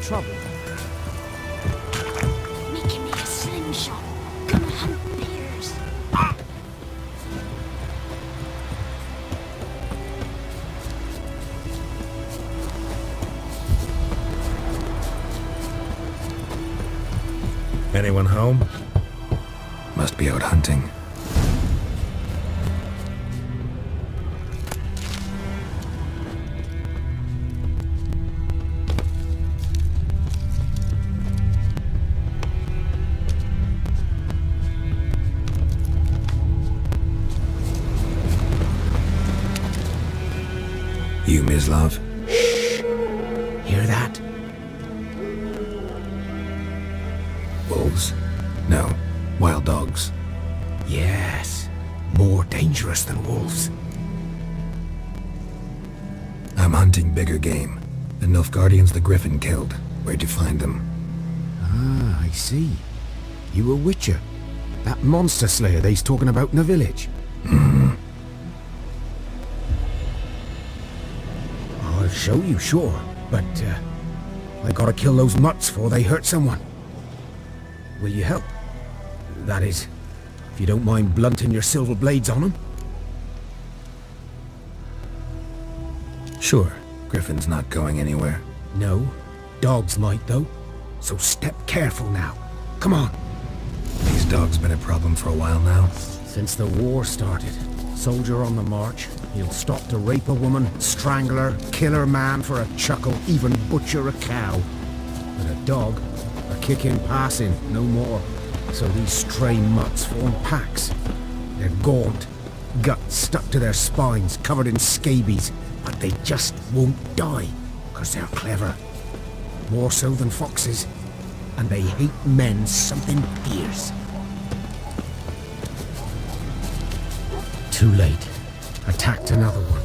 trouble? Making me a slingshot. Gonna hunt bears. Anyone home? Must be out hunting. You, Mislav? Hear that? Wolves? No. Wild dogs. Yes. More dangerous than wolves. I'm hunting bigger game. The Nilfgaardians the Griffin killed. Where'd you find them? Ah, I see. You a witcher. That monster slayer they's talking about in the village. I'll show you, sure. But, I gotta kill those mutts before they hurt someone. Will you help? That is, if you don't mind blunting your silver blades on them. Sure. Griffin's not going anywhere. No. Dogs might, though. So step careful now. Come on. These dogs been a problem for a while now. Since the war started, soldier on the march, he'll stop to rape a woman, strangle her, kill her man for a chuckle, even butcher a cow. But a dog, a kick in passing, no more. So these stray mutts form packs. They're gaunt, guts stuck to their spines, covered in scabies, but they just won't die, 'cause they're clever. More so than foxes. And they hate men something fierce. Too late. Attacked another one.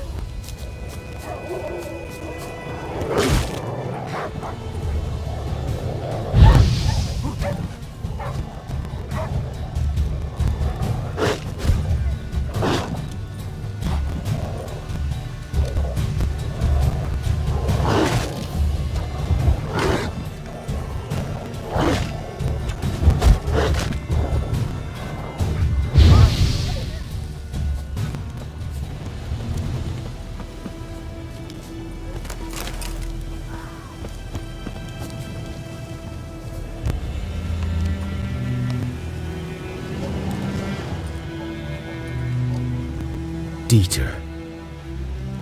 Dieter.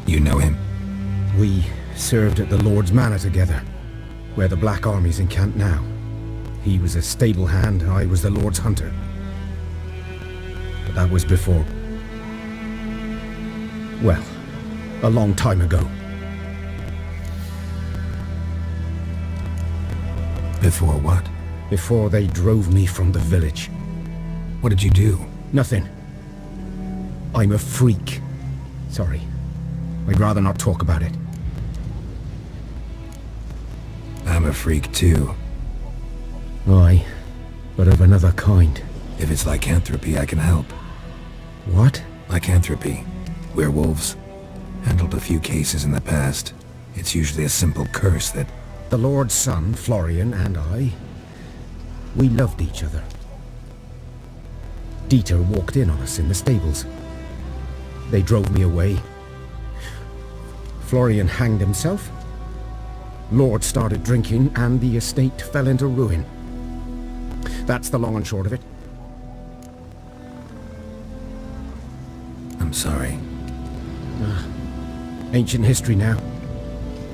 You know him? We served at the Lord's Manor together, where the Black Army's encamped now. He was a stable hand, I was the Lord's hunter. But that was before... well, a long time ago. Before what? Before they drove me from the village. What did you do? Nothing. I'm a freak. Sorry. I'd rather not talk about it. I'm a freak too. Aye, but of another kind. If it's lycanthropy, I can help. What? Lycanthropy. Werewolves. Handled a few cases in the past. It's usually a simple curse that... The Lord's son, Florian, and I... we loved each other. Dieter walked in on us in the stables. They drove me away. Florian hanged himself. Lord started drinking, and the estate fell into ruin. That's the long and short of it. I'm sorry. Ancient history now.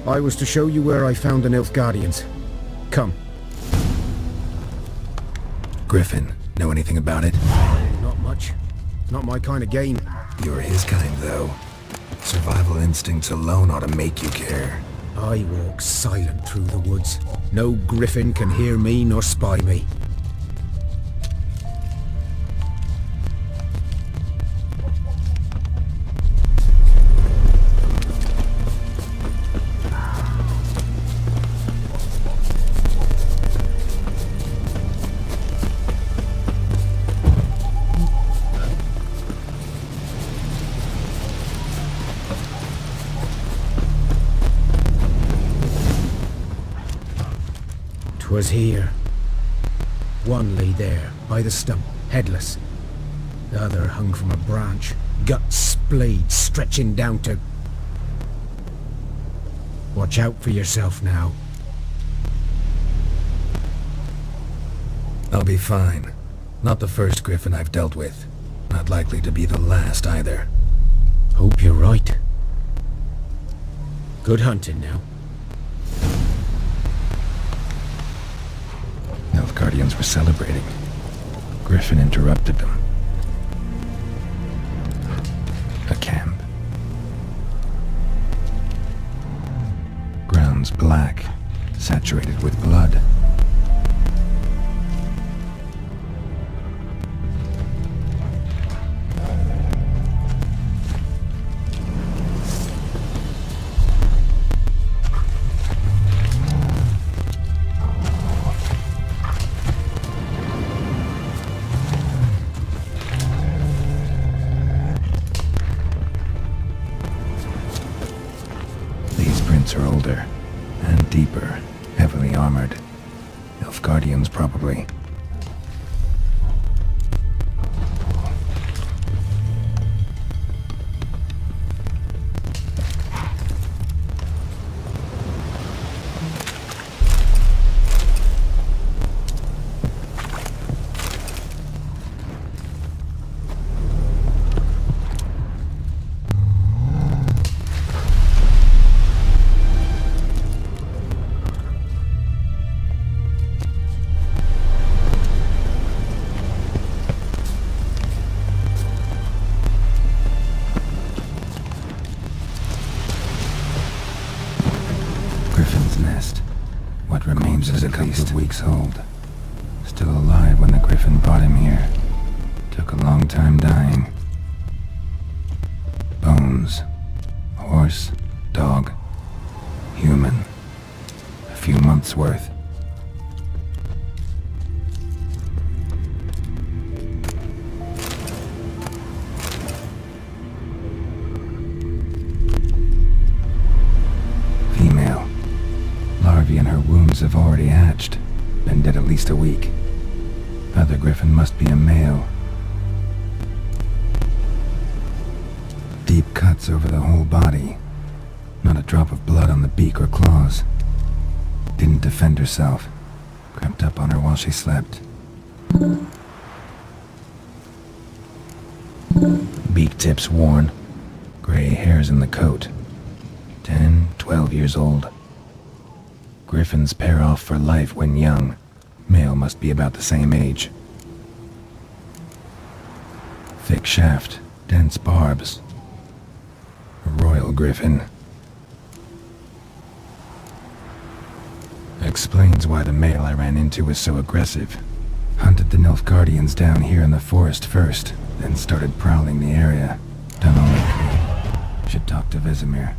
I was to show you where I found the Nilfgaardians. Come. Griffin, know anything about it? Not much. Not my kind of game. You're his kind, though. Survival instincts alone ought to make you care. I walk silent through the woods. No griffin can hear me nor spy me. 'Twas here. One lay there, by the stump, headless. The other hung from a branch, gut splayed, stretching down to... Watch out for yourself now. I'll be fine. Not the first griffin I've dealt with. Not likely to be the last either. Hope you're right. Good hunting now. Guardians were celebrating. Griffin interrupted them. A camp. Grounds black, saturated with blood. Are older and deeper, heavily armored. Elf Guardians, probably. Griffin's nest. What remains is at least weeks old. Still alive when the griffin brought him here. Took a long time dying. Bones. Horse. Dog. Human. A few months' worth. Female. Larvae in her wombs have already hatched. Been dead at least a week. Other griffin must be a male. Deep cuts over the whole body. Not a drop of blood on the beak or claws. Didn't defend herself. Crept up on her while she slept. Beak tips worn. Gray hairs in the coat. 10, 12 years old. Griffins pair off for life when young. Male must be about the same age. Thick shaft, dense barbs. A royal griffin. Explains why the male I ran into was so aggressive. Hunted the Nilfgaardians down here in the forest first, then started prowling the area. Done all I could. Should talk to Vesemir.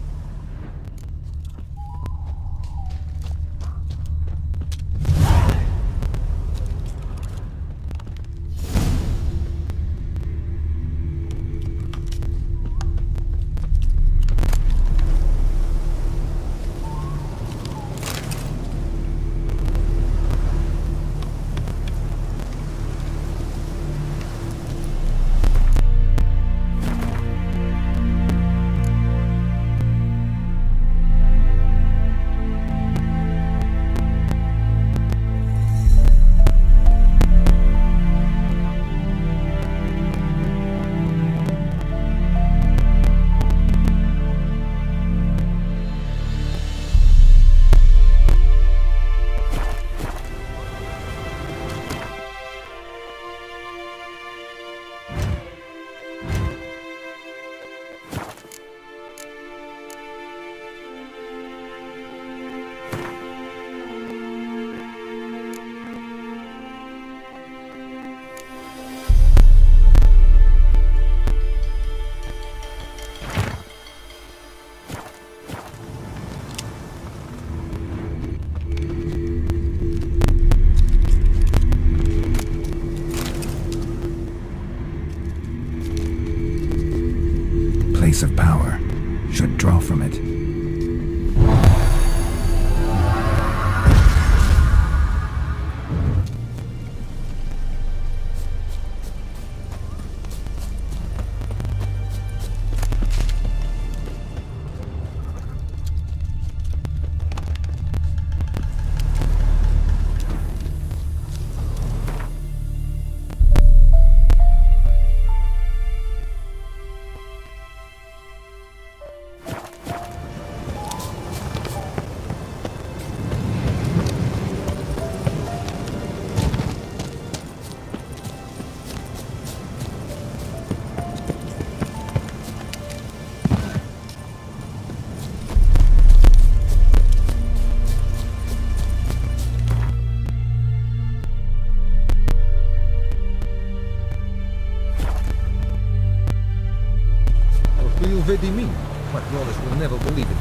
be me, but Wallace will never believe it.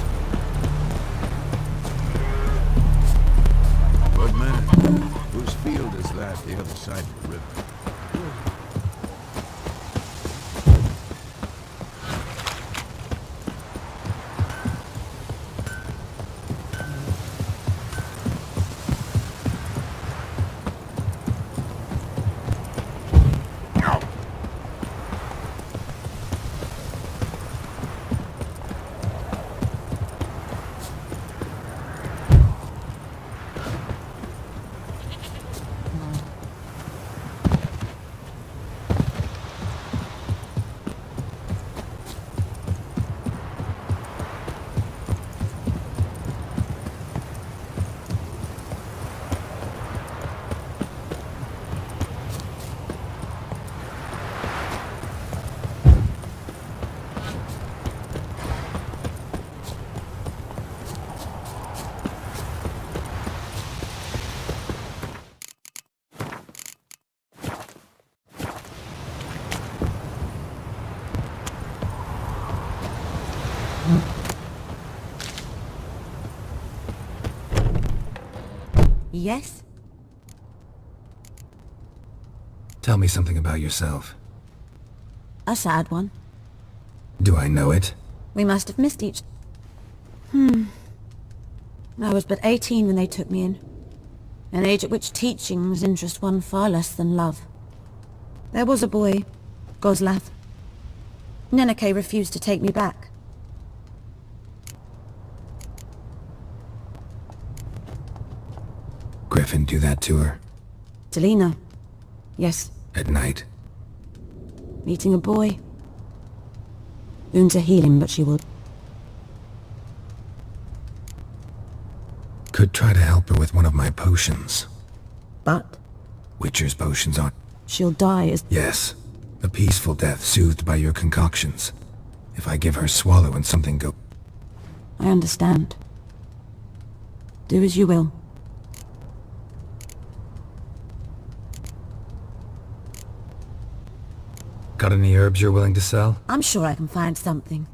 But man, whose field is that the other side of the river? Yes? Tell me something about yourself. A sad one. Do I know it? We must have missed each... I was but 18 when they took me in. An age at which teachings interest one far less than love. There was a boy, Goslav. Neneke refused to take me back. Griffin do that to her? Delina. Yes, At night? meeting a boy. Wounds are healing, but she will... Could try to help her with one of my potions. But Witcher's potions aren't... she'll die as... Yes. A peaceful death soothed by your concoctions. If I give her swallow and something go... I understand. Do as you will. Got any herbs you're willing to sell? I'm sure I can find something.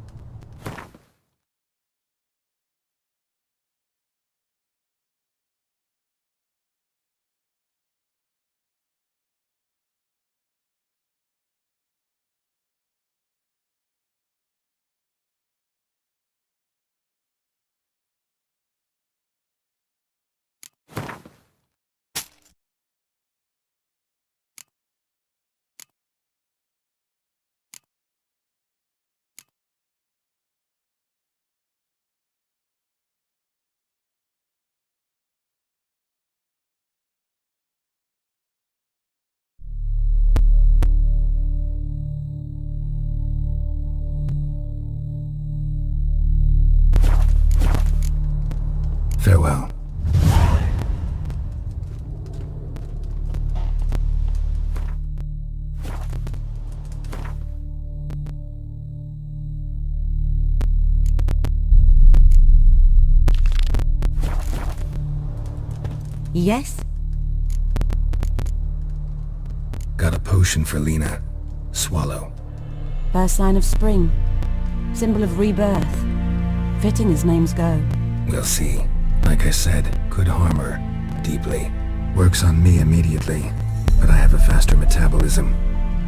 Farewell. Yes? Got a potion for Lena. Swallow. First sign of spring. Symbol of rebirth. Fitting as names go. We'll see. Like I said, could harm her. Deeply. Works on me immediately. But I have a faster metabolism.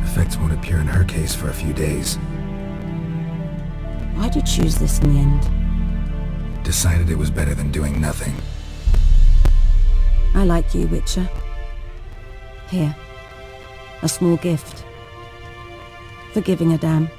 Effects won't appear in her case for a few days. Why'd you choose this in the end? Decided it was better than doing nothing. I like you, Witcher. Here. A small gift. For giving a damn.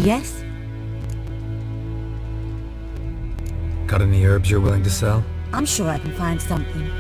Yes? Got any herbs you're willing to sell? I'm sure I can find something.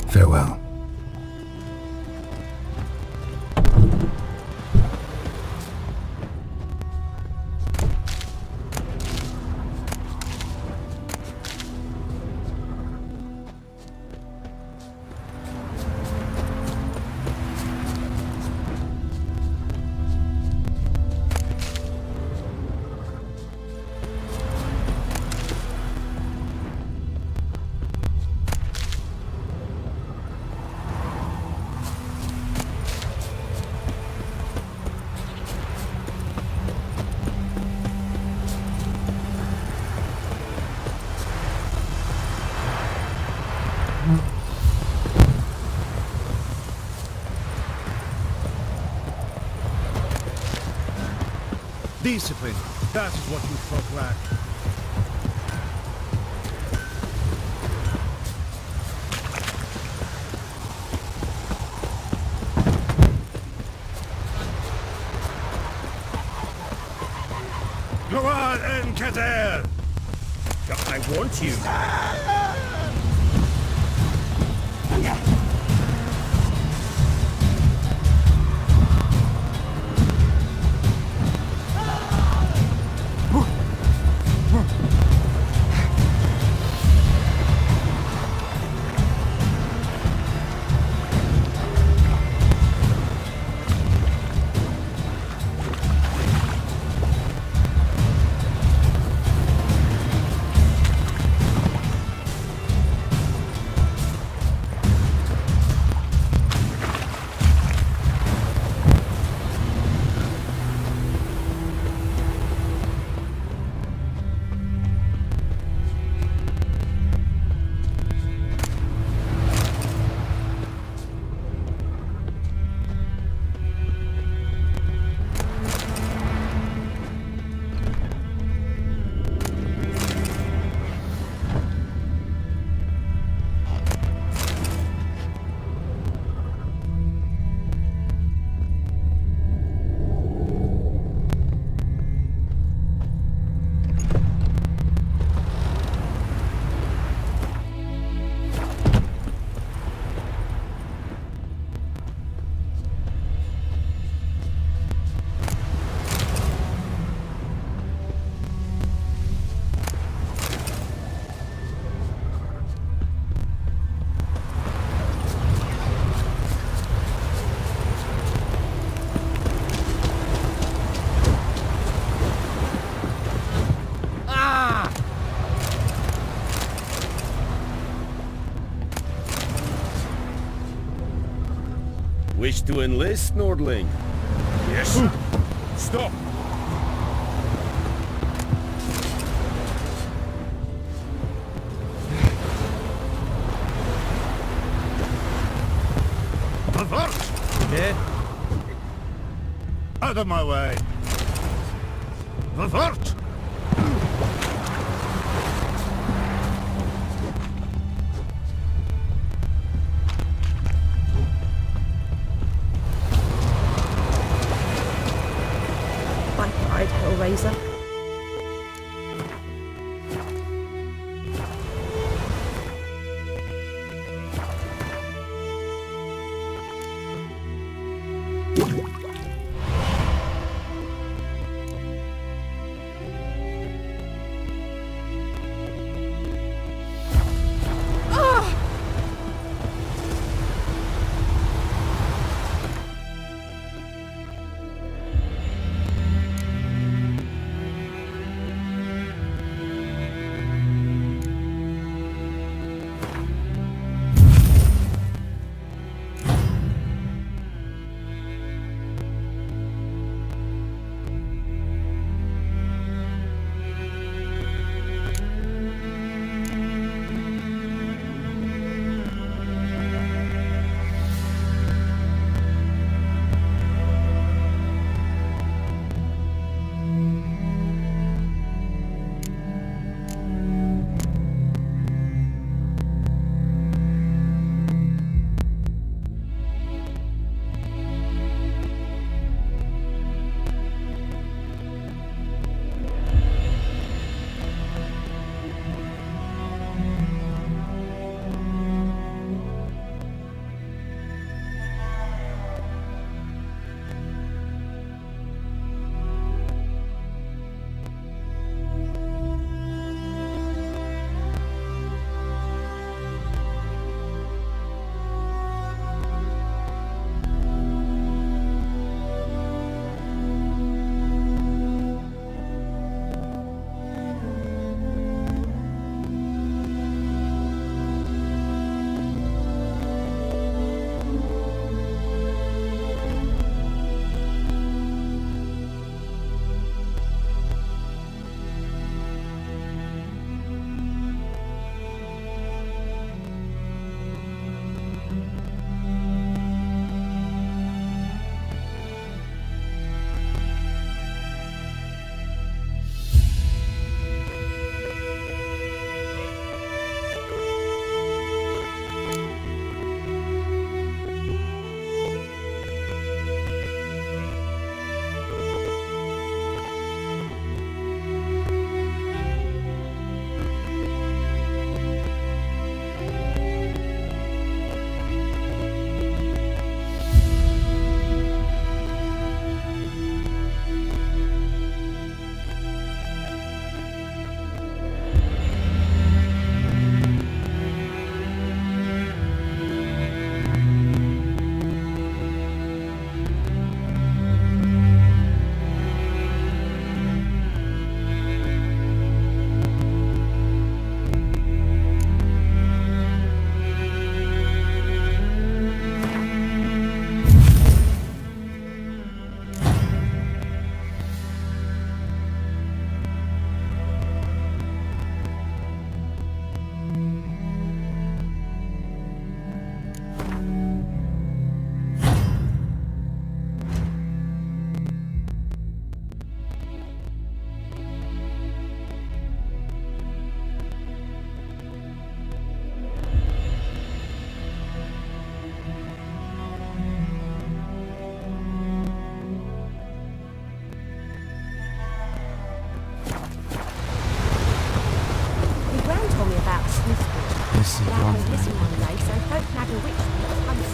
Farewell. Discipline. That is what you folk lack. Go on, Encader! I want you. Wish to enlist, Nordling? Yes. Stop. Avert! Yeah? Out of my way. Avert! By pride, Hellraiser.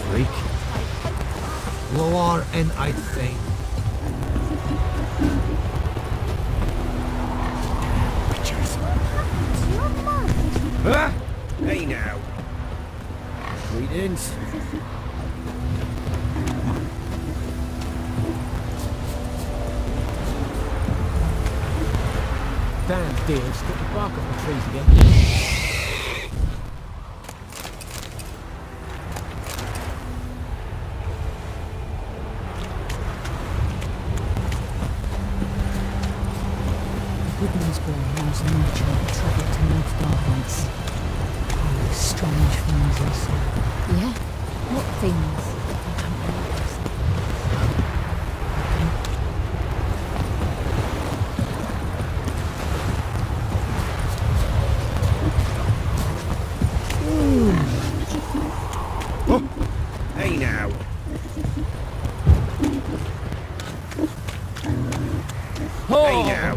Freak. Lower and I think. Huh? Hey now. Greetings. Damn dear, stick the bark off the trees again. Woodman's boy knows a merchant that travelled to North Bar once. Oh, strange things he saw. Yeah? What things? Hey now. Hey now.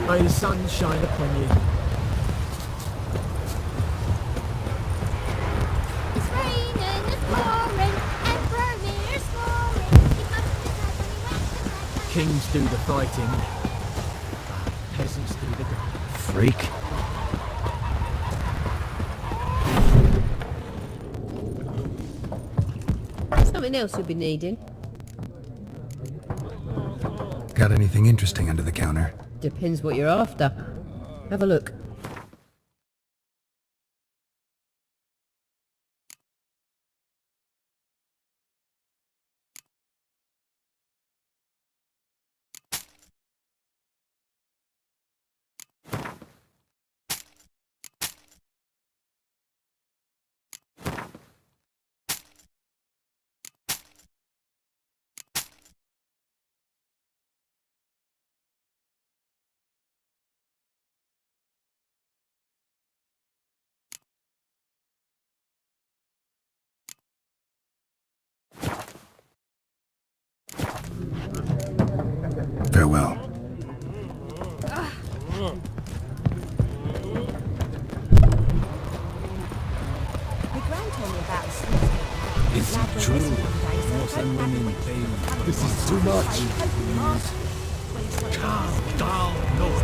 May the sun shine upon you. It's raining, it's pouring, and Bromir's scoring. He must have had when he Kings do the fighting. Peasants do the gardening. Freak. Something else you'll be needing. Got anything interesting under the counter? Depends what you're after. Have a look. Farewell. My gran told me about a sleep. Is it true? Muslim women pay. This is too much. Calm down, Lord.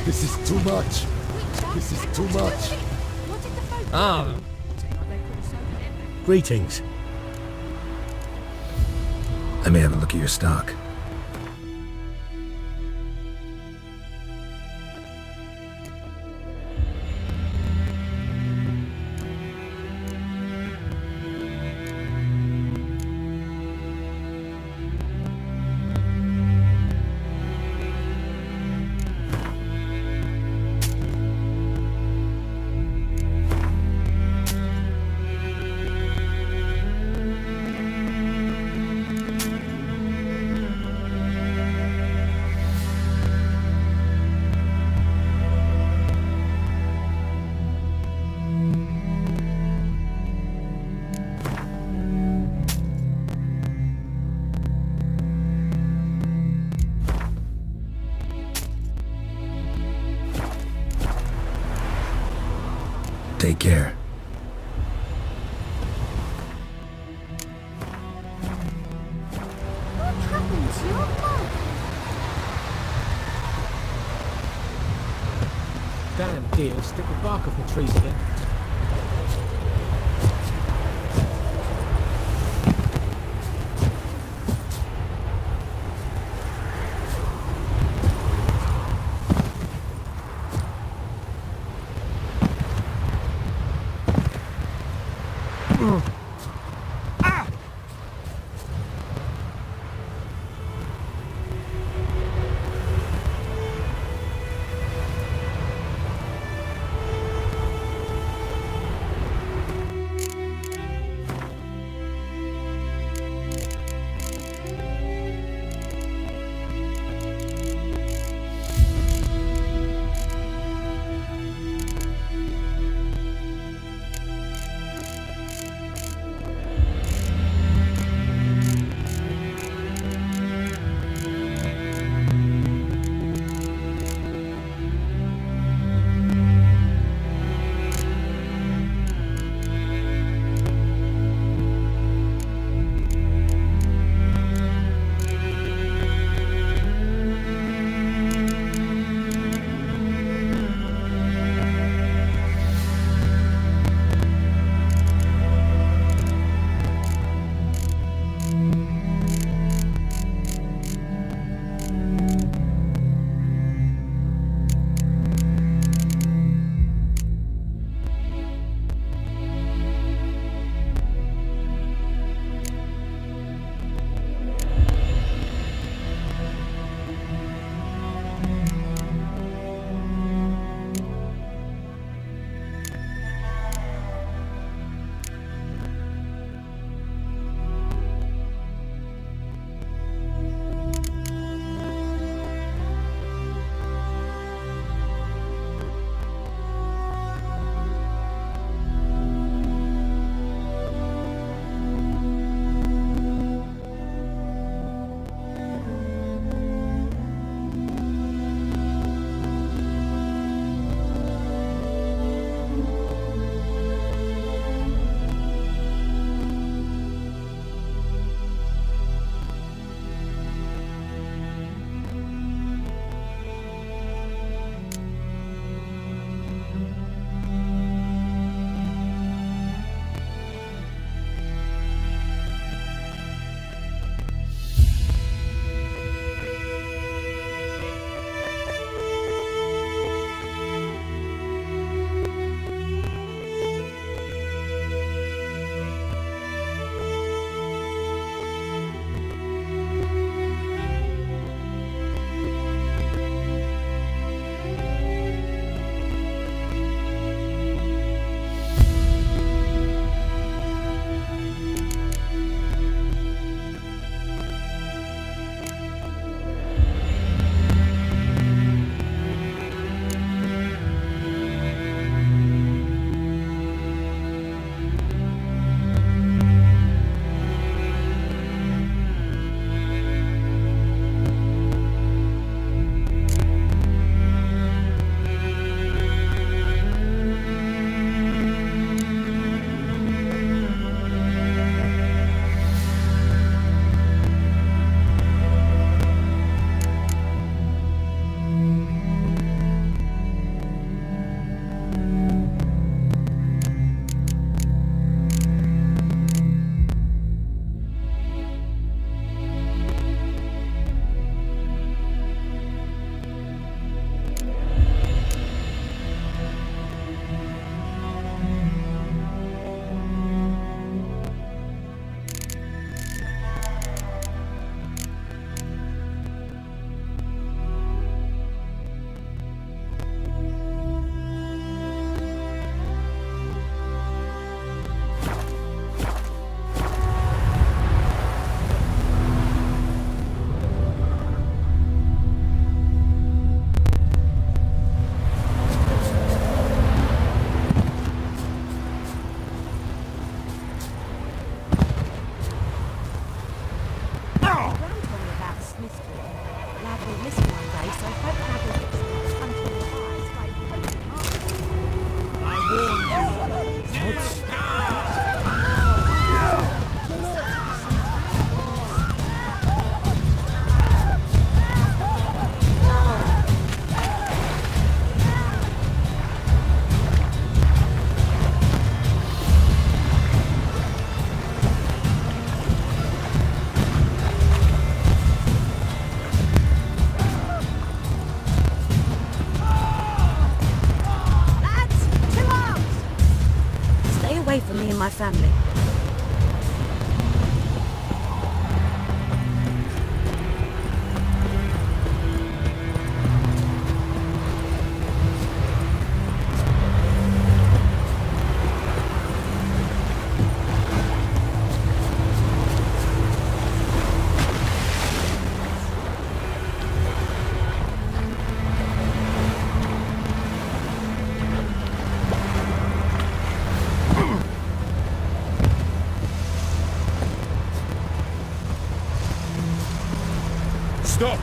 This is too much. This is too much. Ah, Greetings. Let me have a look at your stock. Take care. What happened to your mum? Damn dear, stick the bark off the trees again. Stop!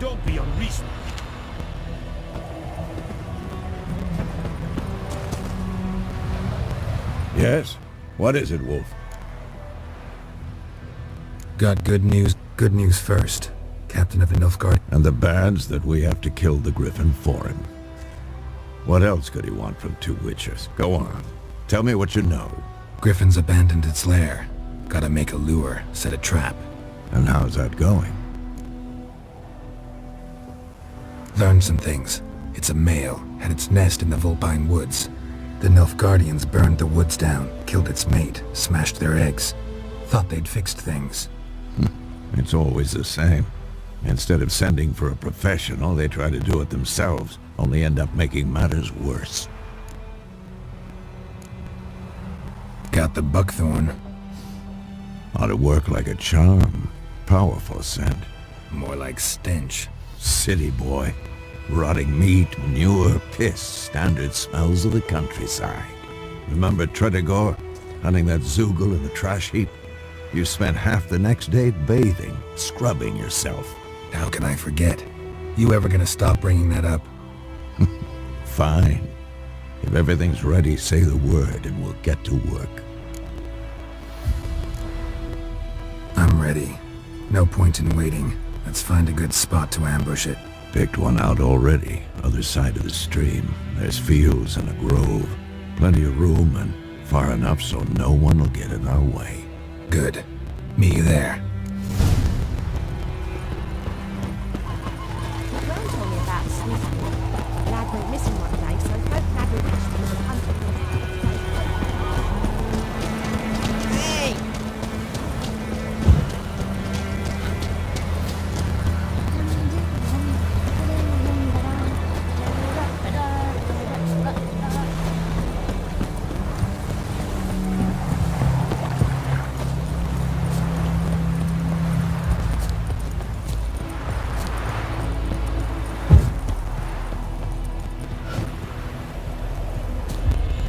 Don't be unreasonable. Yes? What is it, Wolf? Got good news. Good news first. Captain of the Nilfgaard. And the bad's that we have to kill the Griffin for him. What else could he want from two witchers? Go on. Tell me what you know. Griffin's abandoned its lair. Gotta make a lure, set a trap. And how's that going? Learned some things. It's a male, had its nest in the Vulpine Woods. The Nilfgaardians burned the woods down, killed its mate, smashed their eggs. Thought they'd fixed things. It's always the same. Instead of sending for a professional, they try to do it themselves, only end up making matters worse. Got the buckthorn. Ought to work like a charm. Powerful scent. More like stench. City boy. Rotting meat, manure, piss, standard smells of the countryside. Remember Tredegor? Hunting that Zoogle in the trash heap? You spent half the next day bathing, scrubbing yourself. How can I forget? You ever gonna stop bringing that up? Fine. If everything's ready, say the word and we'll get to work. I'm ready. No point in waiting. Let's find a good spot to ambush it. Picked one out already, other side of the stream. There's fields and a grove. Plenty of room and far enough so no one will get in our way. Good. Meet you there. The girl told me about Sneaky. Lad went missing one day, so hope Lad will catch him and hunt him. Hey!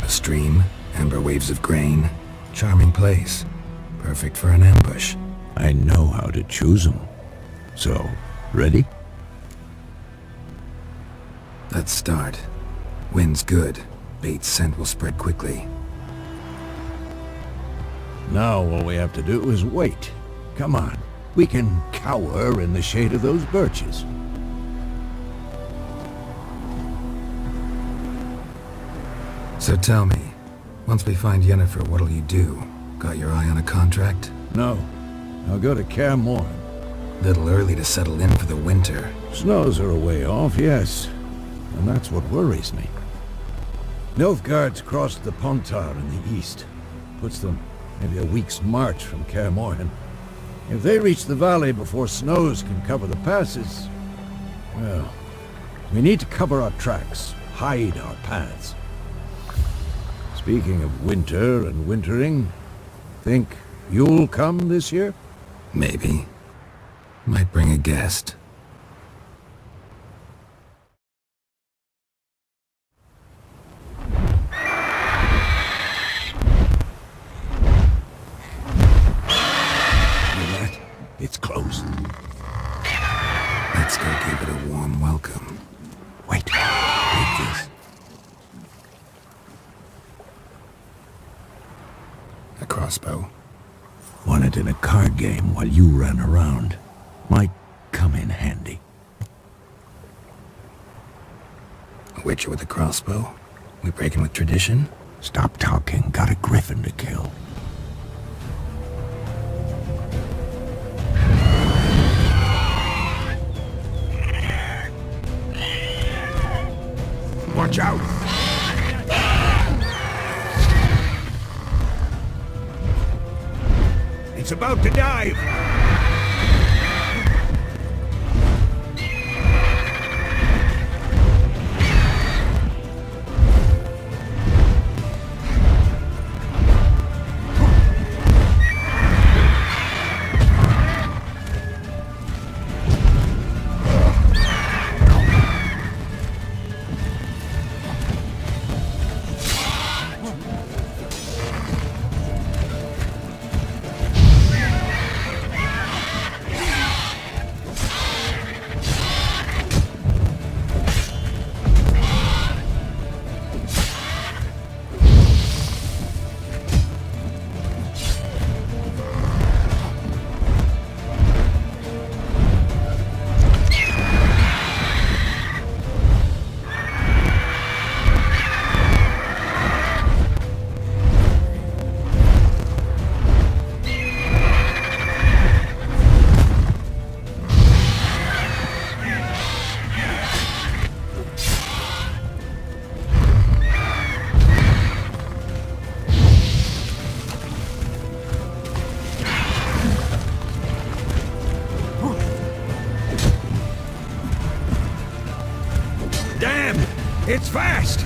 Stream, amber waves of grain. Charming place. Perfect for an ambush. I know how to choose them. So, ready? Let's start. Wind's good. Bait's scent will spread quickly. Now all we have to do is wait. Come on. We can cower in the shade of those birches. So tell me, once we find Yennefer, what'll you do? Got your eye on a contract? No. I'll go to Kaer Morhen. Little early to settle in for the winter. Snows are a way off, yes. And that's what worries me. Nilfgaard's crossed the Pontar in the east. Puts them maybe a week's march from Kaer Morhen. If they reach the valley before snows can cover the passes, well, we need to cover our tracks, hide our paths. Speaking of winter and wintering, think you'll come this year? Maybe. Might bring a guest. It's closed. Let's go give it a warm welcome. Wait. Take this. A crossbow. Won it in a card game while you ran around. Might come in handy. A witcher with a crossbow? We breaking with tradition? Stop talking. Got a griffin to kill. Watch out! It's about to dive! It's fast!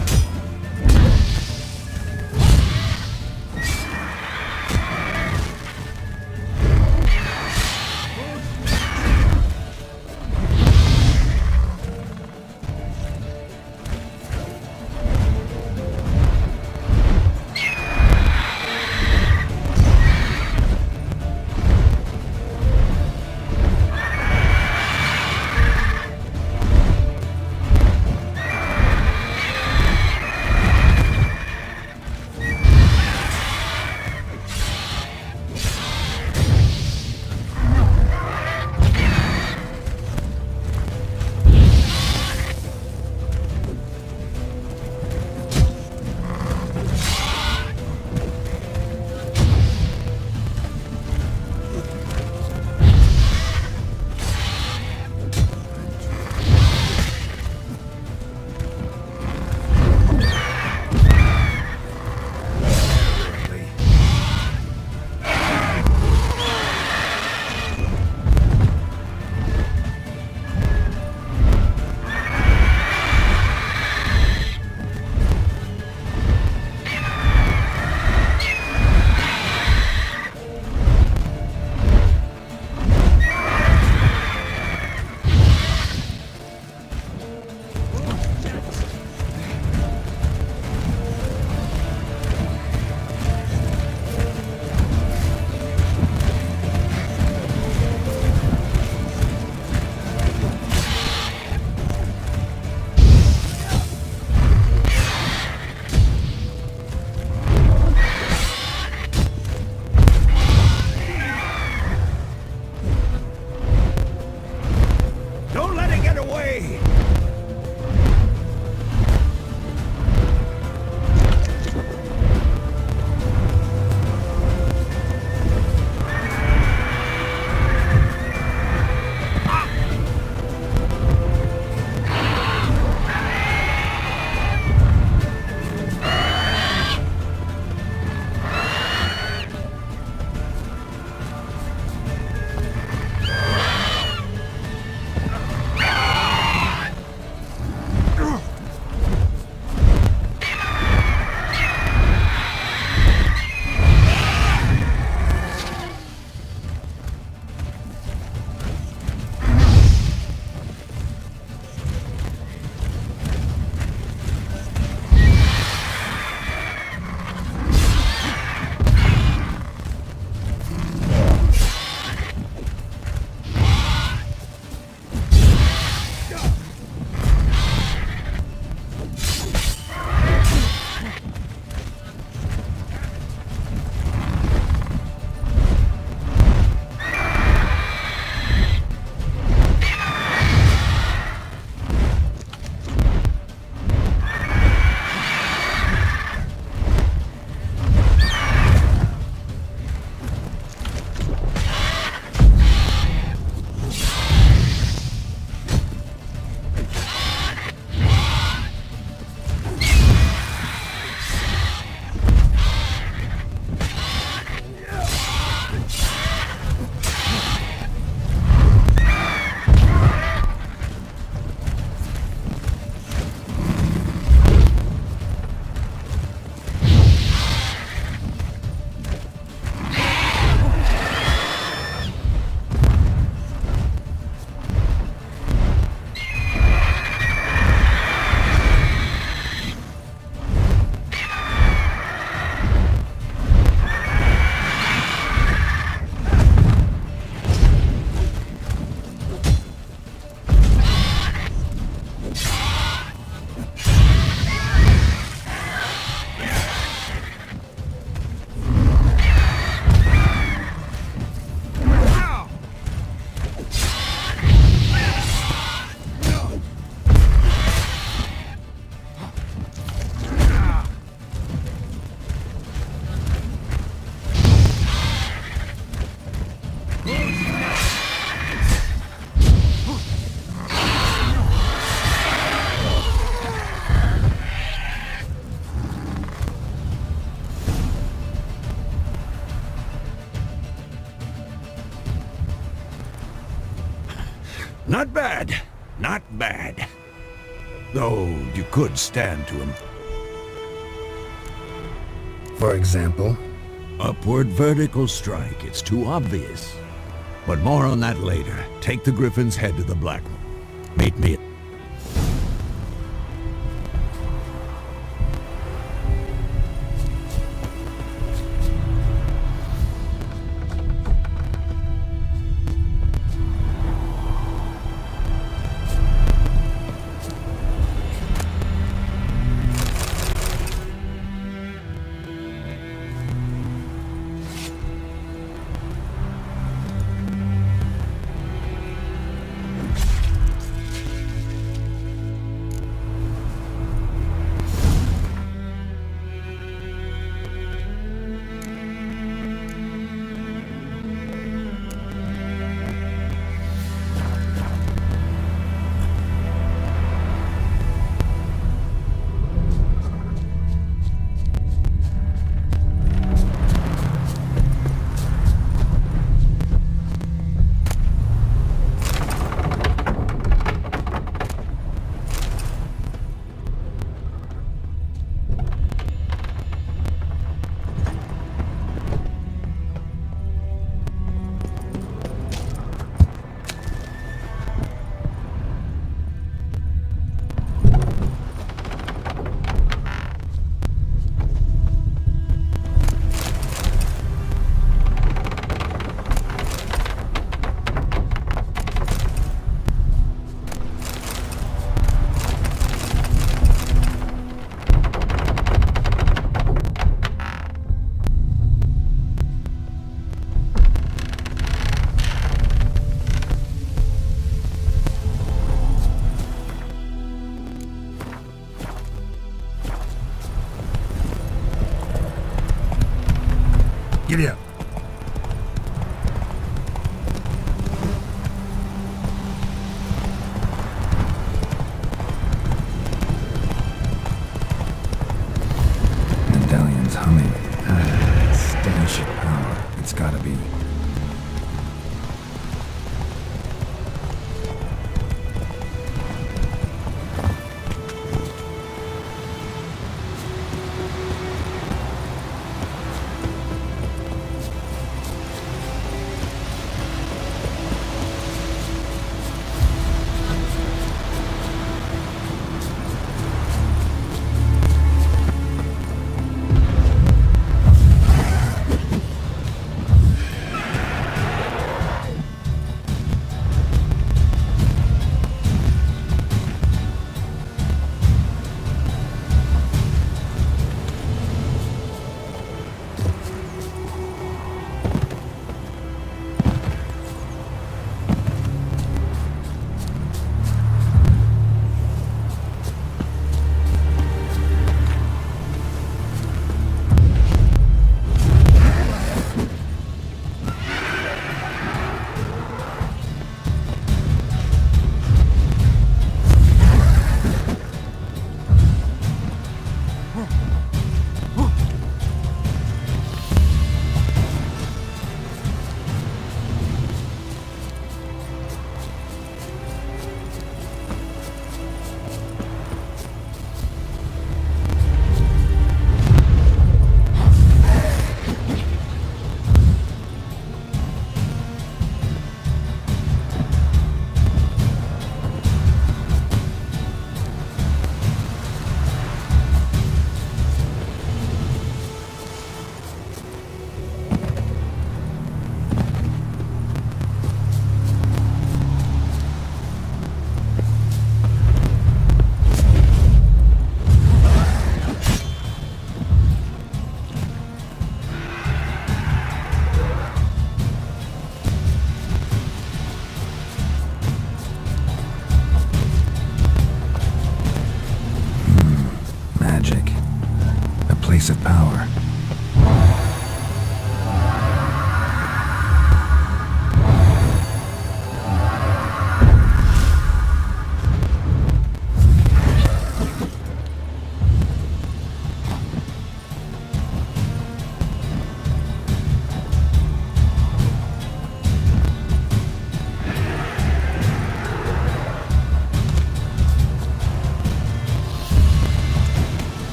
Don't let it get away! Not bad. Not bad. Though you could stand to him. For example? Upward vertical strike. It's too obvious. But more on that later. Take the Griffin's head to the Black One. Meet me at... Giddy up. Medallion's humming. Stench of power. It's gotta be. Place of power.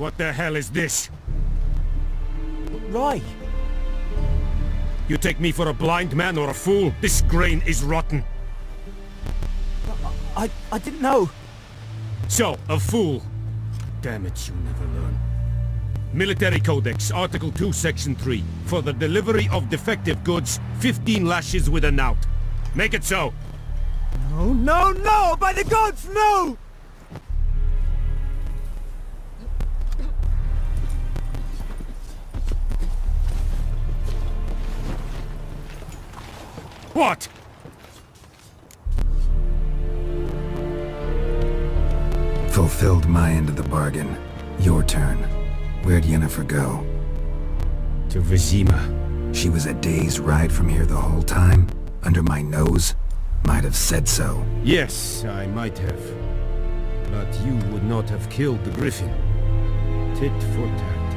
What the hell is this? Right. You take me for a blind man or a fool? This grain is rotten. I didn't know. So, a fool. Damn it, you never learn. Military Codex, Article 2, Section 3. For the delivery of defective goods, 15 lashes with a knout. Make it so. No, no, no! By the gods, no! What? Fulfilled my end of the bargain. Your turn. Where'd Yennefer go? To Vizima. She was a day's ride from here the whole time? Under my nose? Might have said so. Yes, I might have. But you would not have killed the griffin. Tit for tat.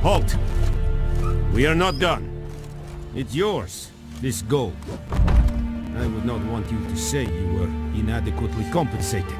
Halt! We are not done. It's yours, this gold. I would not want you to say you were inadequately compensated.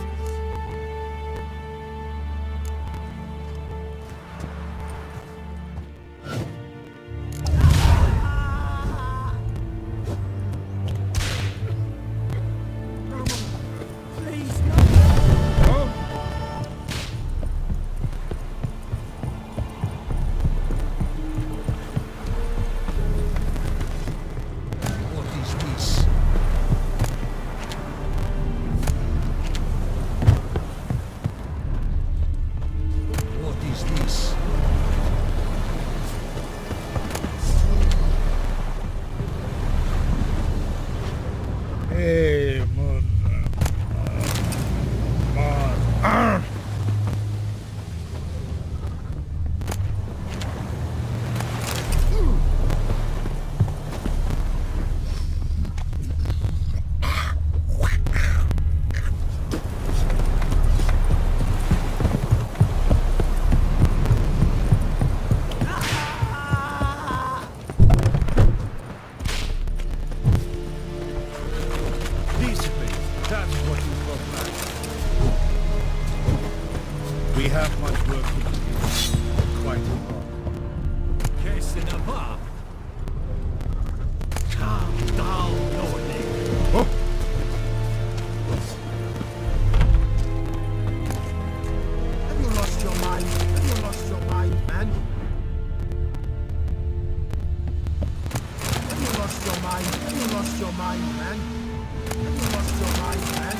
We have much work to do. Quite a lot. Case in a bar. Calm down, Nordic. Oh. Have you lost your mind? Have you lost your mind, man? Have you lost your mind? Have you lost your mind, man? Have you lost your mind, man?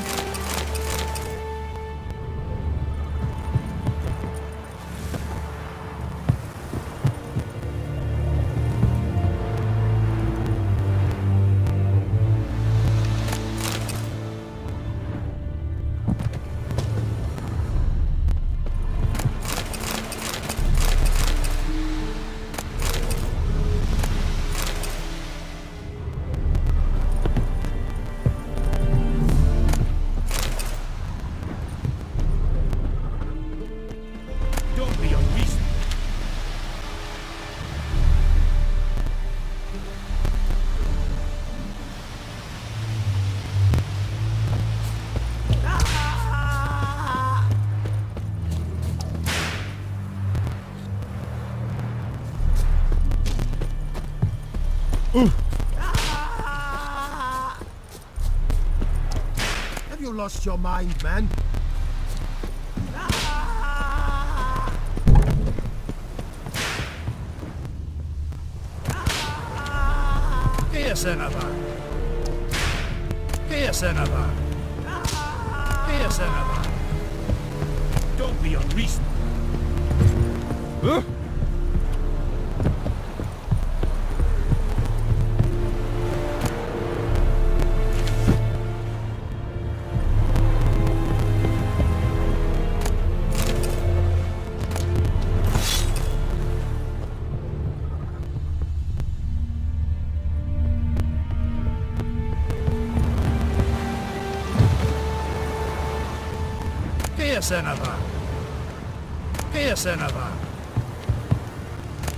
Have you lost your mind, man? Here, Senator. Here, Senator. Here, Senator. Don't be unreasonable. Huh? Here, Senator. Here, Senator.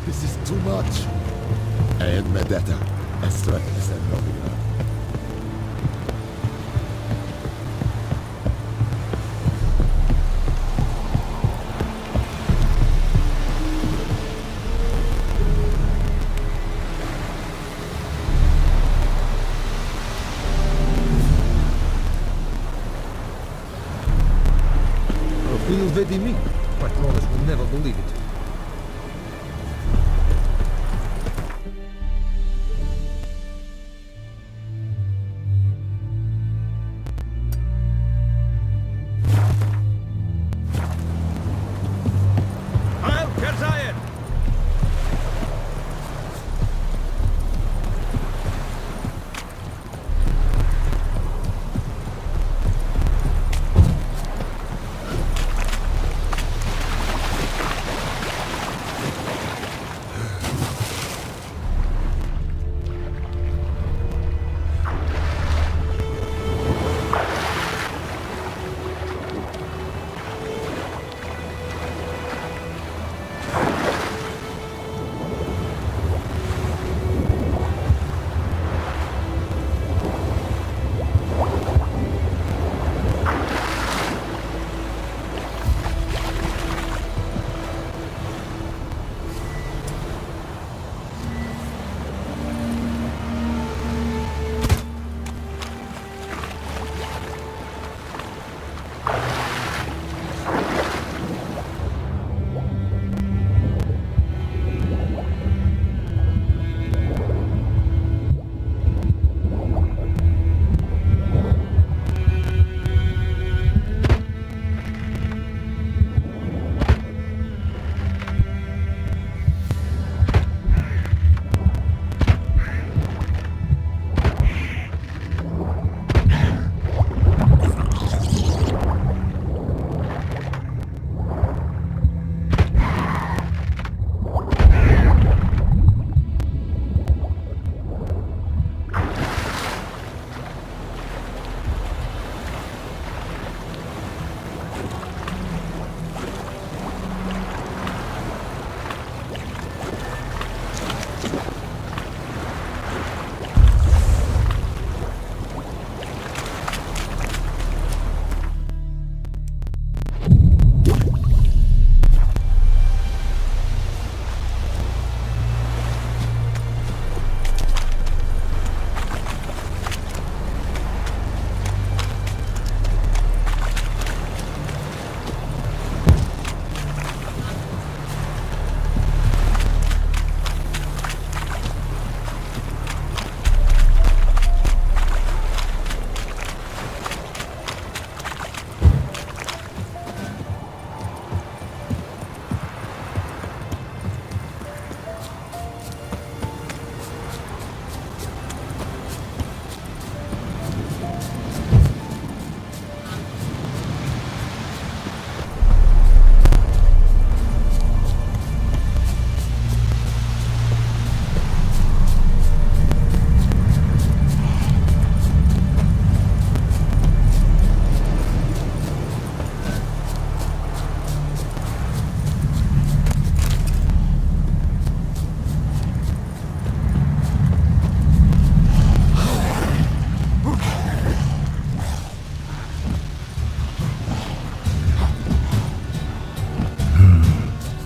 This is too much. I admit that. I struck this and nothing else.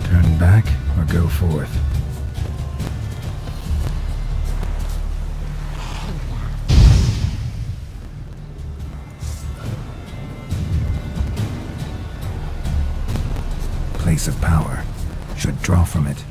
Turn back or go forth? Place of power. Should draw from it.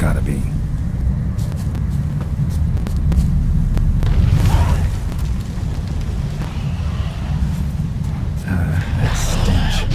gotta be. That stench.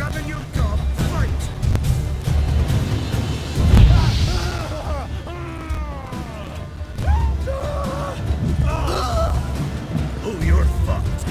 grabbing your gob, fight! Oh, you're fucked.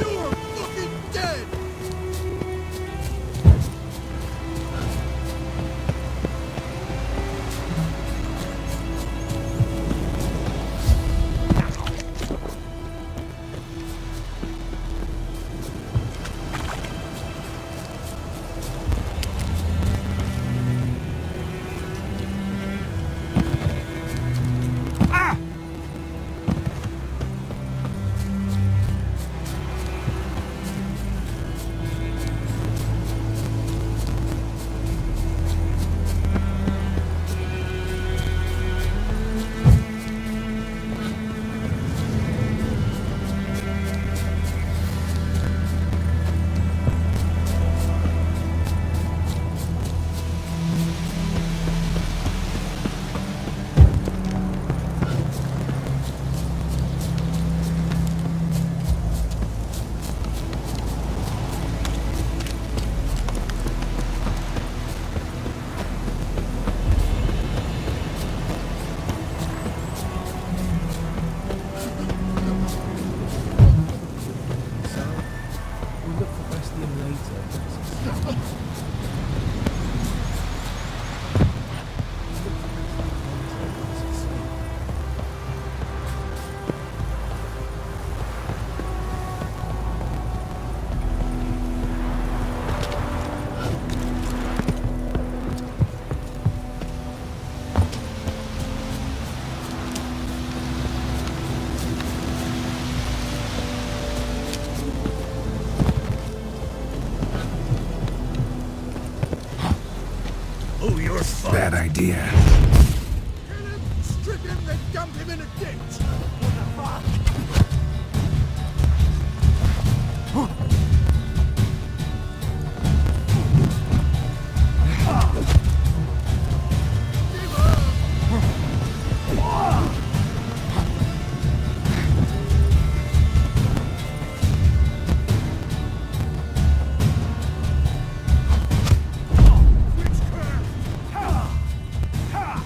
You're fucking dead! We'll look for Bastion later. Oh, you're fucked. Bad idea. Kill him, strip him, then dump him in a ditch! What the fuck? Witchcraft! Ha! Ha!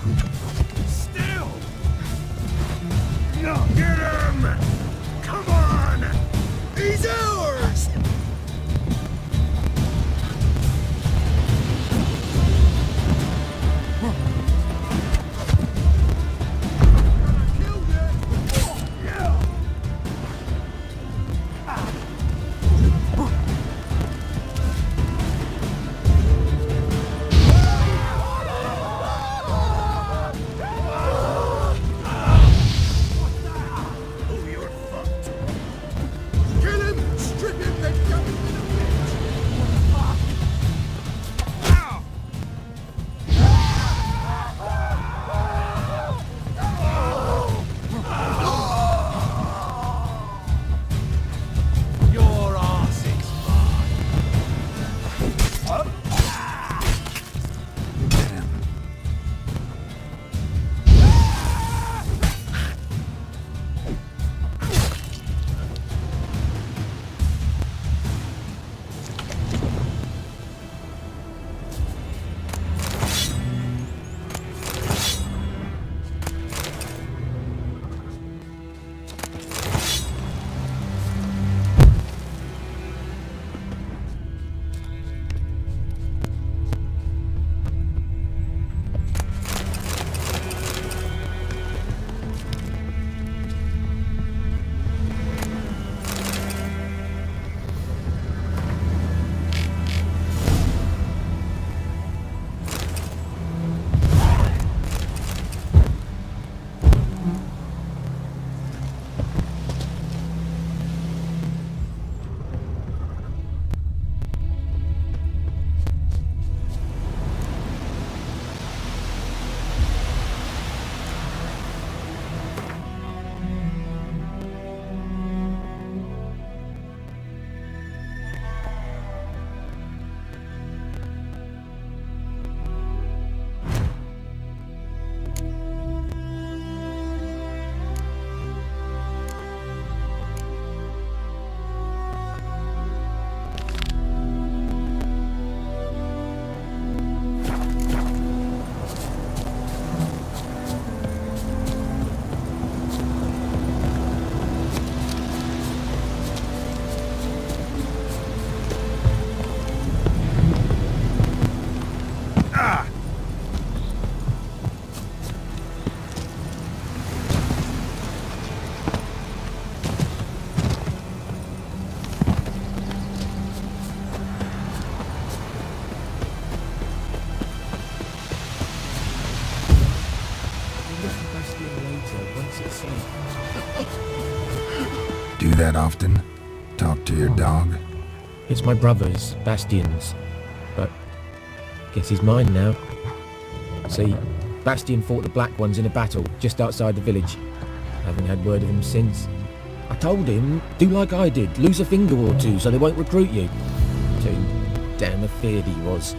later, once it's safe. Do that often? Talk to your dog? It's my brother's, Bastian's. But guess he's mine now. See, Bastian fought the Black Ones in a battle just outside the village. Haven't had word of him since. I told him, do like I did, lose a finger or two so they won't recruit you. Too damn afeard he was.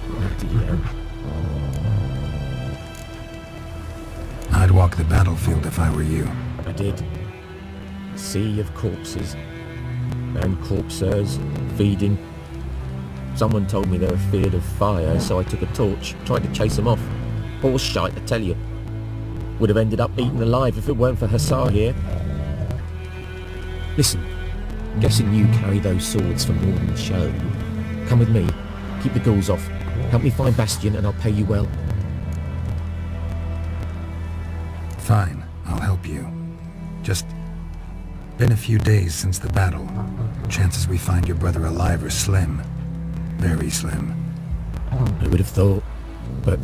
Bloody hell. I'd walk the battlefield if I were you. I did. A sea of corpses. And corpsers, feeding. Someone told me they were feared of fire, so I took a torch, tried to chase them off. Horse shite, I tell you. Would have ended up eaten alive if it weren't for Hussar here. Listen, I'm guessing you carry those swords for more than show. Come with me, keep the ghouls off. Help me find Bastian and I'll pay you well. Fine, I'll help you. Just been a few days since the battle. Chances we find your brother alive are slim. Very slim. I would have thought, but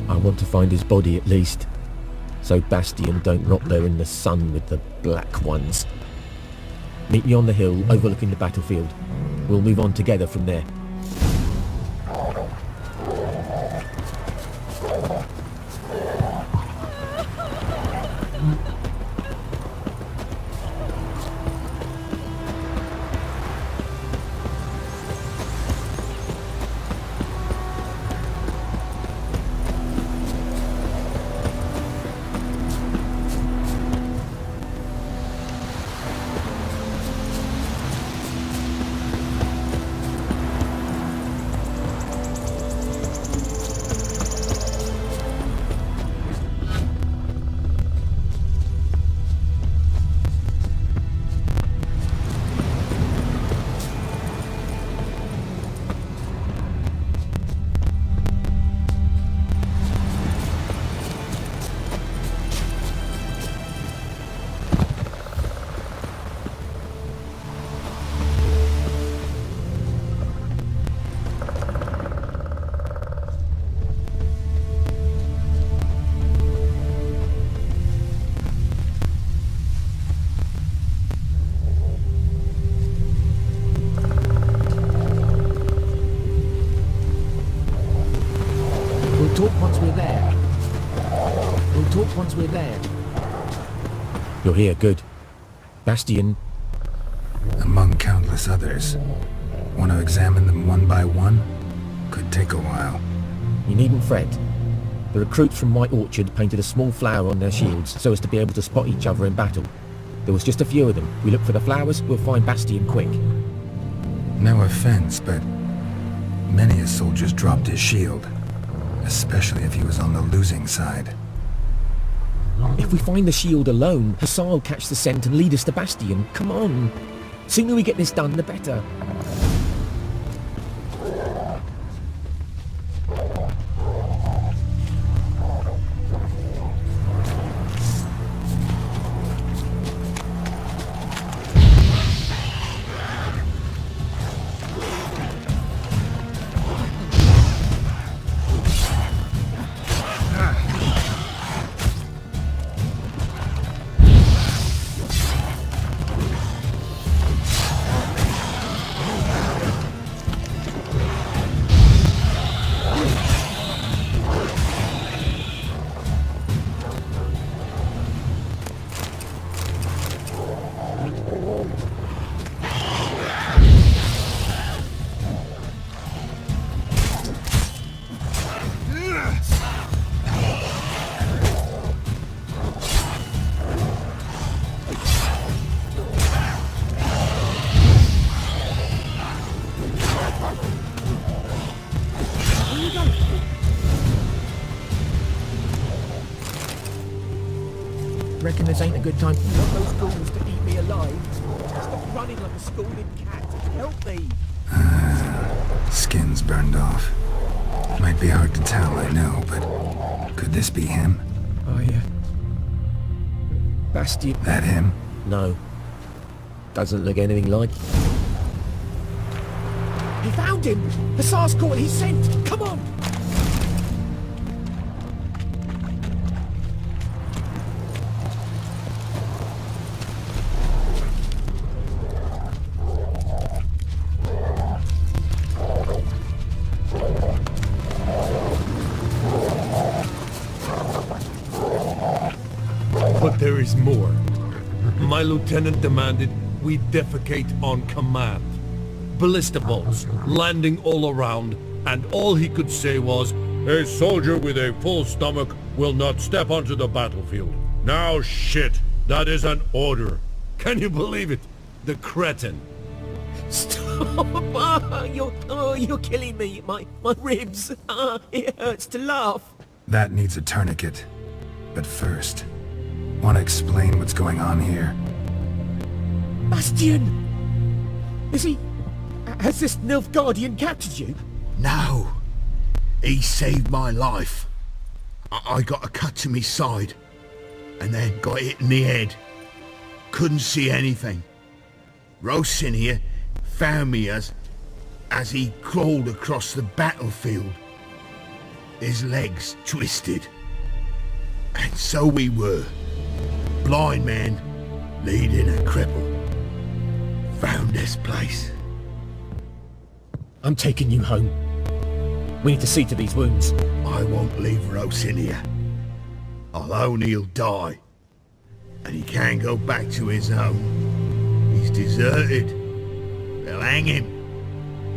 I want to find his body at least. So Bastian don't rot there in the sun with the Black Ones. Meet me on the hill overlooking the battlefield. We'll move on together from there. Talk once we're there. We'll talk once we're there. You're here, good. Bastian, Among countless others. Want to examine them one by one? Could take a while. you needn't fret. The recruits from White Orchard painted a small flower on their shields so as to be able to spot each other in battle. There was just a few of them. We look for the flowers, we'll find Bastian quick. No offense, but many a soldier's dropped his shield. Especially if he was on the losing side. If we find the shield alone, Hussar will catch the scent and lead us to Bastian. Come on. Sooner we get this done, the better. Reckon this ain't a good time. You want those ghouls to eat me alive? Stop running like a scalded cat. Help me. Skin's burned off. Might be hard to tell, I know, but could this be him? Oh, yeah. Bastian. That him? No. Doesn't look anything like. He found him! Hussar's caught his scent! Come on! But there is more. My lieutenant demanded we defecate on command. Ballista bolts, landing all around, and all he could say was, "A soldier with a full stomach will not step onto the battlefield." Now shit, that is an order. Can you believe it? The cretin. Stop! You're killing me. My ribs. It hurts to laugh. That needs a tourniquet. But first, want to explain what's going on here? Bastion! Has this Nilfgaardian captured you? No. He saved my life. I got a cut to my side, and then got hit in the head. Couldn't see anything. Rosinia found me as he crawled across the battlefield. His legs twisted. And so we were. Blind man leading a cripple. Found this place. I'm taking you home. We need to see to these wounds. I won't leave Rosinia. Alone he'll die. And he can't go back to his home. He's deserted. They'll hang him.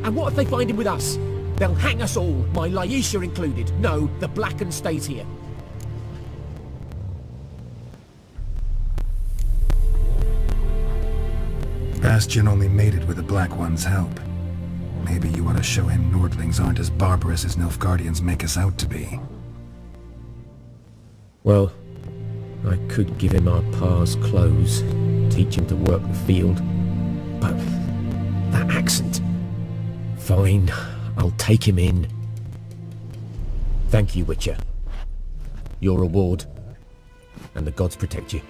And what if they find him with us? They'll hang us all, my Laisha included. No, the Blackened stays here. Bastion only made it with the Black One's help. Maybe you want to show him Nordlings aren't as barbarous as Nilfgaardians make us out to be. Well, I could give him our pa's clothes, teach him to work the field. But that accent... Fine, I'll take him in. Thank you, Witcher. Your reward, and the gods protect you.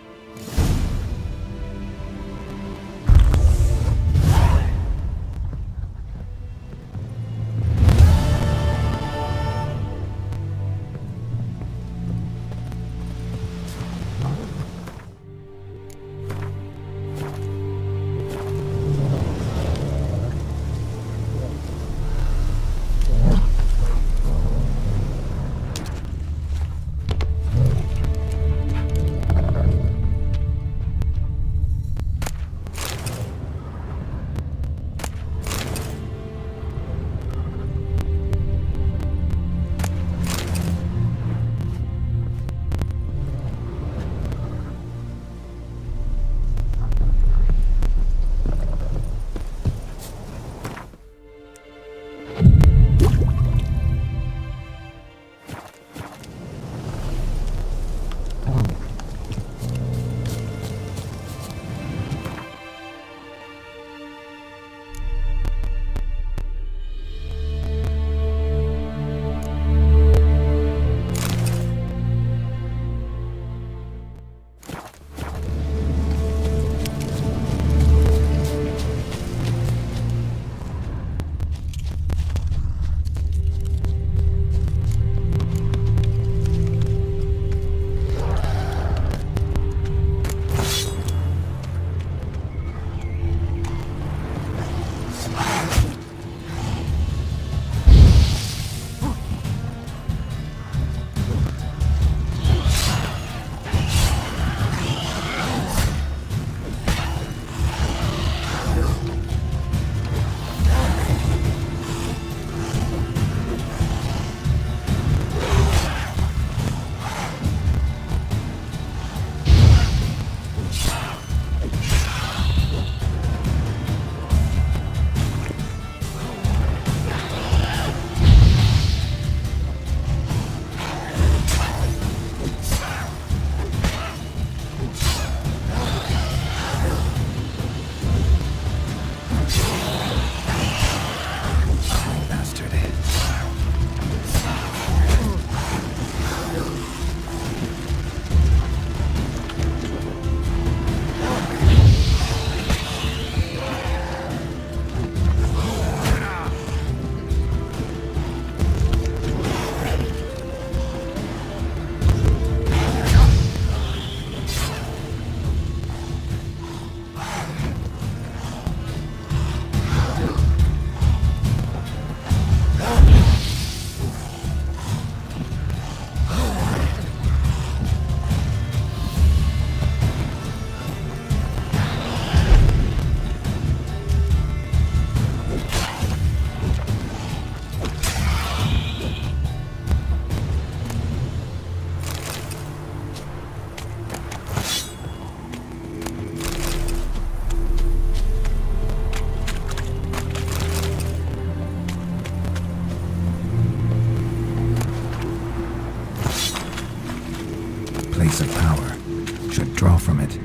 power. Should draw from it.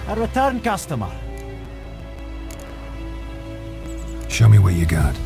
A return customer. Show me what you got.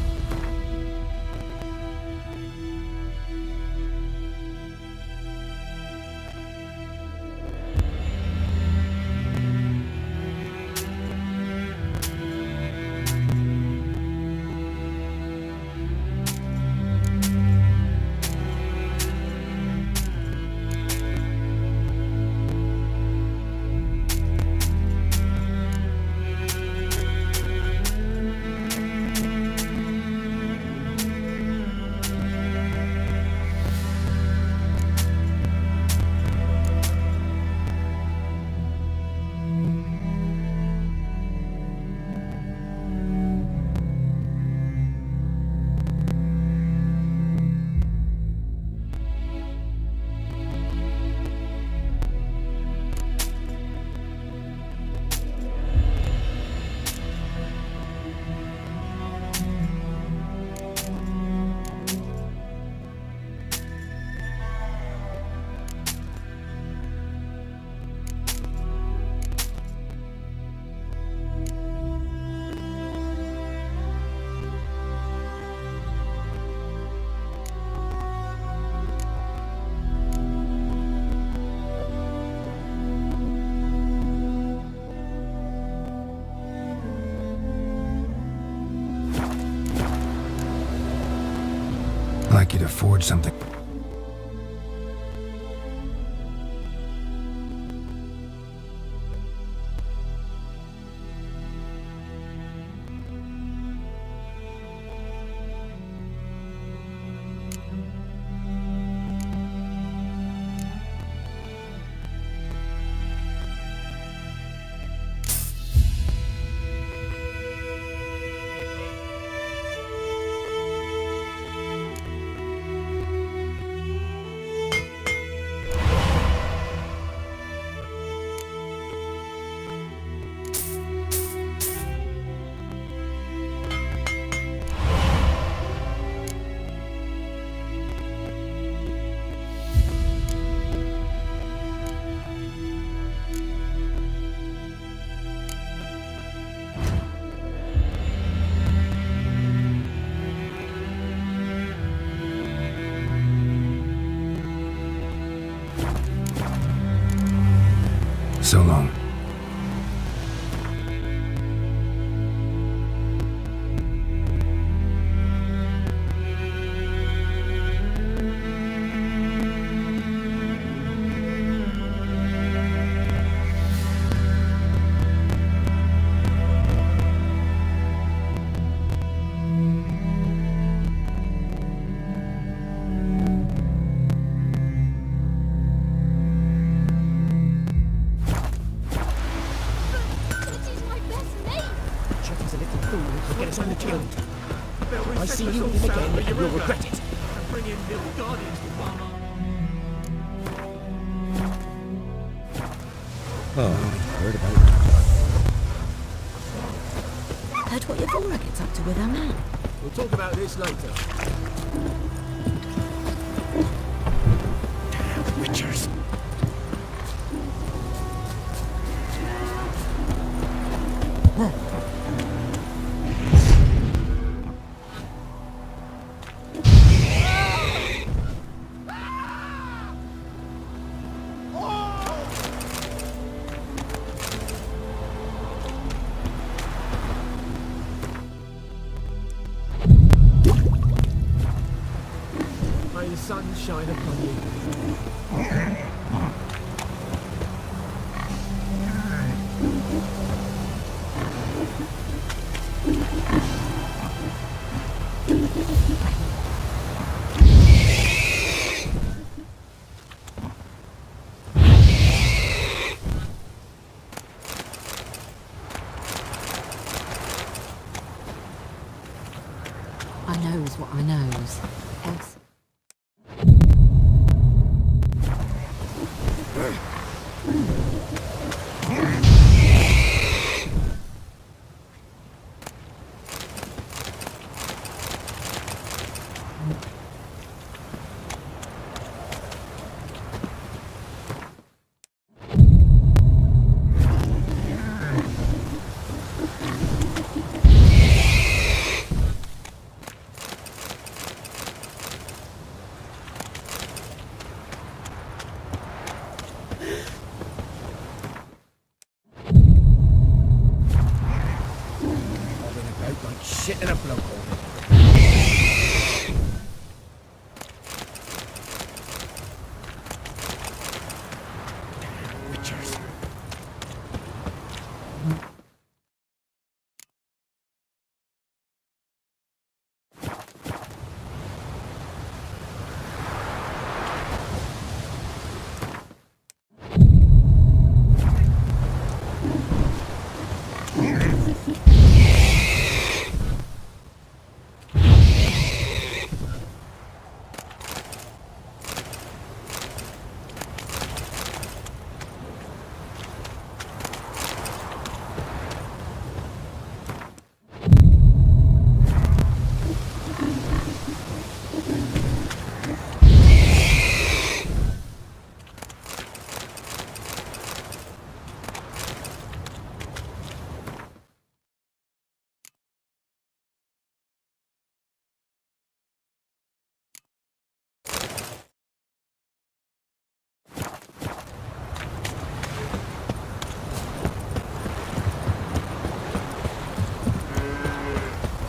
I'd like you to forge something. So long. I see you with him again, and you'll regret it. Bring in little guardians to farm up. Oh, I heard about that. Heard what your Vora gets up to with her man. We'll talk about this later. Witchers. May the sun shine upon you. I knows what I knows. Else. Out like shit in a bloke hole. Witchers.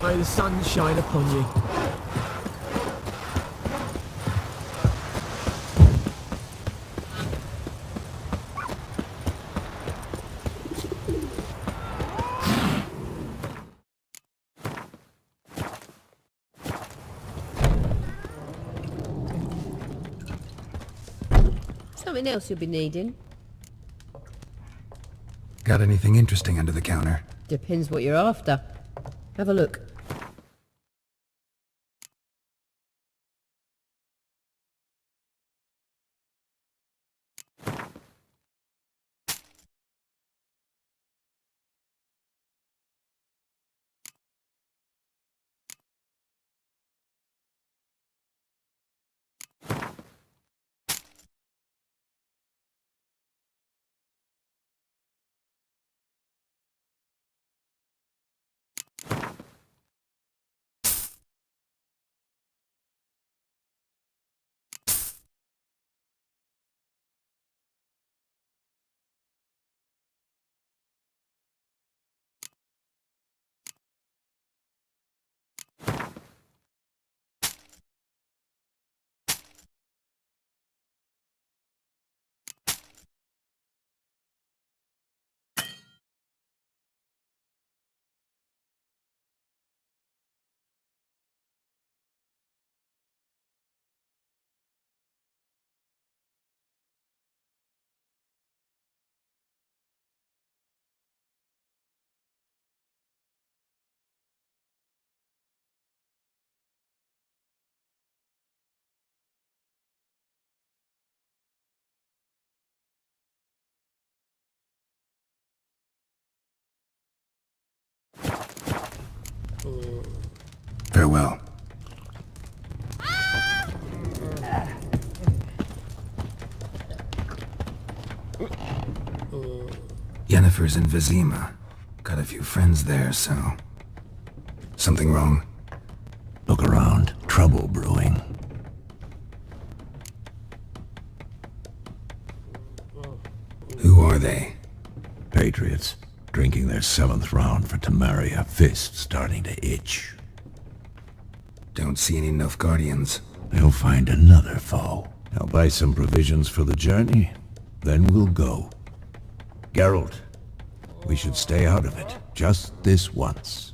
May the sun shine upon you. Something else you'll be needing. Got anything interesting under the counter? Depends what you're after. Have a look. Farewell. Yennefer's in Vizima. Got a few friends there, so... Something wrong? Look around. Trouble brewing. Who are they? Patriots. Drinking their 7th round for Tamaria. Fist starting to itch. Don't see any Nilfgaardians. They'll find another foe. I'll buy some provisions for the journey. Then we'll go. Geralt, we should stay out of it. Just this once.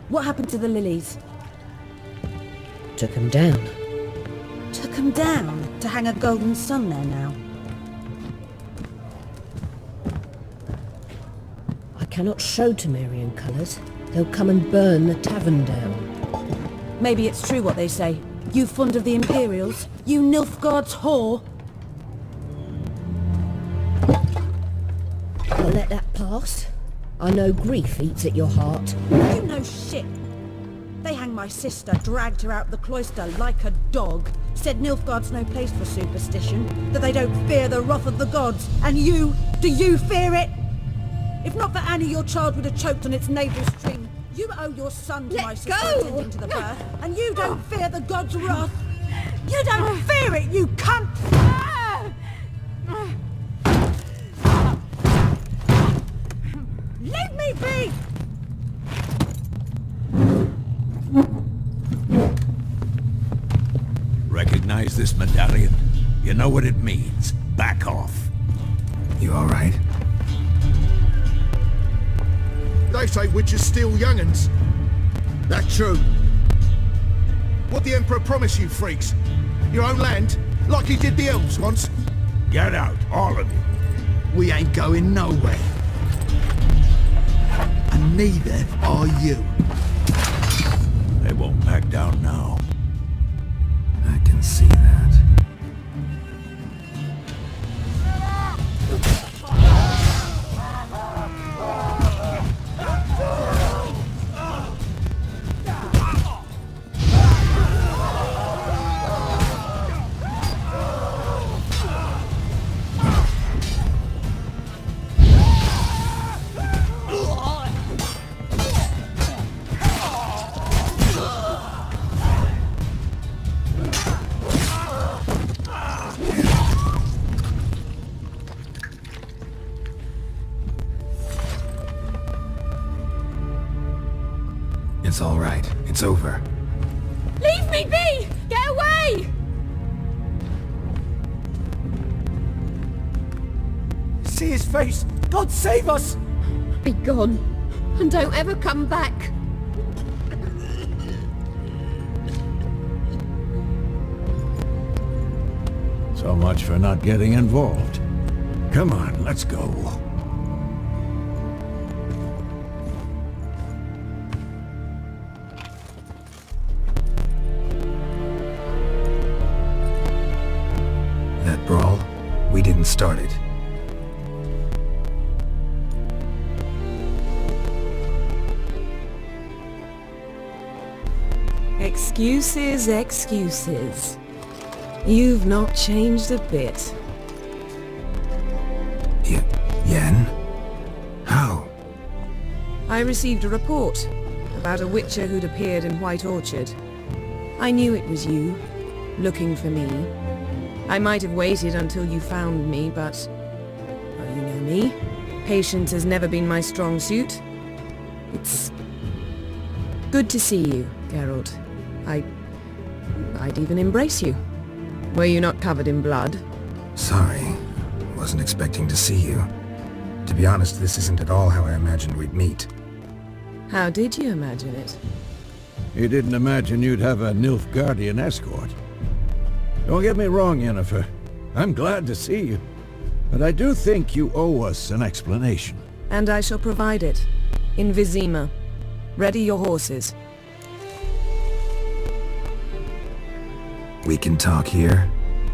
What happened to the lilies? Took him down. Took them down to hang a golden sun there now. I cannot show Temerian colours. They'll come and burn the tavern down. Maybe it's true what they say. You fond of the Imperials? You Nilfgaard's whore? I'll let that pass. I know grief eats at your heart. You know shit. They hanged my sister, dragged her out the cloister like a dog. Said Nilfgaard's no place for superstition, that they don't fear the wrath of the gods. And you, do you fear it? If not for Annie, your child would have choked on its navel string. You owe your son to my sister attending to the birth, and you don't fear the gods' wrath. You don't fear it, you cunt! Leave me be! Recognize this medallion? You know what it means. Back off. You alright? They say witches steal young'uns. That true. What the Emperor promise you, freaks? Your own land? Like he did the elves once? Get out, all of you. We ain't going nowhere. And neither are you. They won't back down now. I can see that. It's all right. It's over. Leave me be! Get away! See his face! God save us! Be gone, and don't ever come back. So much for not getting involved. Come on, let's go. That brawl, we didn't start it. Excuses, excuses. You've not changed a bit. Yen? How? I received a report about a witcher who'd appeared in White Orchard. I knew it was you, looking for me. I might have waited until you found me, but... well, you know me. Patience has never been my strong suit. It's... good to see you, Geralt. I'd even embrace you. Were you not covered in blood? Sorry. Wasn't expecting to see you. To be honest, this isn't at all how I imagined we'd meet. How did you imagine it? You didn't imagine you'd have a Nilfgaardian escort. Don't get me wrong, Yennefer. I'm glad to see you. But I do think you owe us an explanation. And I shall provide it. In Vizima. Ready your horses. We can talk here.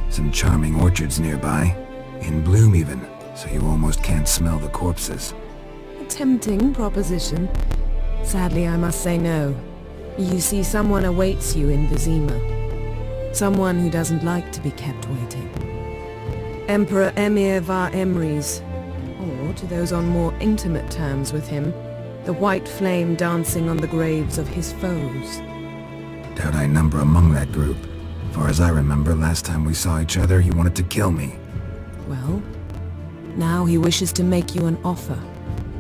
Some charming orchards nearby. In bloom even, so you almost can't smell the corpses. A tempting proposition. Sadly, I must say no. You see, someone awaits you in Vizima. Someone who doesn't like to be kept waiting. Emperor Emir Var Emrys, or to those on more intimate terms with him, the white flame dancing on the graves of his foes. Doubt I number among that group. Far as I remember, last time we saw each other, he wanted to kill me. Well, now he wishes to make you an offer.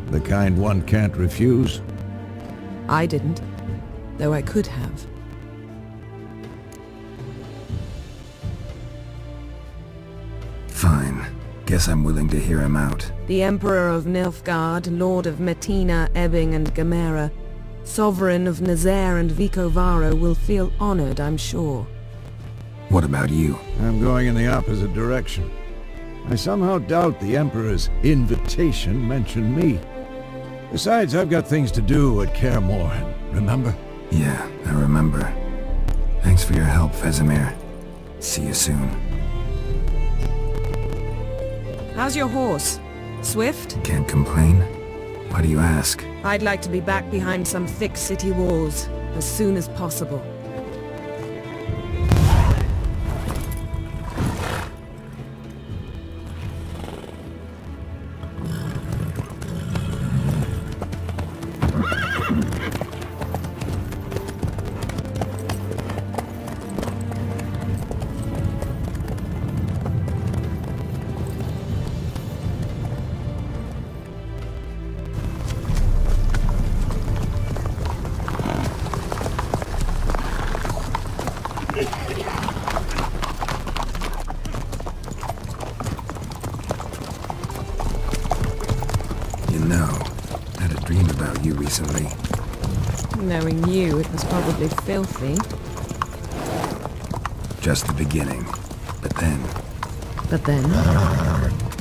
The kind one can't refuse. I didn't, though I could have. Fine. Guess I'm willing to hear him out. The Emperor of Nilfgaard, Lord of Metina, Ebbing and Gamera, Sovereign of Nazaire and Vicovaro will feel honored, I'm sure. What about you? I'm going in the opposite direction. I somehow doubt the Emperor's invitation mentioned me. Besides, I've got things to do at Kaer Morhen, remember? Yeah, I remember. Thanks for your help, Vesemir. See you soon. How's your horse? Swift? Can't complain. Why do you ask? I'd like to be back behind some thick city walls as soon as possible. Recently. Knowing you, it was probably filthy. Just the beginning. But then... But then?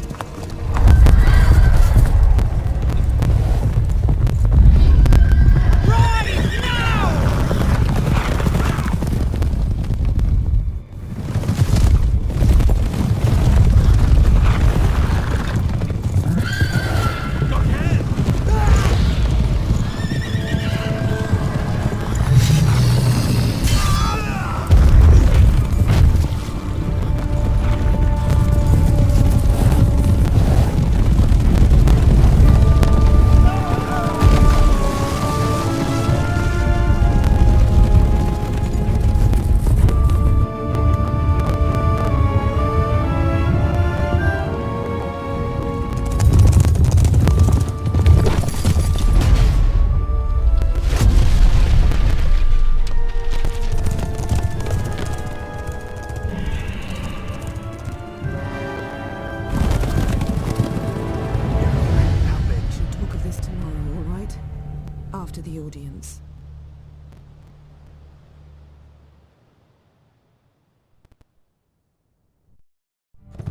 After the audience.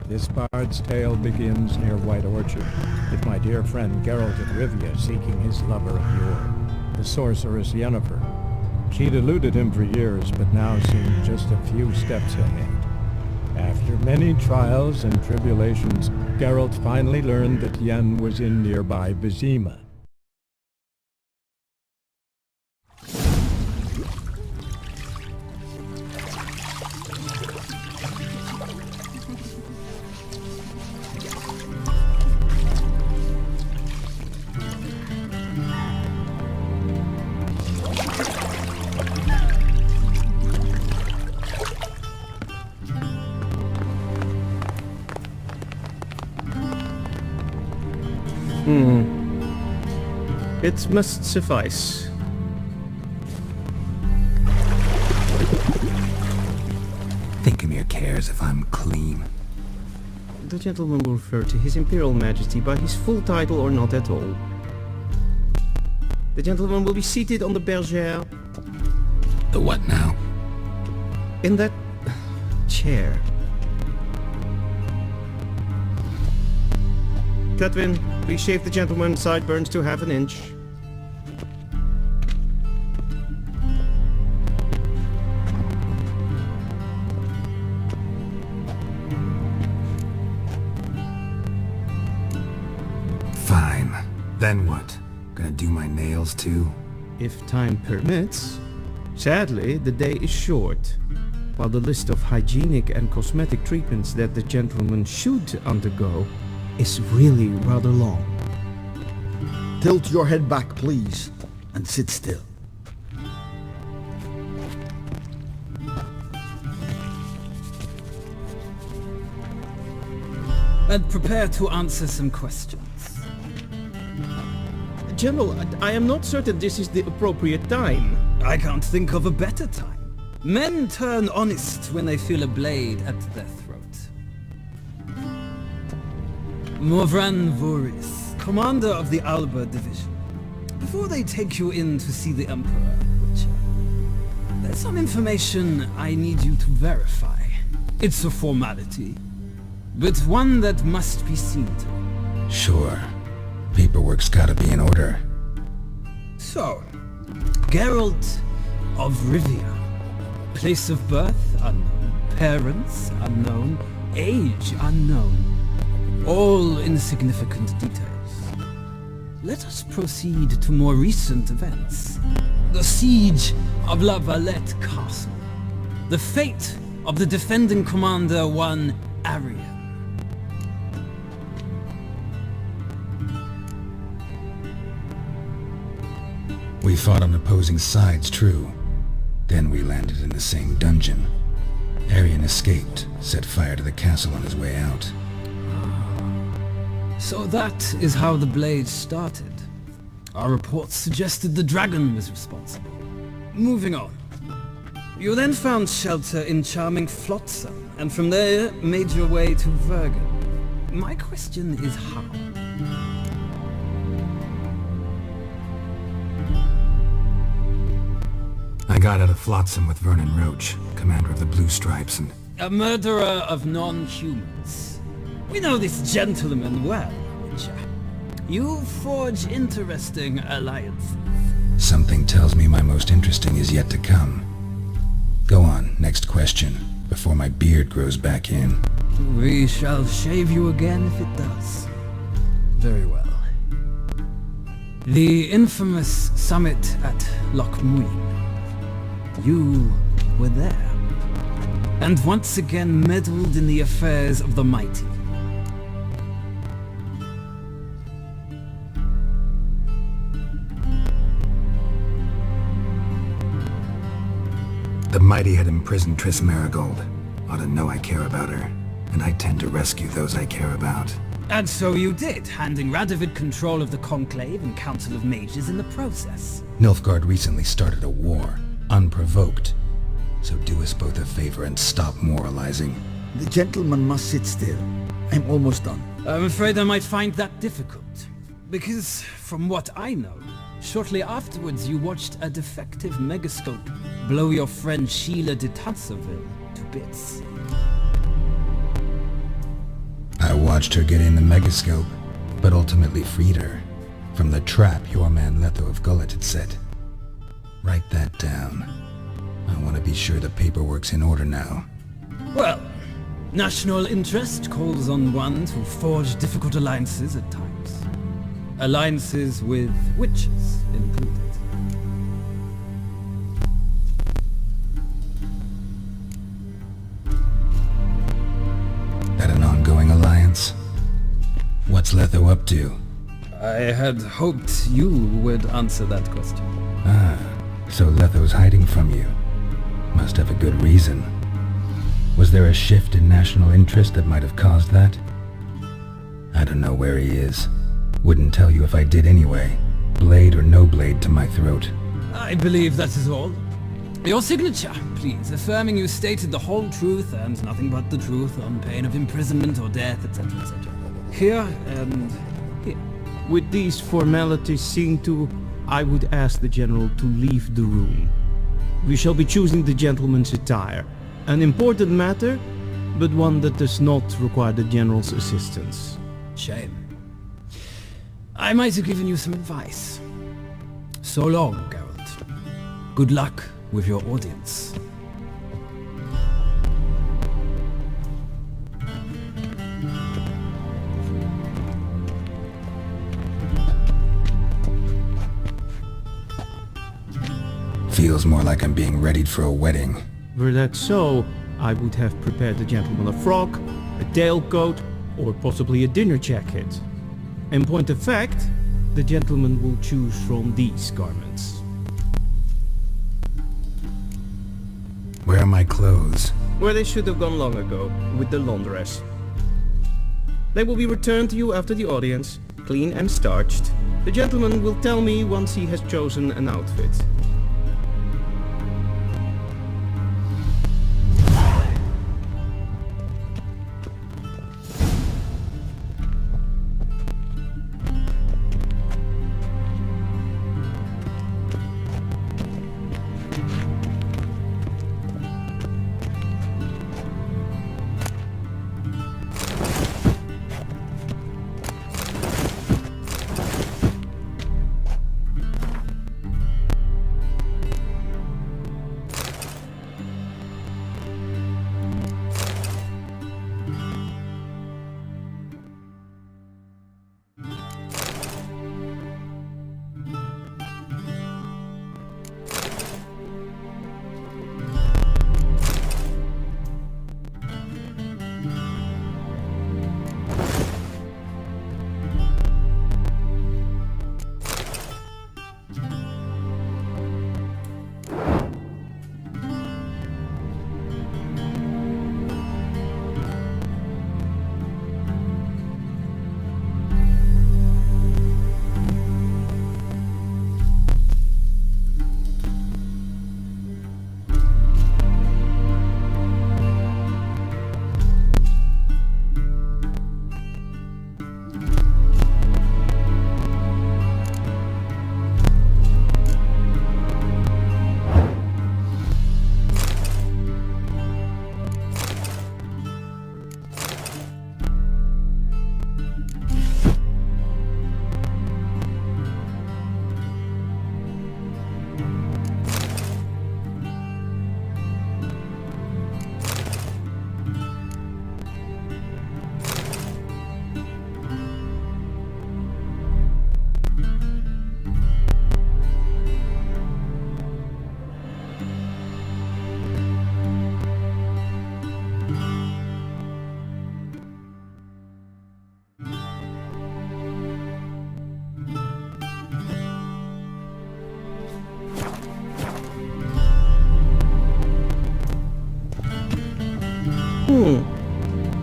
This bard's tale begins near White Orchard, with my dear friend Geralt of Rivia seeking his lover of yore, the sorceress Yennefer. She'd eluded him for years, but now seemed just a few steps ahead. After many trials and tribulations, Geralt finally learned that Yen was in nearby Vizima. It must suffice. Thingmere cares if I'm clean. The gentleman will refer to His Imperial Majesty by his full title or not at all. The gentleman will be seated on the bergère. The what now? In that chair. Cutwin, please shave the gentleman's sideburns to half an inch. Then what? Gonna do my nails too? If time permits. Sadly, the day is short, while the list of hygienic and cosmetic treatments that the gentleman should undergo is really rather long. Tilt your head back, please, and sit still. And prepare to answer some questions. General, I am not certain this is the appropriate time. I can't think of a better time. Men turn honest when they feel a blade at their throat. Morvran Voris, commander of the Alba Division. Before they take you in to see the Emperor, Witcher, there's some information I need you to verify. It's a formality, but one that must be seen to. Sure. Paperwork's gotta be in order. So, Geralt of Rivia. Place of birth unknown. Parents unknown. Age unknown. All insignificant details. Let us proceed to more recent events. The siege of La Valette Castle. The fate of the defending commander, one Arian. We fought on opposing sides, true. Then we landed in the same dungeon. Arian escaped, set fire to the castle on his way out. So that is how the blade started. Our reports suggested the dragon was responsible. Moving on. You then found shelter in charming Flotsam, and from there made your way to Vergen. My question is how? I got out of Flotsam with Vernon Roach, commander of the Blue Stripes, and... A murderer of non-humans. We know this gentleman well, Witcher. You forge interesting alliances. Something tells me my most interesting is yet to come. Go on, next question, before my beard grows back in. We shall shave you again if it does. Very well. The infamous summit at Loch Muin. You were there, and once again meddled in the affairs of the mighty. The mighty had imprisoned Triss Marigold. Ought to know I care about her, and I tend to rescue those I care about. And so you did, handing Radovid control of the Conclave and Council of Mages in the process. Nilfgaard recently started a war, unprovoked. So do us both a favor and stop moralizing. The gentleman must sit still. I'm almost done. I'm afraid I might find that difficult. Because, from what I know, shortly afterwards you watched a defective megascope blow your friend Sheila de Tansarville to bits. I watched her get in the megascope, but ultimately freed her from the trap your man Letho of Gullet had set. Write that down. I want to be sure the paperwork's in order now. Well, national interest calls on one to forge difficult alliances at times. Alliances with witches included. That an ongoing alliance? What's Letho up to? I had hoped you would answer that question. Ah, so Letho's hiding from you. Must have a good reason. Was there a shift in national interest that might have caused that? I don't know where he is. Wouldn't tell you if I did anyway. Blade or no blade to my throat. I believe that is all. Your signature, please, affirming you stated the whole truth and nothing but the truth on pain of imprisonment or death, etc., etc. Here and here. With these formalities seen to, I would ask the General to leave the room. We shall be choosing the gentleman's attire. An important matter, but one that does not require the General's assistance. Shame. I might have given you some advice. So long, Geralt. Good luck with your audience. feels more like I'm being readied for a wedding. Were that so, I would have prepared the gentleman a frock, a tailcoat, or possibly a dinner jacket. In point of fact, the gentleman will choose from these garments. Where are my clothes? Where they should have gone long ago, with the laundress. They will be returned to you after the audience, clean and starched. The gentleman will tell me once he has chosen an outfit.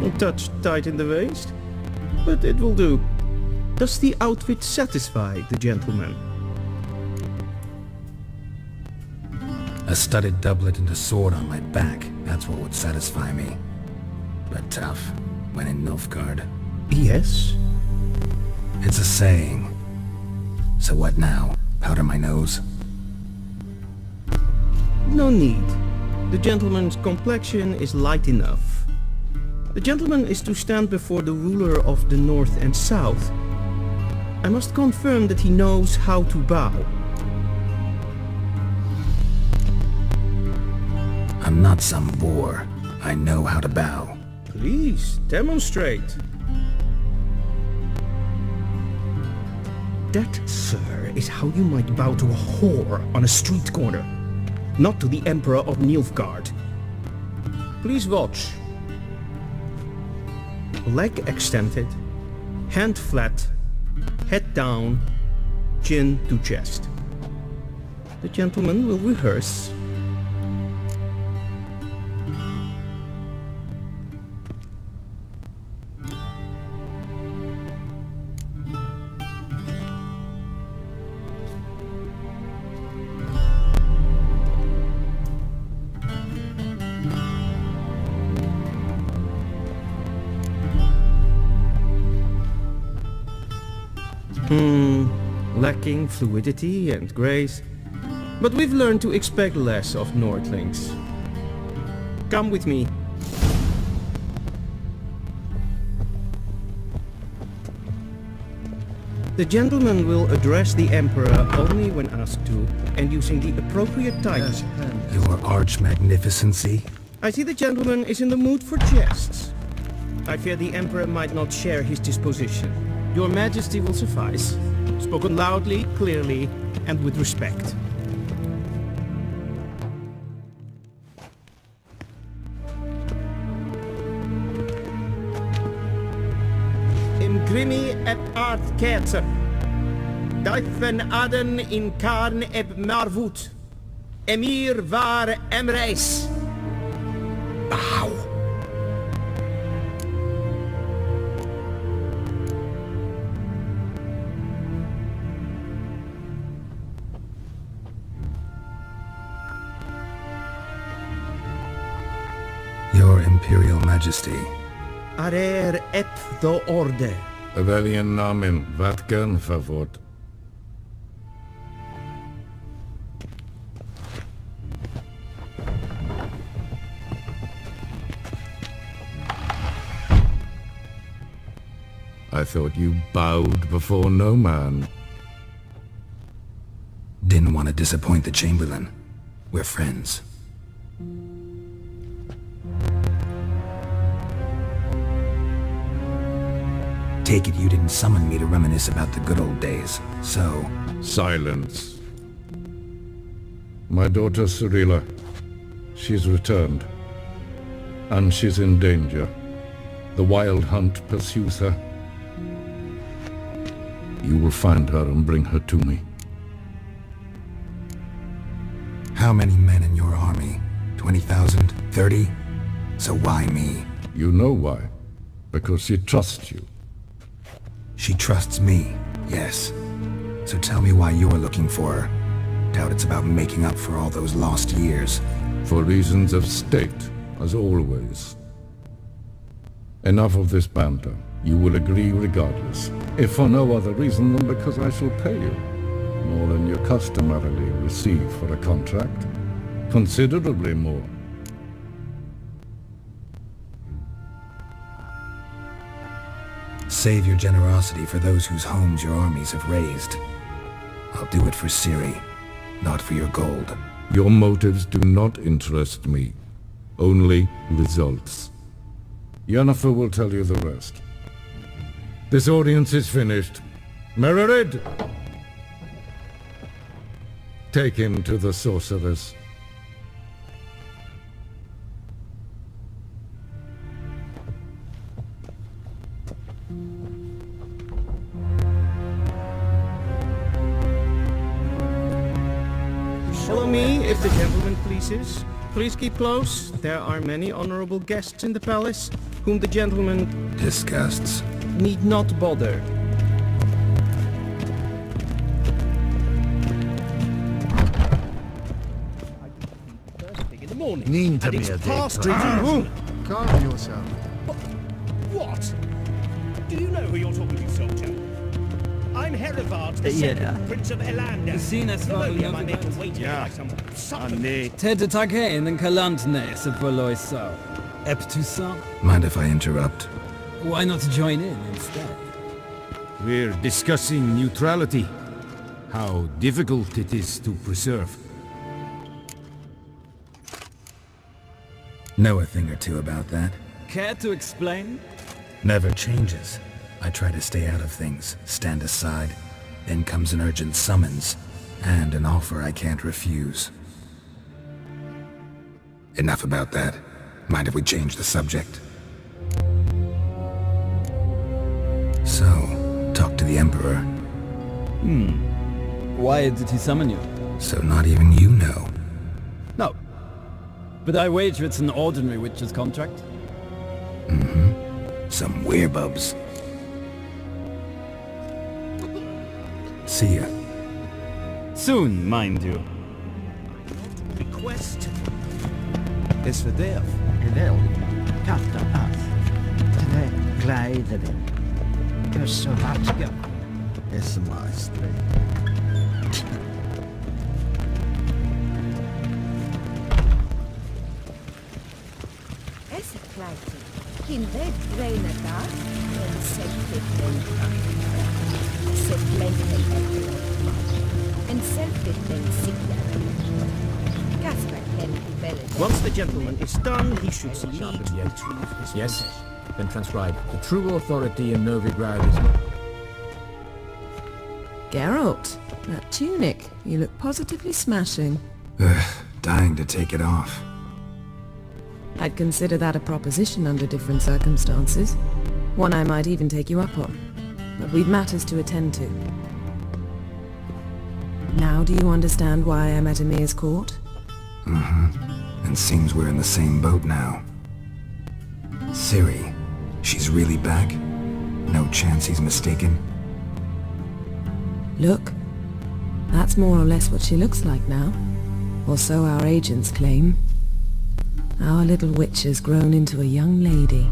A touch tight in the waist, but it will do. Does the outfit satisfy the gentleman? A studded doublet and a sword on my back, that's what would satisfy me. But tough, when in Nilfgaard. Yes? It's a saying. So what now? Powder my nose? No need. The gentleman's complexion is light enough. The gentleman is to stand before the ruler of the North and South. I must confirm that he knows how to bow. I'm not some boor. I know how to bow. Please, demonstrate. That, sir, is how you might bow to a whore on a street corner, not to the Emperor of Nilfgaard. Please watch. Leg extended, hand flat, head down, chin to chest. The gentleman will rehearse. Lacking fluidity and grace, but we've learned to expect less of Nordlings. Come with me. The gentleman will address the Emperor only when asked to, and using the appropriate titles. Your arch-magnificency? I see the gentleman is in the mood for jests. I fear the Emperor might not share his disposition. Your Majesty will suffice. Spoken loudly, clearly, and with respect. grimi et art ketzer. Daifen aden in karn eb marvut. Emir var emreis. Ow! Your Imperial Majesty. Arer ep do orde. Welchen Namen? Wat gern verwort? I thought you bowed before no man. Didn't want to disappoint the Chamberlain. We're friends. Take it you didn't summon me to reminisce about the good old days, so... Silence. My daughter Cyrilla, she's returned. And she's in danger. The Wild Hunt pursues her. You will find her and bring her to me. How many men in your army? 20,000? 30? So why me? You know why. Because she trusts you. She trusts me, yes. So tell me why you're looking for her. Doubt it's about making up for all those lost years. For reasons of state, as always. Enough of this banter. You will agree regardless. If for no other reason than because I shall pay you. More than you customarily receive for a contract. Considerably more. Save your generosity for those whose homes your armies have razed. I'll do it for Ciri, not for your gold. Your motives do not interest me. Only results. Yennefer will tell you the rest. This audience is finished. Mererid! Take him to the sorceress. Follow me, if the gentleman pleases. Please keep close. There are many honorable guests in the palace, whom the gentleman... disgusts. ...need not bother. First thing in the morning. Need to and be it's a dick. past review. Calm yourself. What? Do you know who you're talking to, soldier? I'm Herivard, the second Prince of Elander. Sinnes var Livonia might make a waiting Ja. like some sucker. Ted tagge in kalantnäse på Loisa. Eptusan. Mind if I interrupt? Why not join in instead? We're discussing neutrality. How difficult it is to preserve. Know a thing or two about that? Care to explain? Never changes. I try to stay out of things, stand aside. Then comes an urgent summons, and an offer I can't refuse. Enough about that. Mind if we change the subject? So, talk to the Emperor. Why did he summon you? So not even you know. No. But I wager it's an ordinary witch's contract. Mm-hmm. Some werebubs. See ya. Soon, mind you. The quest is for death. Wel, katta af. Tre glijden we. Dus zo hard gaan. Is my straight. Esse kleidje. Geen weg reine daar. En zet dit ding zet blijven en zelf dit ding ziekte. Casper can be better. Once the gentleman is done, he should lead to Yet. retrieve his Yes? possession. Then transcribe. The true authority in Novigrad is... Geralt, that tunic. You look positively smashing. Dying to take it off. I'd consider that a proposition under different circumstances. One I might even take you up on. but we've matters to attend to. Now do you understand why I'm at Emir's court? Mm-hmm. And seems we're in the same boat now. Ciri, she's really back? No chance he's mistaken? Look, that's more or less what she looks like now. Or so our agents claim. Our little witch has grown into a young lady.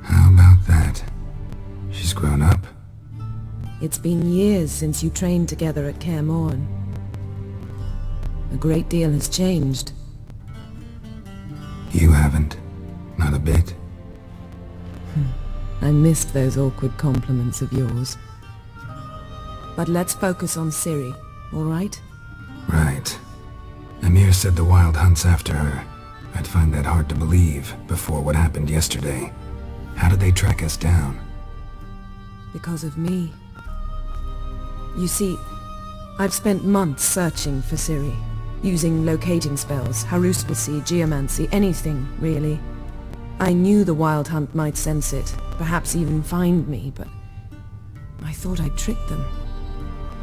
How about that? She's grown up? It's been years since you trained together at Kaer Morhen. A great deal has changed. You haven't. Not a bit. I missed those awkward compliments of yours. But let's focus on Ciri, all right? Right. Emir said the Wild Hunt's after her. I'd find that hard to believe before what happened yesterday. How did they track us down? Because of me. You see, I've spent months searching for Ciri, using locating spells, haruspicy, geomancy, anything, really. I knew the Wild Hunt might sense it, perhaps even find me, but I thought I'd tricked them.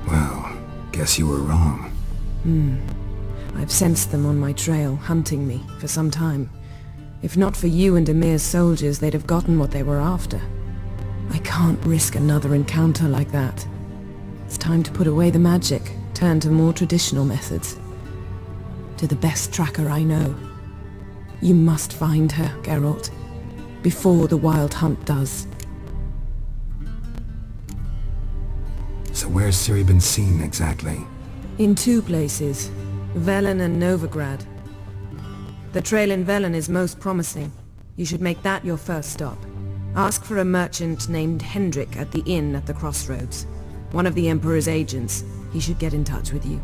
Well, guess you were wrong. I've sensed them on my trail, hunting me, for some time. If not for you and Emir's soldiers, they'd have gotten what they were after. I can't risk another encounter like that. It's time to put away the magic, turn to more traditional methods. To the best tracker I know. You must find her, Geralt, before the Wild Hunt does. So where's Ciri been seen exactly? In two places, Velen and Novigrad. The trail in Velen is most promising. You should make that your first stop. Ask for a merchant named Hendrik at the inn at the crossroads. One of the Emperor's agents. He should get in touch with you.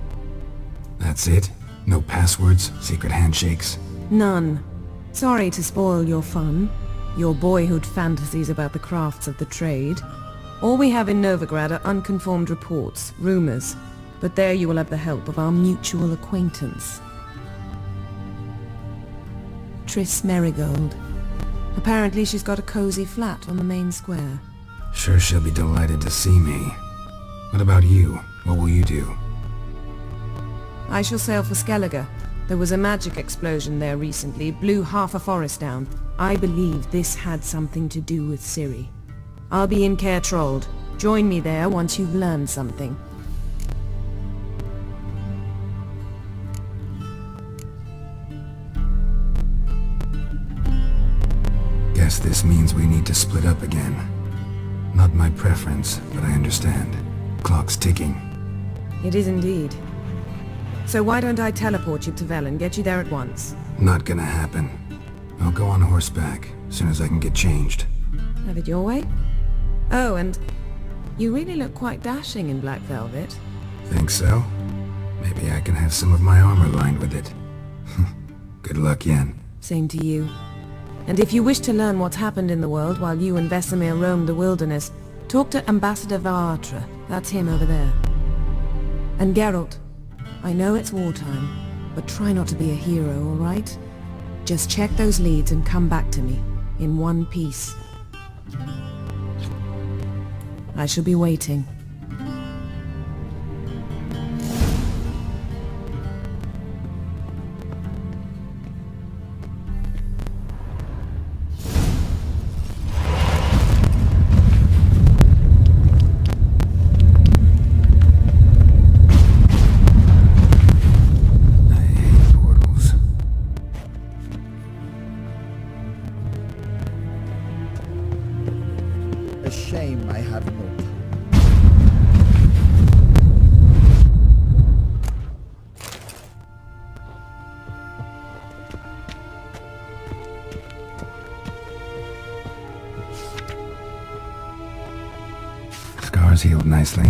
That's it? No passwords? Secret handshakes? None. Sorry to spoil your fun, your boyhood fantasies about the crafts of the trade. All we have in Novigrad are unconfirmed reports, rumors, but there you will have the help of our mutual acquaintance. Triss Merigold. Apparently she's got a cozy flat on the main square. Sure she'll be delighted to see me. What about you? What will you do? I shall sail for Skellige. There was a magic explosion there recently, blew half a forest down. I believe this had something to do with Ciri. I'll be in Caer Trold. Join me there once you've learned something. Guess this means we need to split up again. Not my preference, but I understand. Clock's ticking. It is indeed. So why don't I teleport you to Velen, get you there at once? Not gonna happen. I'll go on horseback, as soon as I can get changed. Have it your way? Oh, and you really look quite dashing in black velvet. Think so? Maybe I can have some of my armor lined with it. Good luck, Yen. Same to you. And if you wish to learn what's happened in the world while you and Vesemir roamed the wilderness, talk to Ambassador Varatra. That's him over there. And Geralt, I know it's wartime, but try not to be a hero, all right? Just check those leads and come back to me, in one piece. I shall be waiting. A shame I have no time. Scars healed nicely.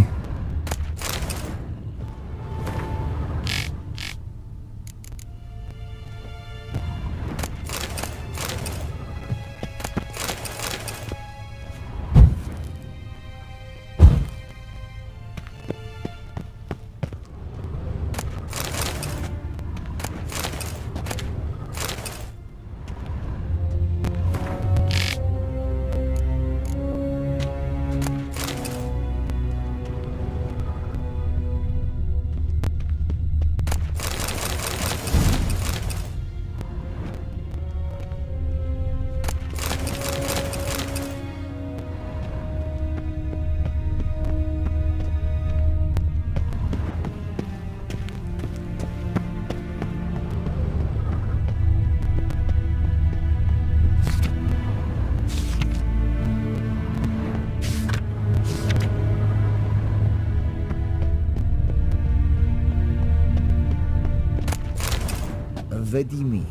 Vedimi,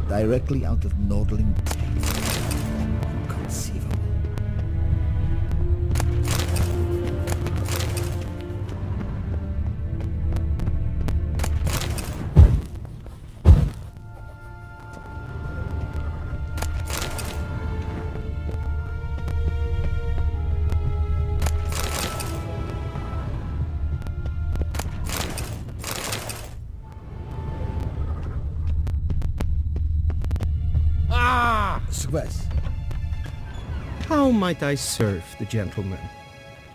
directly out of Nordling text. Inconceivable. Suez. How might I serve the gentleman?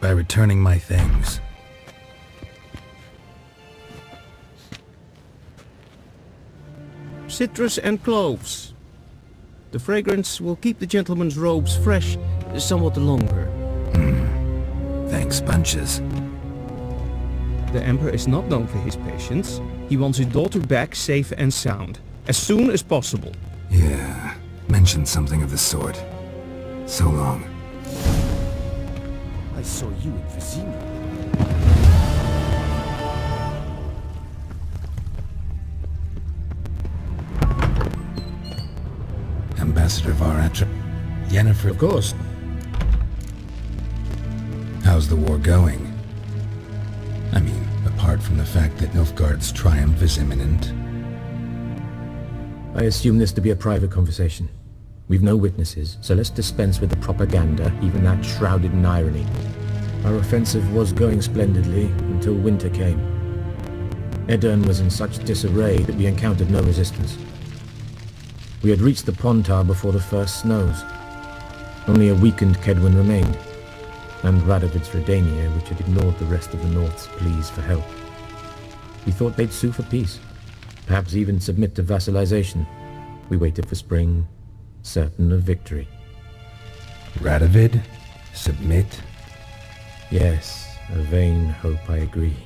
By returning my things. Citrus and cloves. The fragrance will keep the gentleman's robes fresh somewhat longer. Thanks, bunches. The Emperor is not known for his patience. He wants his daughter back safe and sound, as soon as possible. Yeah, mentioned something of the sort. So long. I saw you in Vizima. Ambassador Varatra. Yennefer. Of course. How's the war going? I mean, apart from the fact that Nilfgaard's triumph is imminent. I assume this to be a private conversation. We've no witnesses, so let's dispense with the propaganda, even that shrouded in irony. Our offensive was going splendidly until winter came. Edirn was in such disarray that we encountered no resistance. We had reached the Pontar before the first snows. Only a weakened Kedwin remained, and Radovid's Redania, which had ignored the rest of the North's pleas for help. We thought they'd sue for peace, perhaps even submit to vassalization. We waited for spring, certain of victory. Radovid? Submit? Yes, a vain hope, I agree.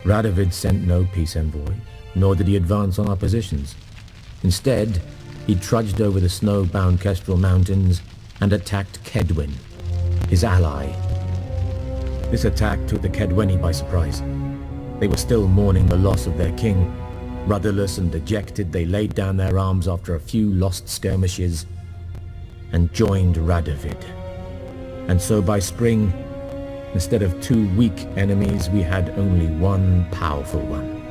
Radovid sent no peace envoys, nor did he advance on our positions. Instead, he trudged over the snow-bound Kestrel Mountains and attacked Kedwin, his ally. This attack took the Kedweni by surprise. They were still mourning the loss of their king. Rudderless and dejected, they laid down their arms after a few lost skirmishes and joined Radovid. And so by spring, instead of 2 weak enemies, we had only one powerful one.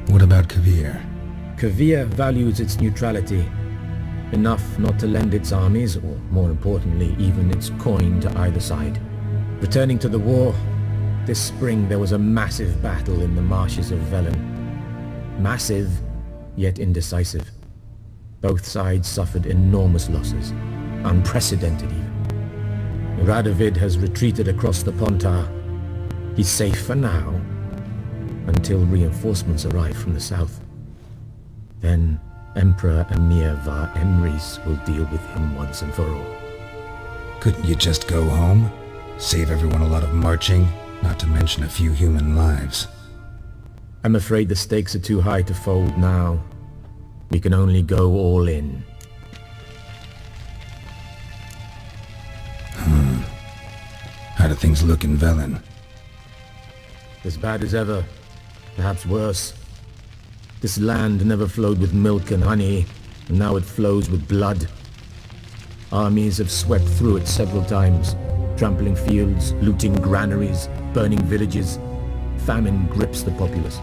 What about Kavir? Kavir values its neutrality, enough not to lend its armies, or more importantly, even its coin to either side. Returning to the war, this spring there was a massive battle in the marshes of Velen. Massive, yet indecisive. Both sides suffered enormous losses, unprecedented even. Radovid has retreated across the Pontar. He's safe for now, until reinforcements arrive from the south. Then Emperor Emir Var Emrys will deal with him once and for all. Couldn't you just go home? Save everyone a lot of marching, not to mention a few human lives. I'm afraid the stakes are too high to fold now. We can only go all in. How do things look in Velen? As bad as ever, perhaps worse. This land never flowed with milk and honey, and now it flows with blood. Armies have swept through it several times, trampling fields, looting granaries, burning villages. Famine grips the populace.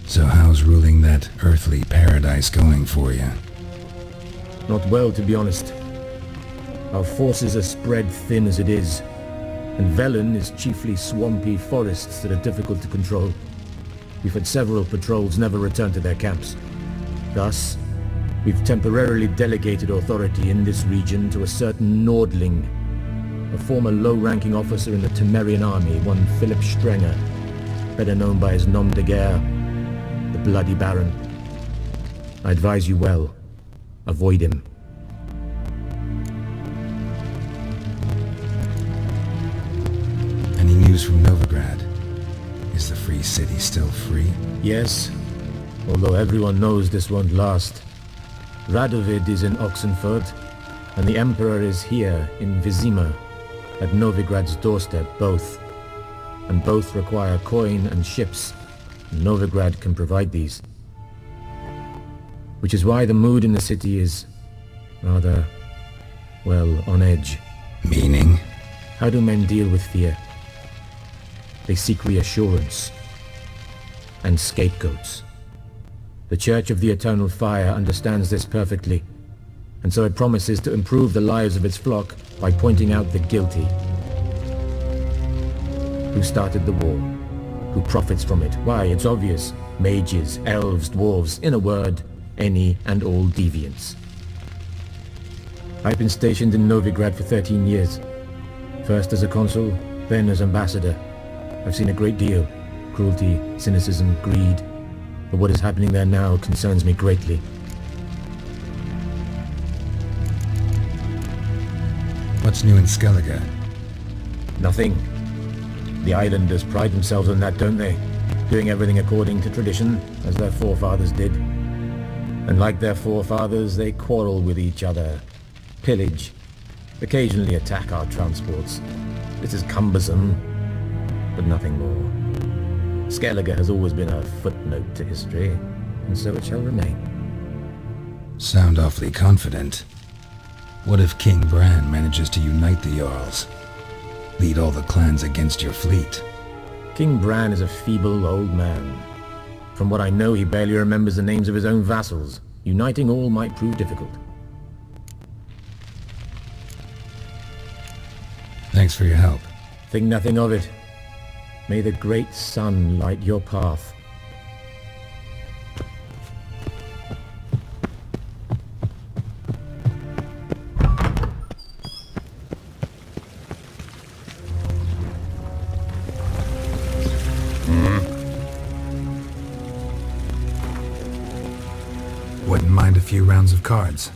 So how's ruling that earthly paradise going for you? Not well, to be honest. Our forces are spread thin as it is, and Velen is chiefly swampy forests that are difficult to control. We've had several patrols never return to their camps. Thus, we've temporarily delegated authority in this region to a certain Nordling, a former low-ranking officer in the Temerian army, one Philip Strenger, better known by his nom de guerre, the Bloody Baron. I advise you well. Avoid him. Any news from Novigrad? Is the free city still free? Yes, although everyone knows this won't last. Radovid is in Oxenfurt, and the Emperor is here in Vizima, at Novigrad's doorstep both. and both require coin and ships. Novigrad can provide these. Which is why the mood in the city is rather, well, on edge. Meaning? How do men deal with fear? They seek reassurance and scapegoats. The Church of the Eternal Fire understands this perfectly, and so it promises to improve the lives of its flock by pointing out the guilty. Who started the war? Who profits from it? Why, it's obvious. Mages, elves, dwarves, in a word, any and all deviants. I've been stationed in Novigrad for 13 years. First as a consul, then as ambassador. I've seen a great deal. Cruelty, cynicism, greed. But what is happening there now concerns me greatly. What's new in Skellige? Nothing. The islanders pride themselves on that, don't they? Doing everything according to tradition, as their forefathers did. And like their forefathers, they quarrel with each other, pillage, occasionally attack our transports. This is cumbersome, but nothing more. Skellige has always been a footnote to history, and so it shall remain. Sound awfully confident. What if King Bran manages to unite the Jarls? Lead all the clans against your fleet? King Bran is a feeble old man. From what I know, he barely remembers the names of his own vassals. Uniting all might prove difficult. Thanks for your help. Think nothing of it. May the great sun light your path. Wouldn't mind a few rounds of cards.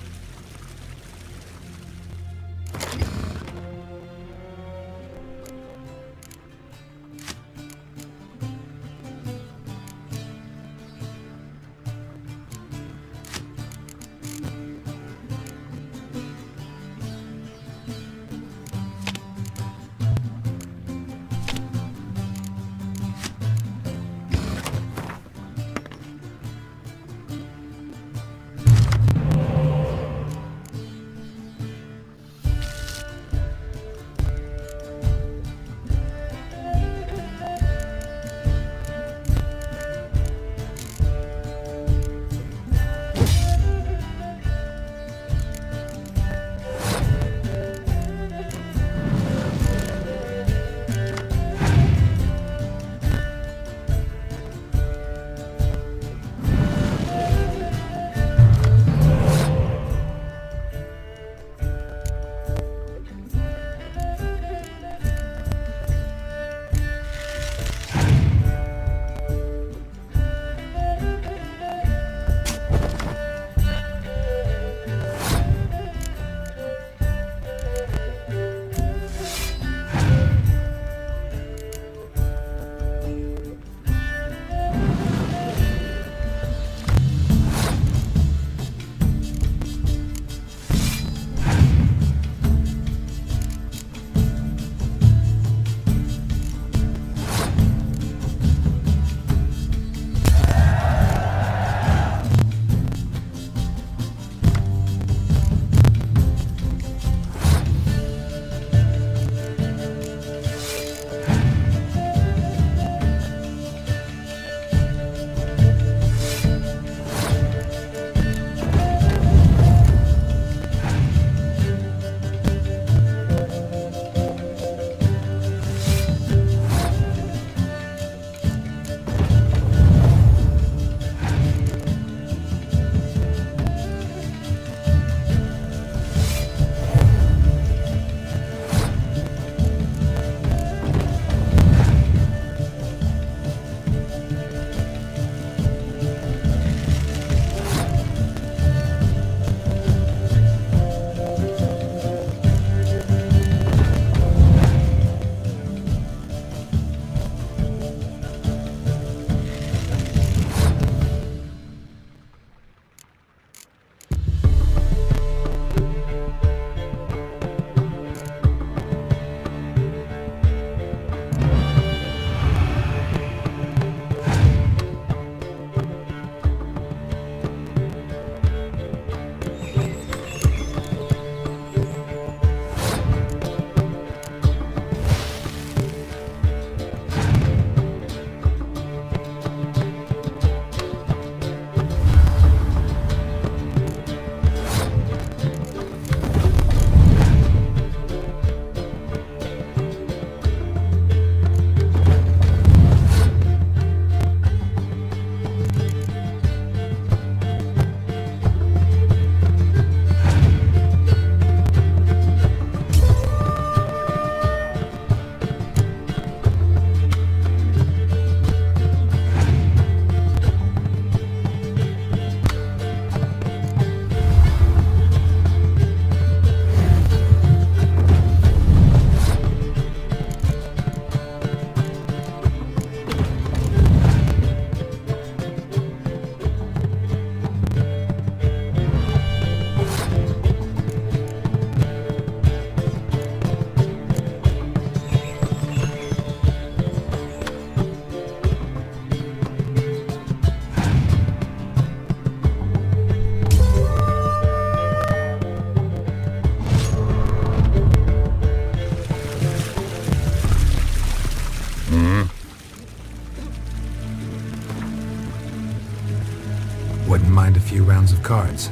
few rounds of cards.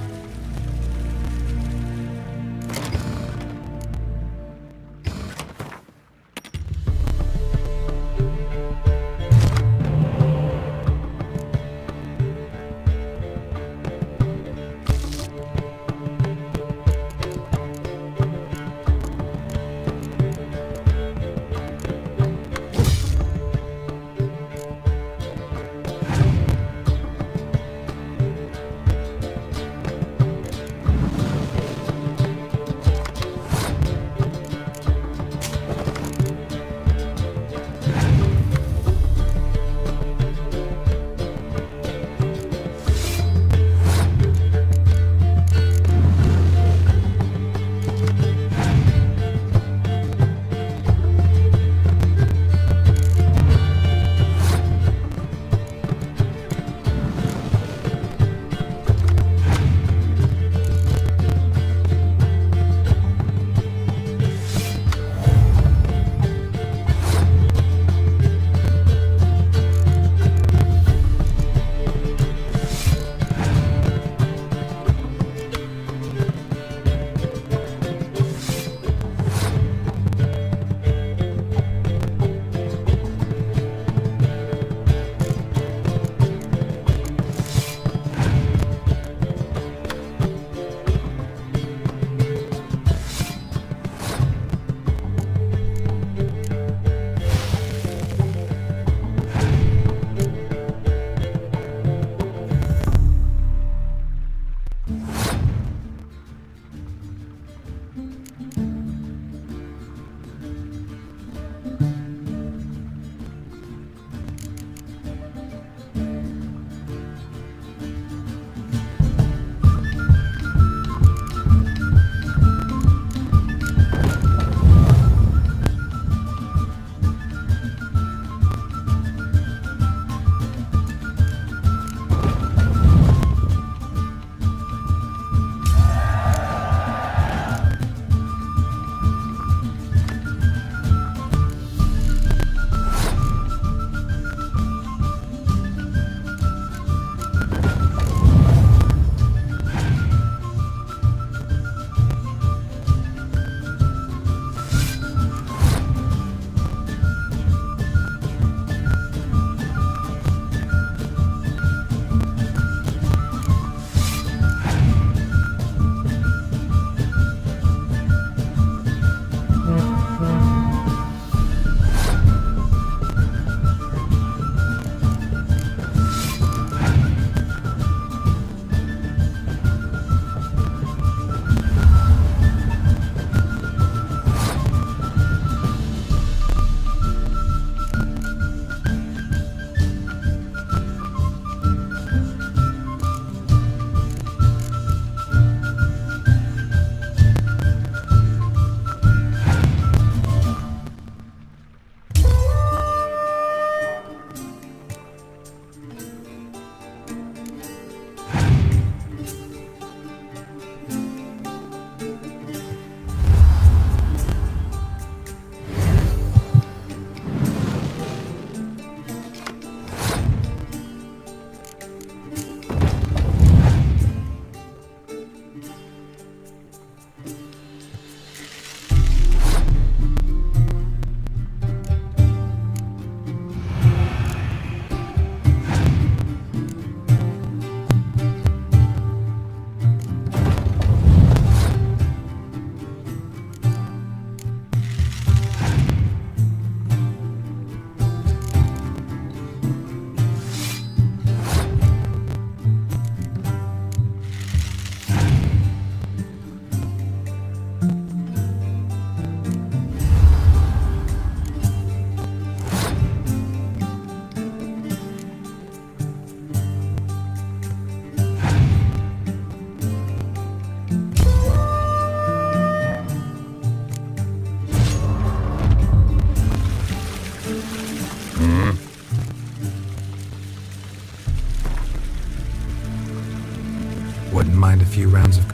Wouldn't mind a few rounds of...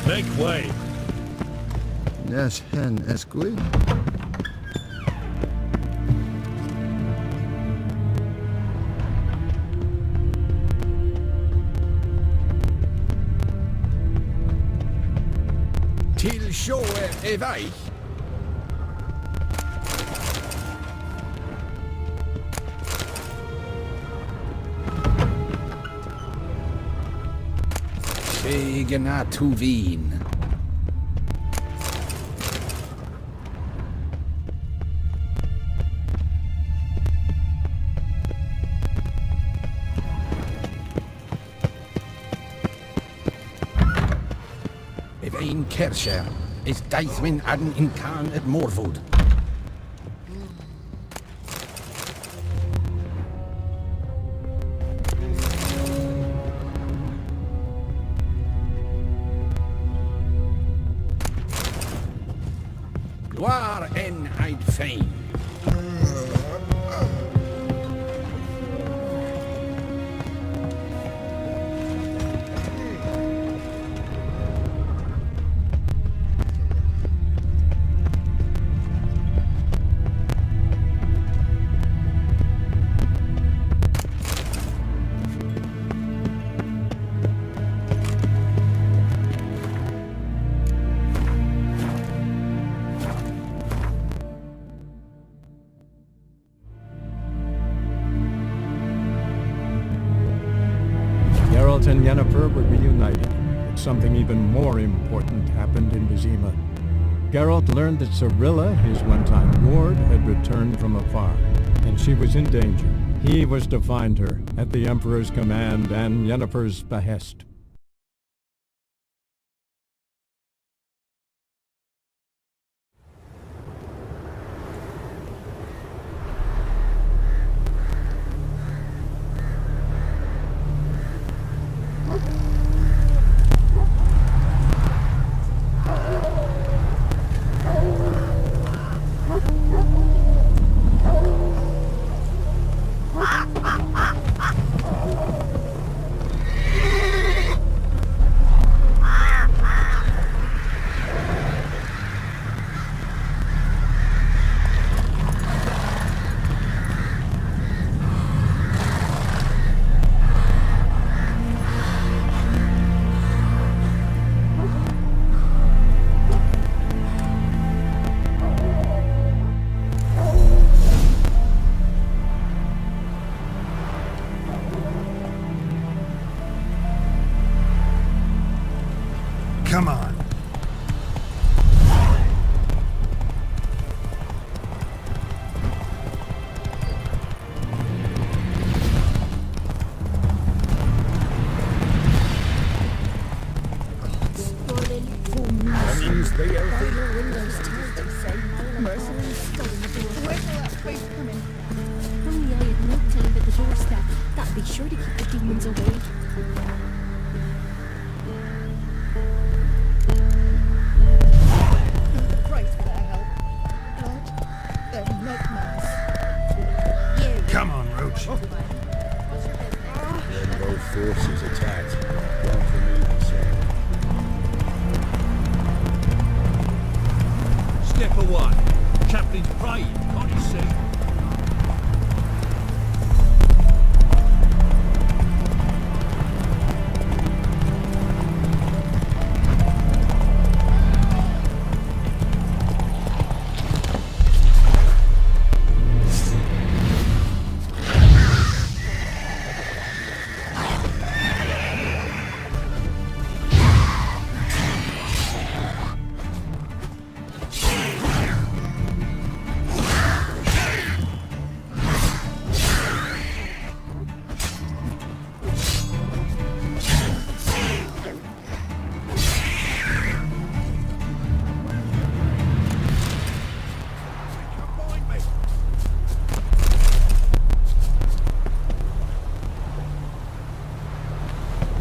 Make way. Yes, hen esquid. Till showet är väg. Segna Tuvin. Evain Kersher is Deithwin Adden in Khan at Morwood. Gloire en Eid Fein. Geralt and Yennefer were reunited, but something even more important happened in Vizima. Geralt learned that Cirilla, his one-time ward, had returned from afar, and she was in danger. He was to find her, at the Emperor's command and Yennefer's behest. Come on. Only I had no time at the doorstep. That'd be sure to keep the demons away. Come on, Roach. When both forces attacked, one for me to say. Step away. Chaplain's praying, can't you see?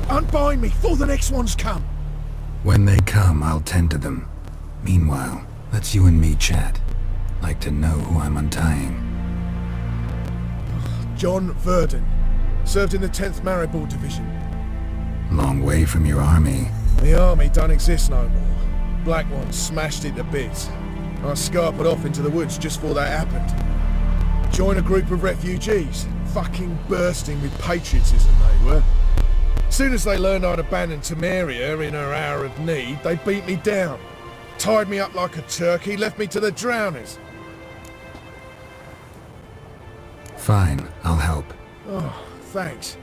Unbind me before the next ones come. When they come, I'll tend to them. Meanwhile, let's you and me chat. Like to know who I'm untying. John Verdon. Served in the 10th Maribor Division. Long way from your army. The army don't exist no more. Black Ones smashed it to bits. I scarpered off into the woods just before that happened. Joined a group of refugees. Fucking bursting with patriotism they were. Soon as they learned I'd abandoned Temeria in her hour of need, they beat me down. Tied me up like a turkey, left me to the drowners. Fine, I'll help. Oh, thanks.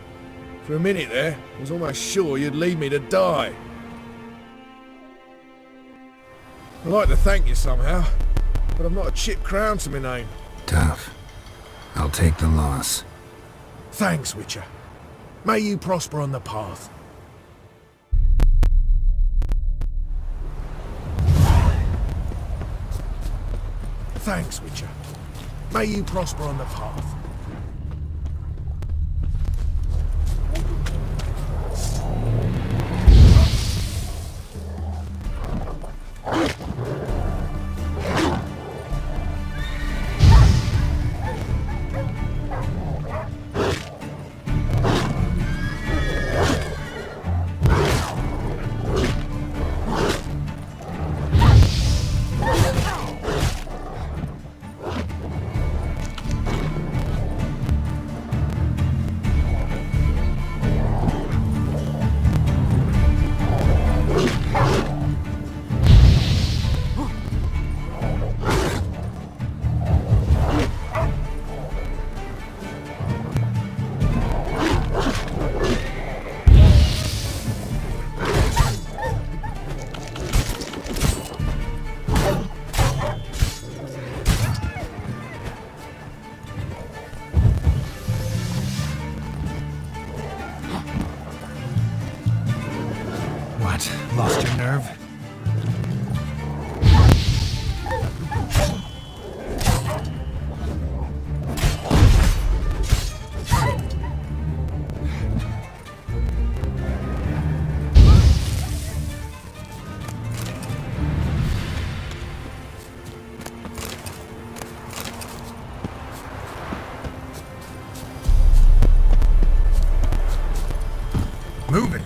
For a minute there, I was almost sure you'd leave me to die. I'd like to thank you somehow, but I've not a chip crown to my name. Tough. I'll take the loss. Thanks, Witcher. May you prosper on the path. Thanks, Witcher. May you prosper on the path. Lost your nerve? Move it!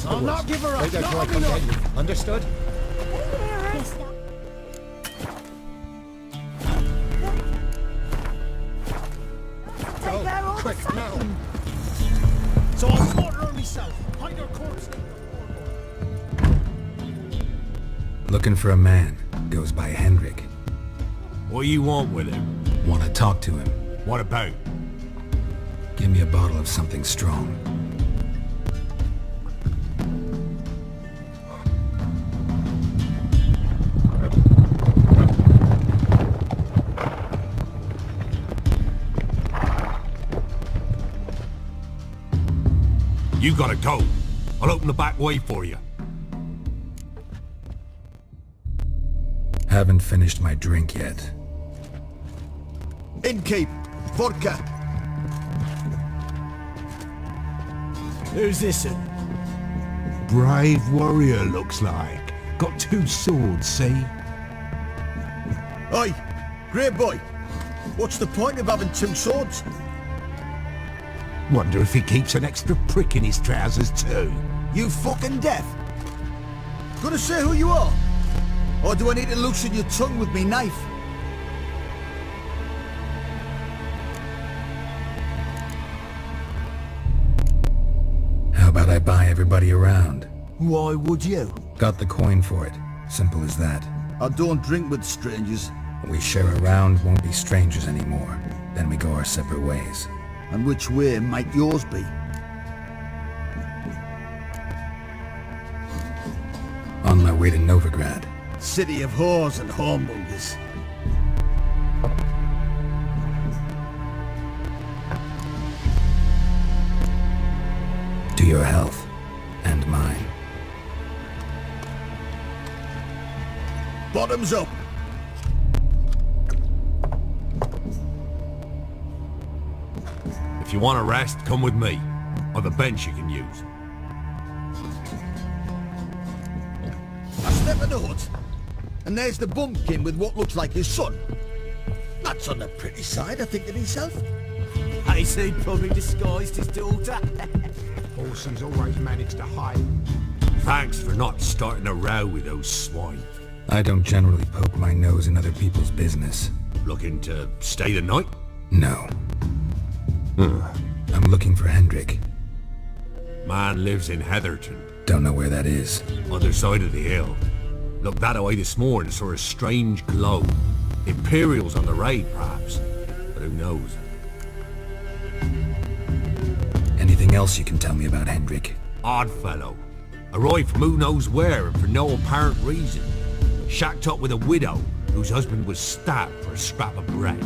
I'll not give her up. Not long enough. Understood? Go, quick, now. So I'll slaughter her myself. Hide her corpse. Looking for a man. Goes by Hendrik. What you want with him? Want to talk to him. What about? Give me a bottle of something strong. You gotta go. I'll open the back way for you. Haven't finished my drink yet. Innkeep! Vodka! Who's this? Brave warrior, looks like. Got 2 swords, see? Oi! Great boy! What's the point of having 2 swords? Wonder if he keeps an extra prick in his trousers too. You fucking deaf! Gonna say who you are? Or do I need to loosen your tongue with me knife? How about I buy everybody around? Why would you? Got the coin for it. Simple as that. I don't drink with strangers. We share a round, won't be strangers anymore. Then we go our separate ways. And which way might yours be? On my way to Novigrad. City of whores and hornmongers. your health. And mine. Bottoms up. If you want to rest, come with me. Or the bench you can use. I step in the hut, and there's the bumpkin with what looks like his son. That's on the pretty side, I think to himself. I say probably disguised his daughter. Orson's always managed to hide. Thanks for not starting a row with those swine. I don't generally poke my nose in other people's business. Looking to stay the night? No. I'm looking for Hendrik. Man lives in Heatherton. Don't know where that is. Other side of the hill. Looked that away this morning, saw a strange glow. Imperials on the raid, perhaps. But who knows? Anything else you can tell me about Hendrik? Odd fellow. Arrived from who knows where and for no apparent reason. Shacked up with a widow whose husband was stabbed for a scrap of bread.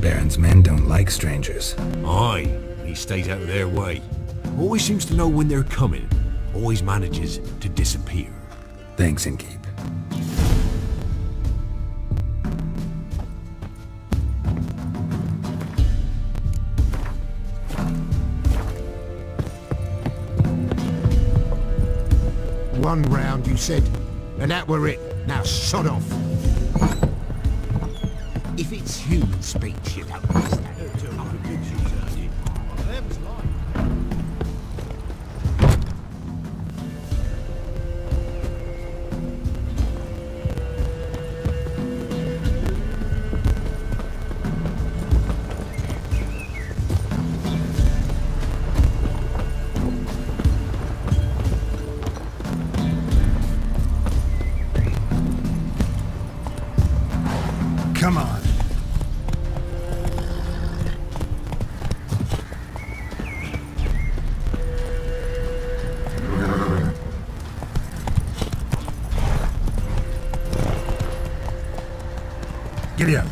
Baron's men don't like strangers. Aye, he stays out of their way. Always seems to know when they're coming. Always manages to disappear. Thanks, Innkeep. One round, you said, and that were it. Now sod off. If it's human speech, you don't understand. Come on. Giddy up.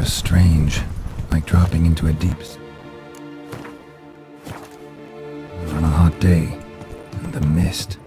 Strange, like dropping into a deep... On a hot day, and the mist.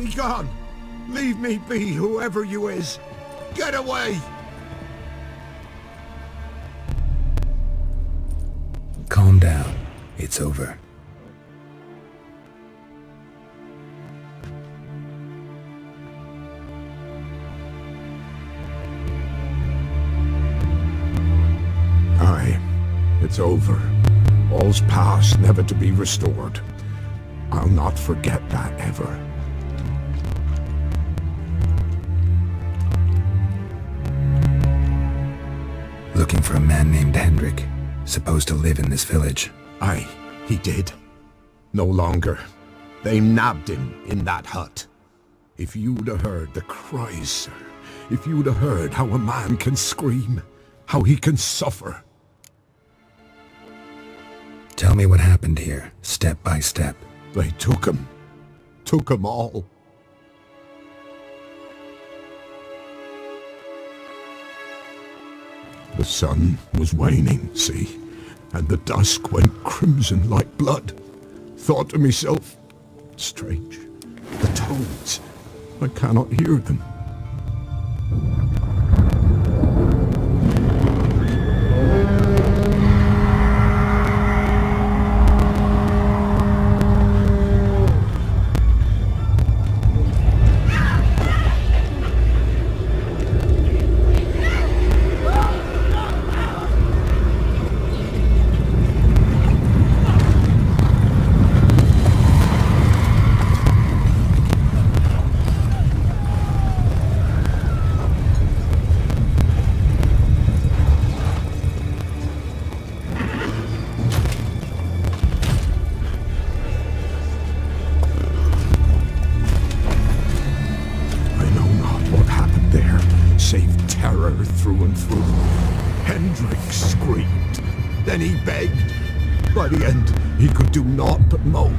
Be gone! Leave me be, whoever you is! Get away! Calm down. It's over. Aye, it's over. All's past, never to be restored. I'll not forget that ever. Looking for a man named Hendrik, supposed to live in this village. Aye, he did. No longer. They nabbed him in that hut. If you'd have heard the cries, sir. If you'd have heard how a man can scream, how he can suffer. Tell me what happened here, step by step. They took him. Took him all. The sun was waning, see, and the dusk went crimson like blood. Thought to myself, strange, the toads, I cannot hear them. Through and through. Hendrik screamed. Then he begged. By the end, he could do naught but moan.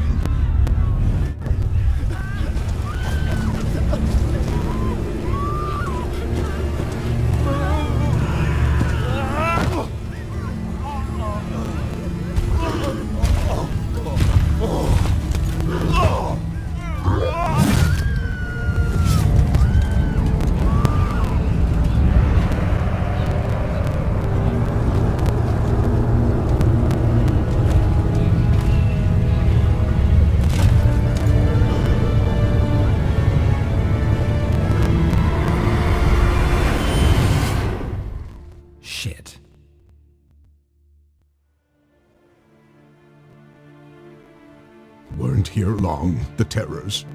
Weren't here long, the terrors.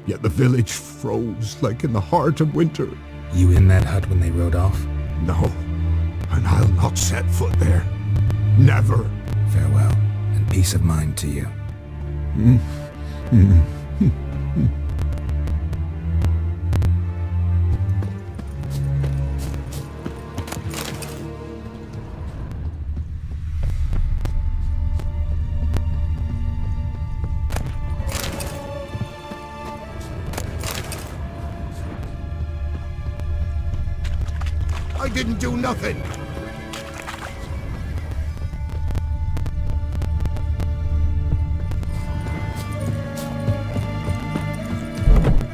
Yet the village froze like in the heart of winter. You in that hut when they rode off? No, and I'll not set foot there. Never. Farewell, and peace of mind to you. I didn't do nothing!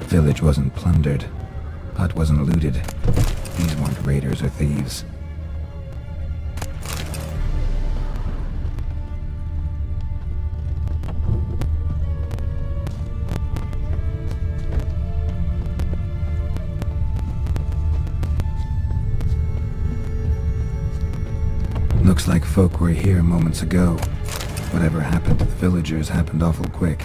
Village wasn't plundered. Hut wasn't looted. These weren't raiders or thieves. Looks like folk were here moments ago. Whatever happened to the villagers happened awful quick.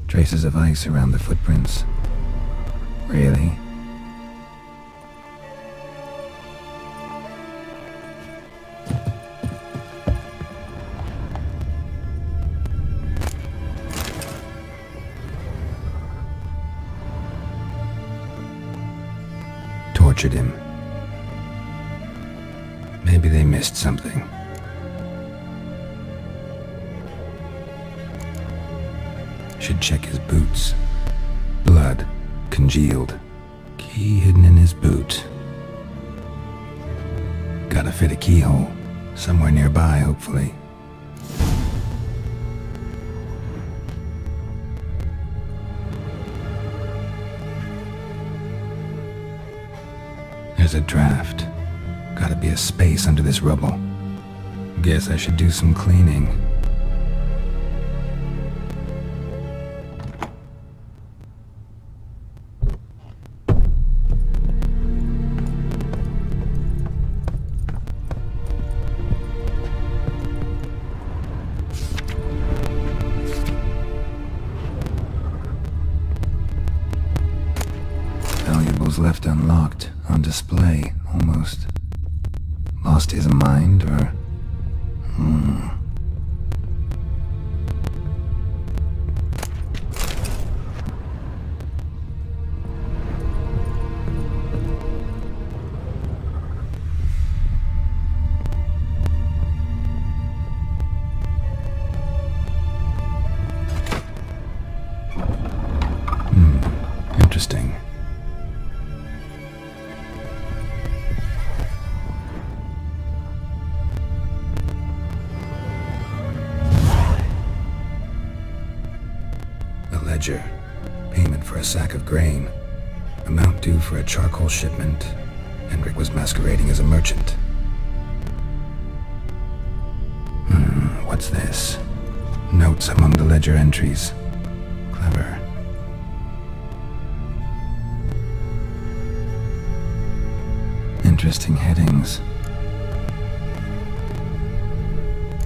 Traces of ice around the footprints. Really? Tortured him. Maybe they missed something. Should check his boots. Blood. Congealed. Key hidden in his boot. Gotta fit a keyhole. Somewhere nearby, hopefully. There's a draft. Gotta be a space under this rubble. Guess I should do some cleaning. Valuables left unlocked, on display, almost. Lost his mind, or... Interesting. A ledger. Payment for a sack of grain. Amount due for a charcoal shipment. Hendrik was masquerading as a merchant. What's this? Notes among the ledger entries. Clever. Interesting headings.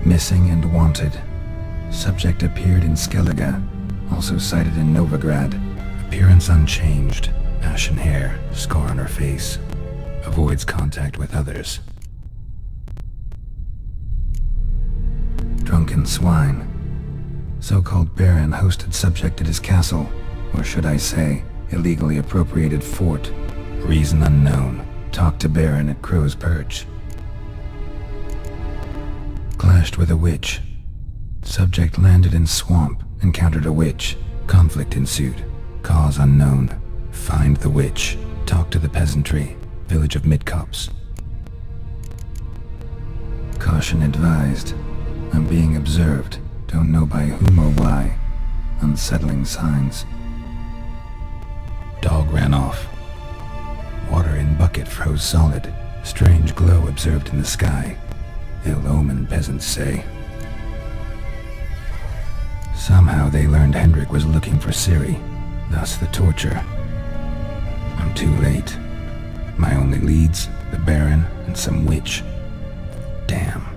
Missing and wanted. Subject appeared in Skellige. Also sighted in Novigrad. Appearance unchanged. Ashen hair. Scar on her face. Avoids contact with others. Drunken swine. So-called Baron hosted subject at his castle. Or should I say, illegally appropriated fort. Reason unknown. Talked to Baron at Crow's Perch. Clashed with a witch. Subject landed in swamp, encountered a witch. Conflict ensued. Cause unknown. Find the witch. Talk to the peasantry. Village of Midcopse. Caution advised. I'm being observed. Don't know by whom or why. Unsettling signs. Dog ran off. Water in bucket froze solid. Strange glow observed in the sky. Ill omen, peasants say. Somehow they learned Hendrik was looking for Ciri, thus the torture. I'm too late. My only leads, the Baron and some witch. Damn.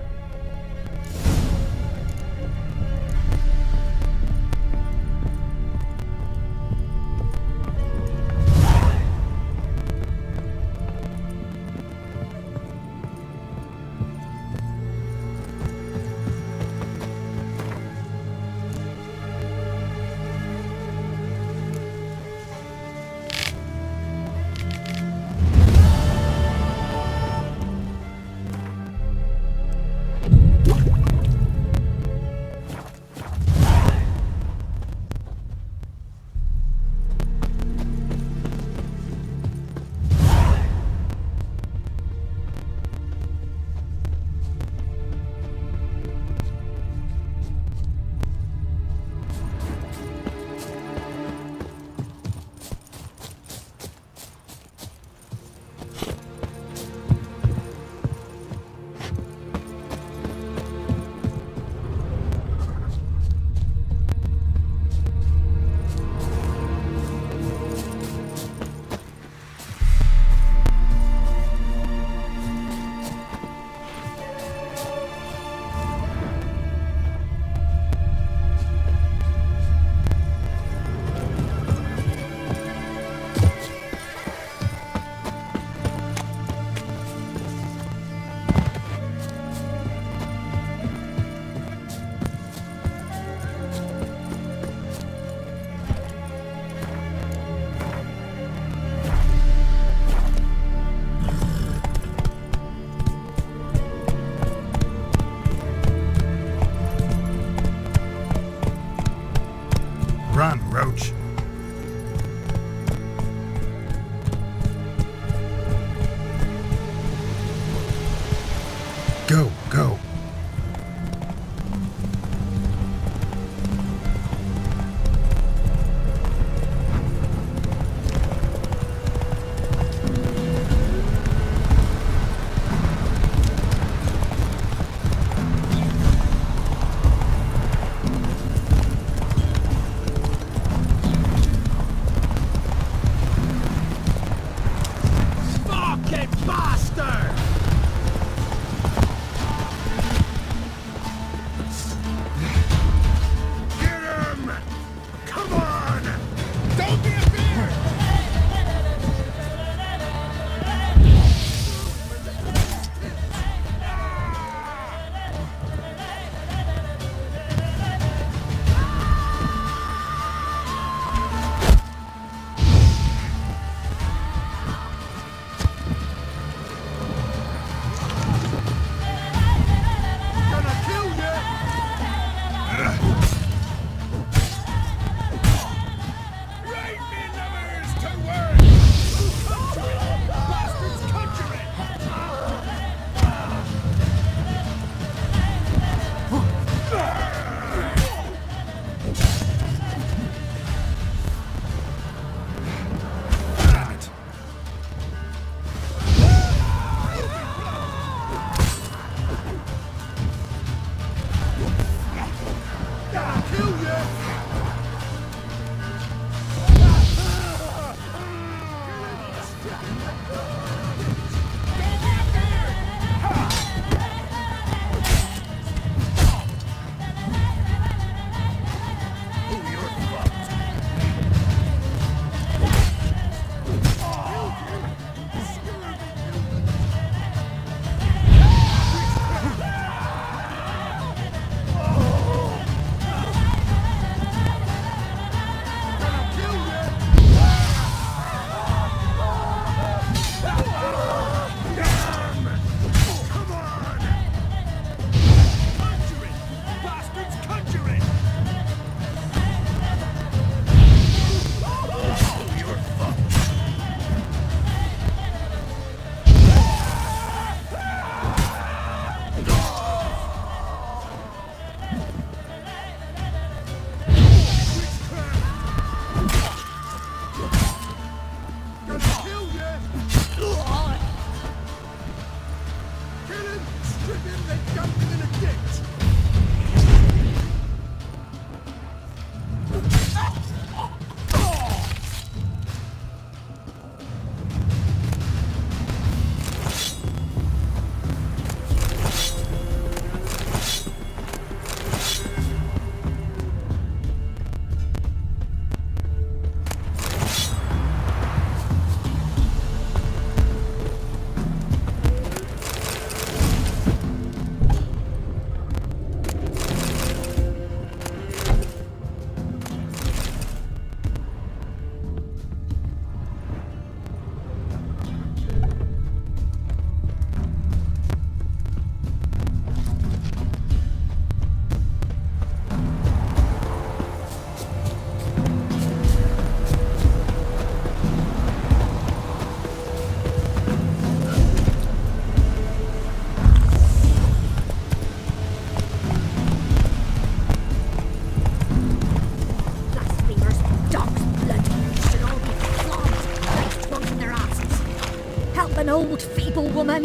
people, woman.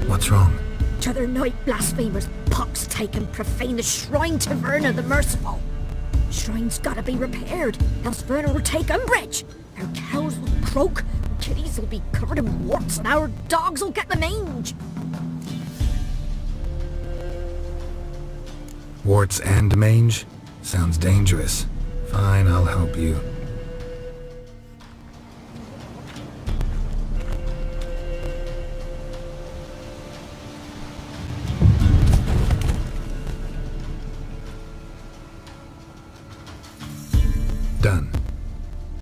What's wrong? T'other night blasphemers pox take and profane the shrine to Verna the Merciful. Shrine's gotta be repaired, else Verna will take umbrage. Our cows will croak, kitties will be covered in warts, and our dogs will get the mange. Warts and mange? Sounds dangerous. Fine, I'll help you. Done.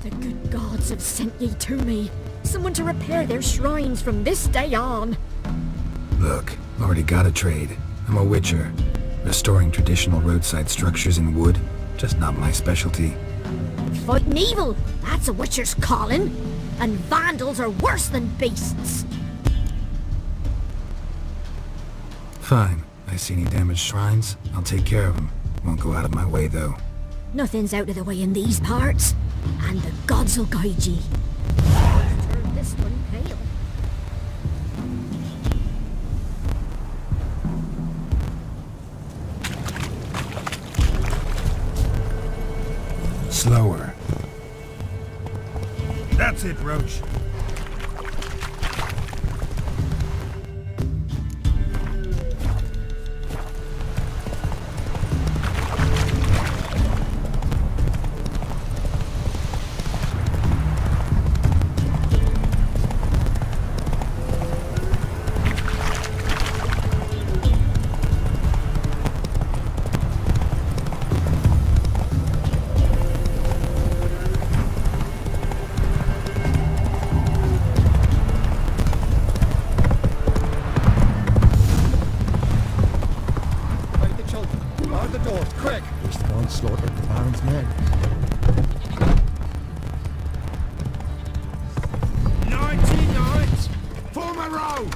The good gods have sent ye to me. Someone to repair their shrines from this day on. Look, already got a trade. I'm a witcher. Restoring traditional roadside structures in wood, just not my specialty. Fighting evil, that's a witcher's calling. And vandals are worse than beasts. Fine. I see any damaged shrines, I'll take care of them. Won't go out of my way, though. Nothing's out of the way in these parts, and the gods will guide ye. Turn this one pale. Slower. That's it, Roach. Slaughtered the Baron's men. 90 knights! Form a row!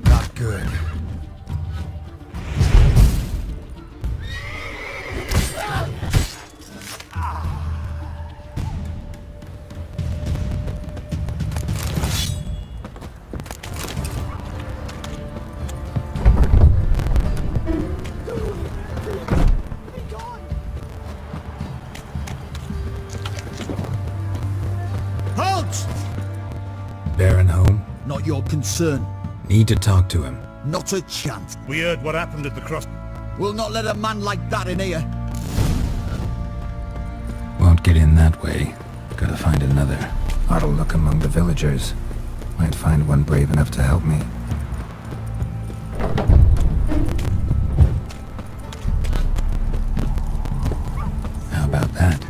Not good. Halt! Baron home? Not your concern. Need to talk to him. Not a chance. We heard what happened at the cross. We'll not let a man like that in here. Won't get in that way. Gotta find another. Oughta look among the villagers. Might find one brave enough to help me. How about that?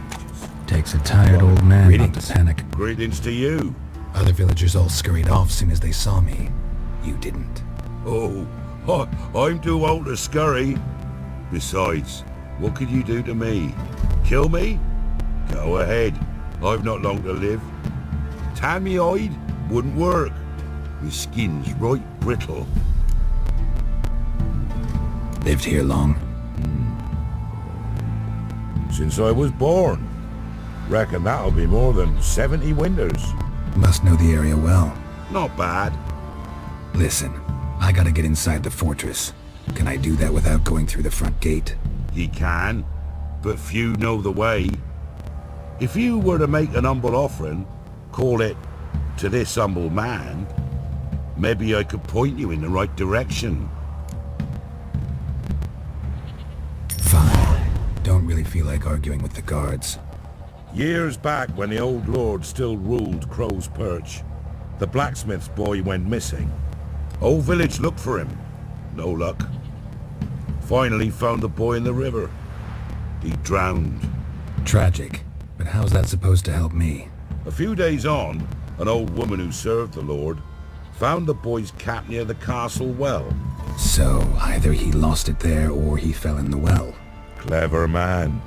Takes a tired old man not to panic. Greetings to you. Other villagers all scurried off soon as they saw me. You didn't. Oh, I'm too old to scurry. Besides, what could you do to me? Kill me? Go ahead. I've not long to live. Tan me hide? Wouldn't work. My skin's right brittle. Lived here long? Since I was born. Reckon that'll be more than 70 winters. Must know the area well. Not bad. Listen, I gotta get inside the fortress. Can I do that without going through the front gate? He can, but few know the way. If you were to make an humble offering, call it, to this humble man, maybe I could point you in the right direction. Fine. Don't really feel like arguing with the guards. Years back, when the old lord still ruled Crow's Perch, the blacksmith's boy went missing. Whole village looked for him. No luck. Finally found the boy in the river. He drowned. Tragic. But how's that supposed to help me? A few days on, an old woman who served the lord found the boy's cap near the castle well. So, either he lost it there or he fell in the well. Clever man.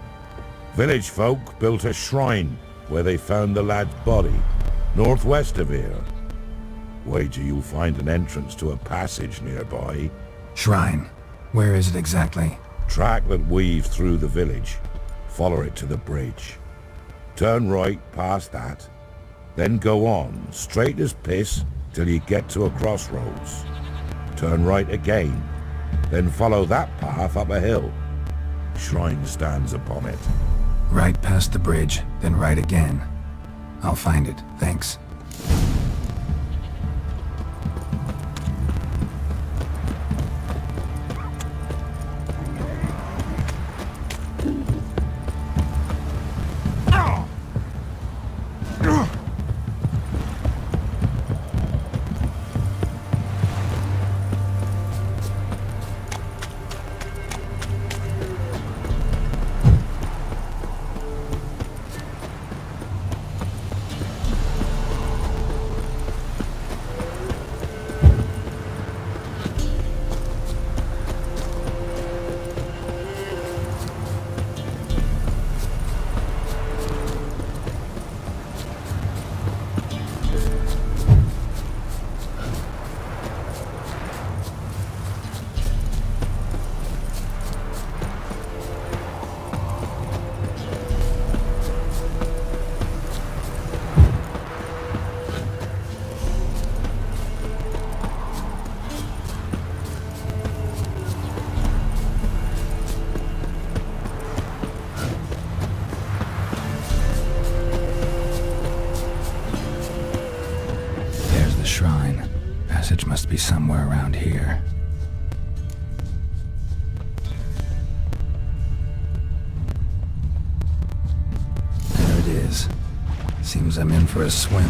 Village folk built a shrine where they found the lad's body. Northwest of here. Wait till you find an entrance to a passage nearby. Shrine. Where is it exactly? Track that weaves through the village. Follow it to the bridge. Turn right past that. Then go on, straight as piss, till you get to a crossroads. Turn right again. Then follow that path up a hill. Shrine stands upon it. Right past the bridge, then right again. I'll find it, thanks. Shrine. Passage must be somewhere around here. There it is. Seems I'm in for a swim.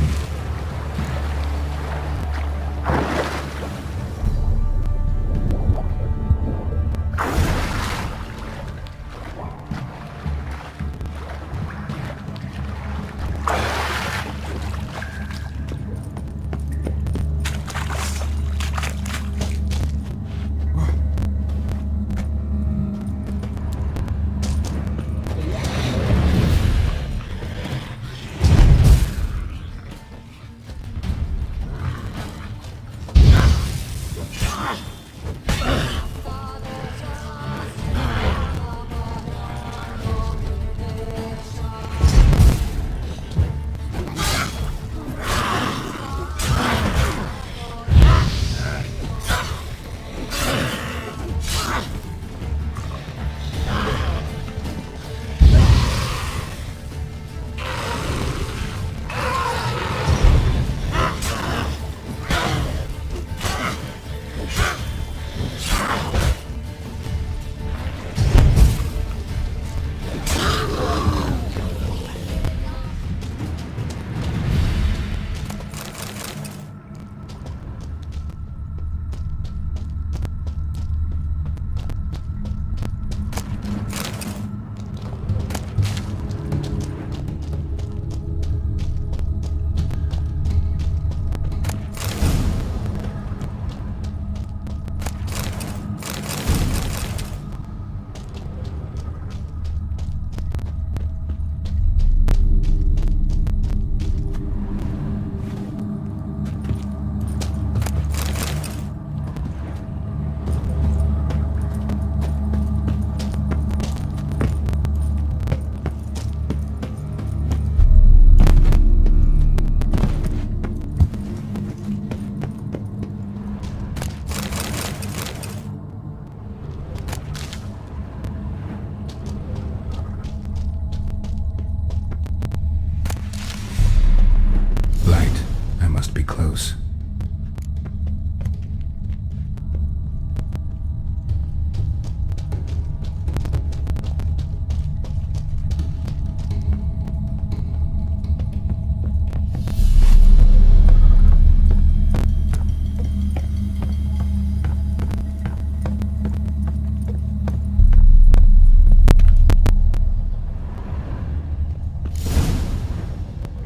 Close.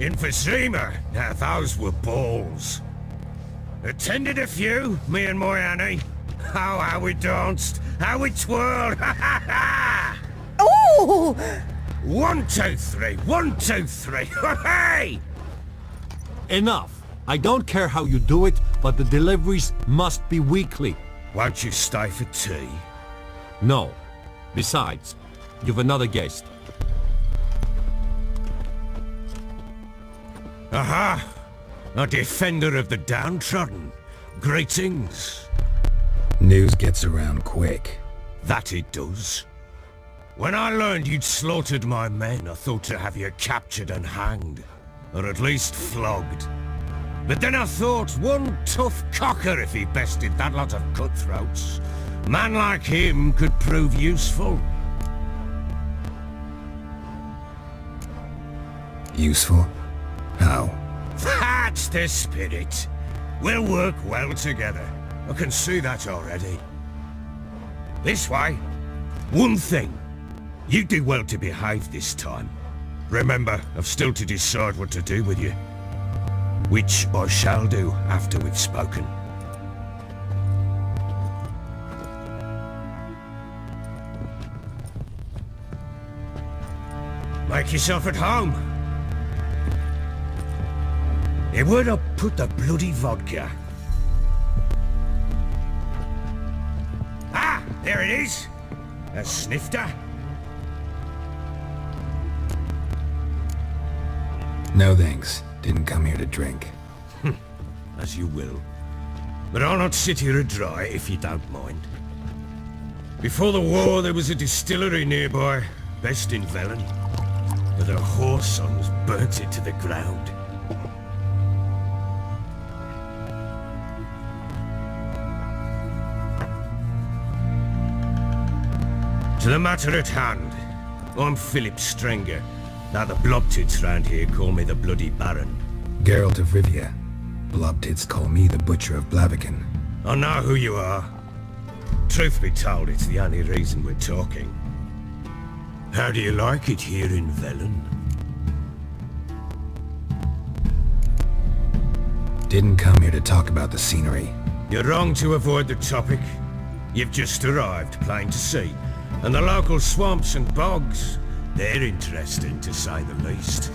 Emphysema! Now those were balls. Attended a few, me and my Annie. Oh, how we danced, how we twirled, ha ha ha! Oh! 1, 2, 3, 1, 2, 3, hey! Enough! I don't care how you do it, but the deliveries must be weekly. Won't you stay for tea? No. Besides, you've another guest. Aha! A defender of the downtrodden. Greetings. News gets around quick. That it does. When I learned you'd slaughtered my men, I thought to have you captured and hanged. Or at least flogged. But then I thought, one tough cocker if he bested that lot of cutthroats. A man like him could prove useful. Useful? How? That's the spirit. We'll work well together. I can see that already. This way. One thing. You do well to behave this time. Remember, I've still to decide what to do with you. Which I shall do after we've spoken. Make yourself at home. Hey, where'd I put the bloody vodka? Ah, there it is. A snifter. No thanks. Didn't come here to drink. As you will. But I'll not sit here dry if you don't mind. Before the war, there was a distillery nearby, best in Velen. But her whore sons burnt it to the ground. To the matter at hand, I'm Philip Strenger. Now the blobtits round here call me the Bloody Baron. Geralt of Rivia. Blobtits call me the Butcher of Blaviken. I know who you are. Truth be told, it's the only reason we're talking. How do you like it here in Velen? Didn't come here to talk about the scenery. You're wrong to avoid the topic. You've just arrived, plain to see. And the local swamps and bogs, they're interesting to say the least.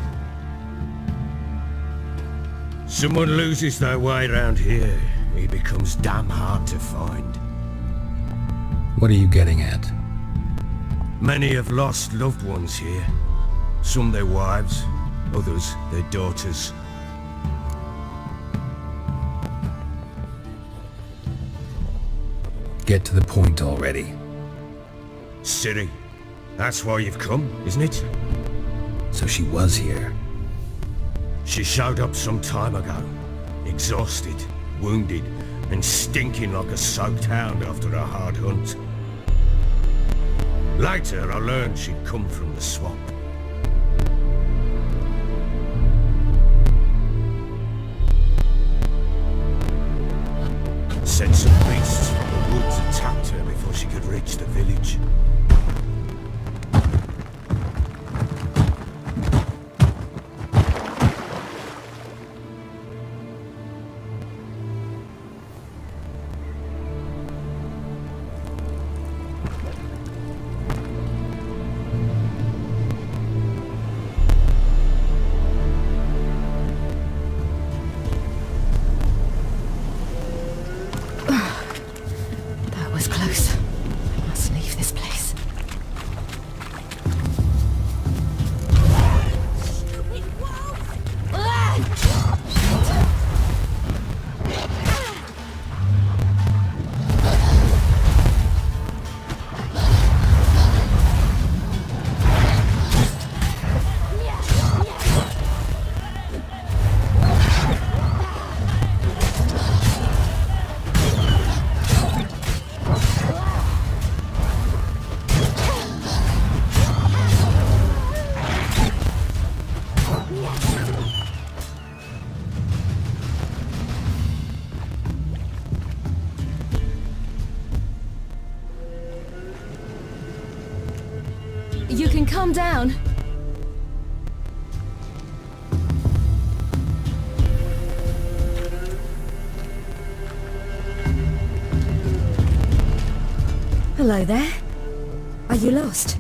Someone loses their way around here, he becomes damn hard to find. What are you getting at? Many have lost loved ones here. Some their wives, others their daughters. Get to the point already. Ciri, that's why you've come, isn't it? So she was here. She showed up some time ago. Exhausted, wounded, and stinking like a soaked hound after a hard hunt. Later, I learned she'd come from the swamp. Said some beasts from the woods attacked her before she could reach the village. That was close. I must leave this place. You can calm down. Hello there. Are you lost?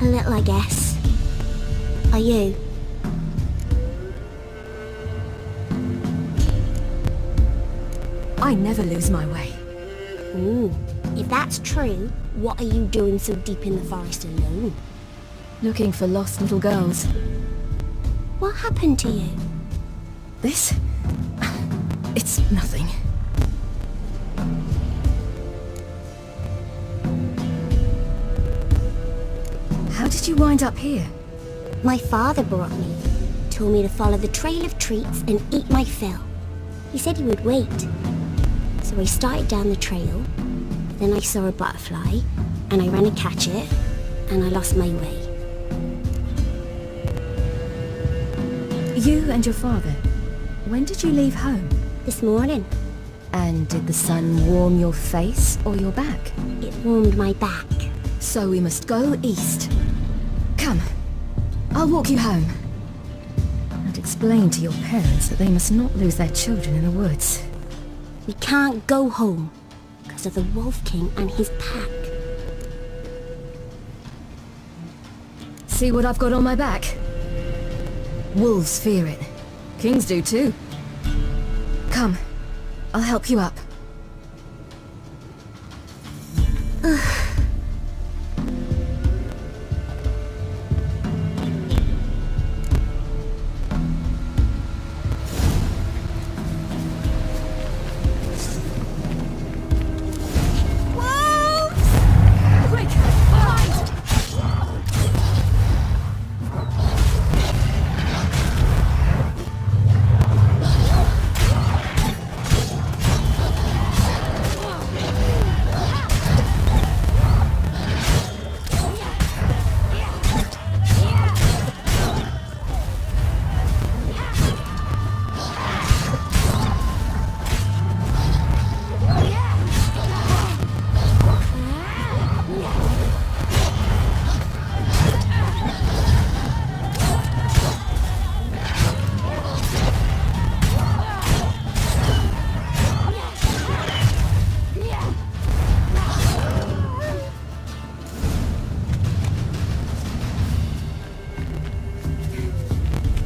A little, I guess. Are you? I never lose my way. Ooh, if that's true, what are you doing so deep in the forest alone? Looking for lost little girls. What happened to you? This? It's nothing. How did you wind up here? My father brought me. Told me to follow the trail of treats and eat my fill. He said he would wait. So I started down the trail. Then I saw a butterfly, and I ran to catch it, and I lost my way. You and your father, when did you leave home? This morning. And did the sun warm your face or your back? It warmed my back. So we must go east. Come, I'll walk you home. And explain to your parents that they must not lose their children in the woods. We can't go home, because of the Wolf King and his pack. See what I've got on my back? Wolves fear it. Kings do too. Come, I'll help you up.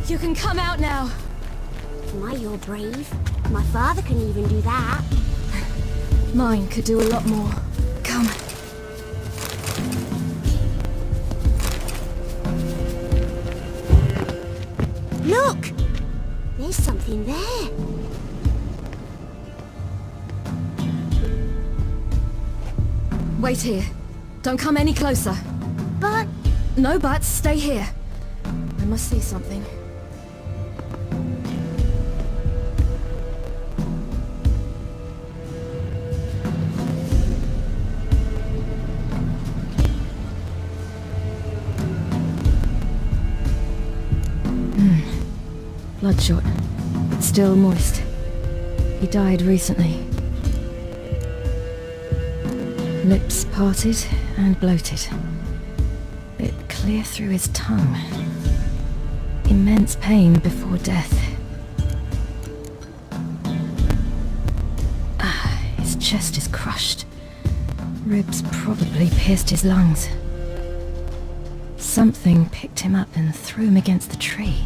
You can come out now. My, you're brave. My father couldn't even do that. Mine could do a lot more. Come. Look! There's something there. Wait here. Don't come any closer. But... No buts. Stay here. I must see something. Bloodshot, but still moist. He died recently. Lips parted and bloated. Bit clear through his tongue. Immense pain before death. His chest is crushed. Ribs probably pierced his lungs. Something picked him up and threw him against the tree.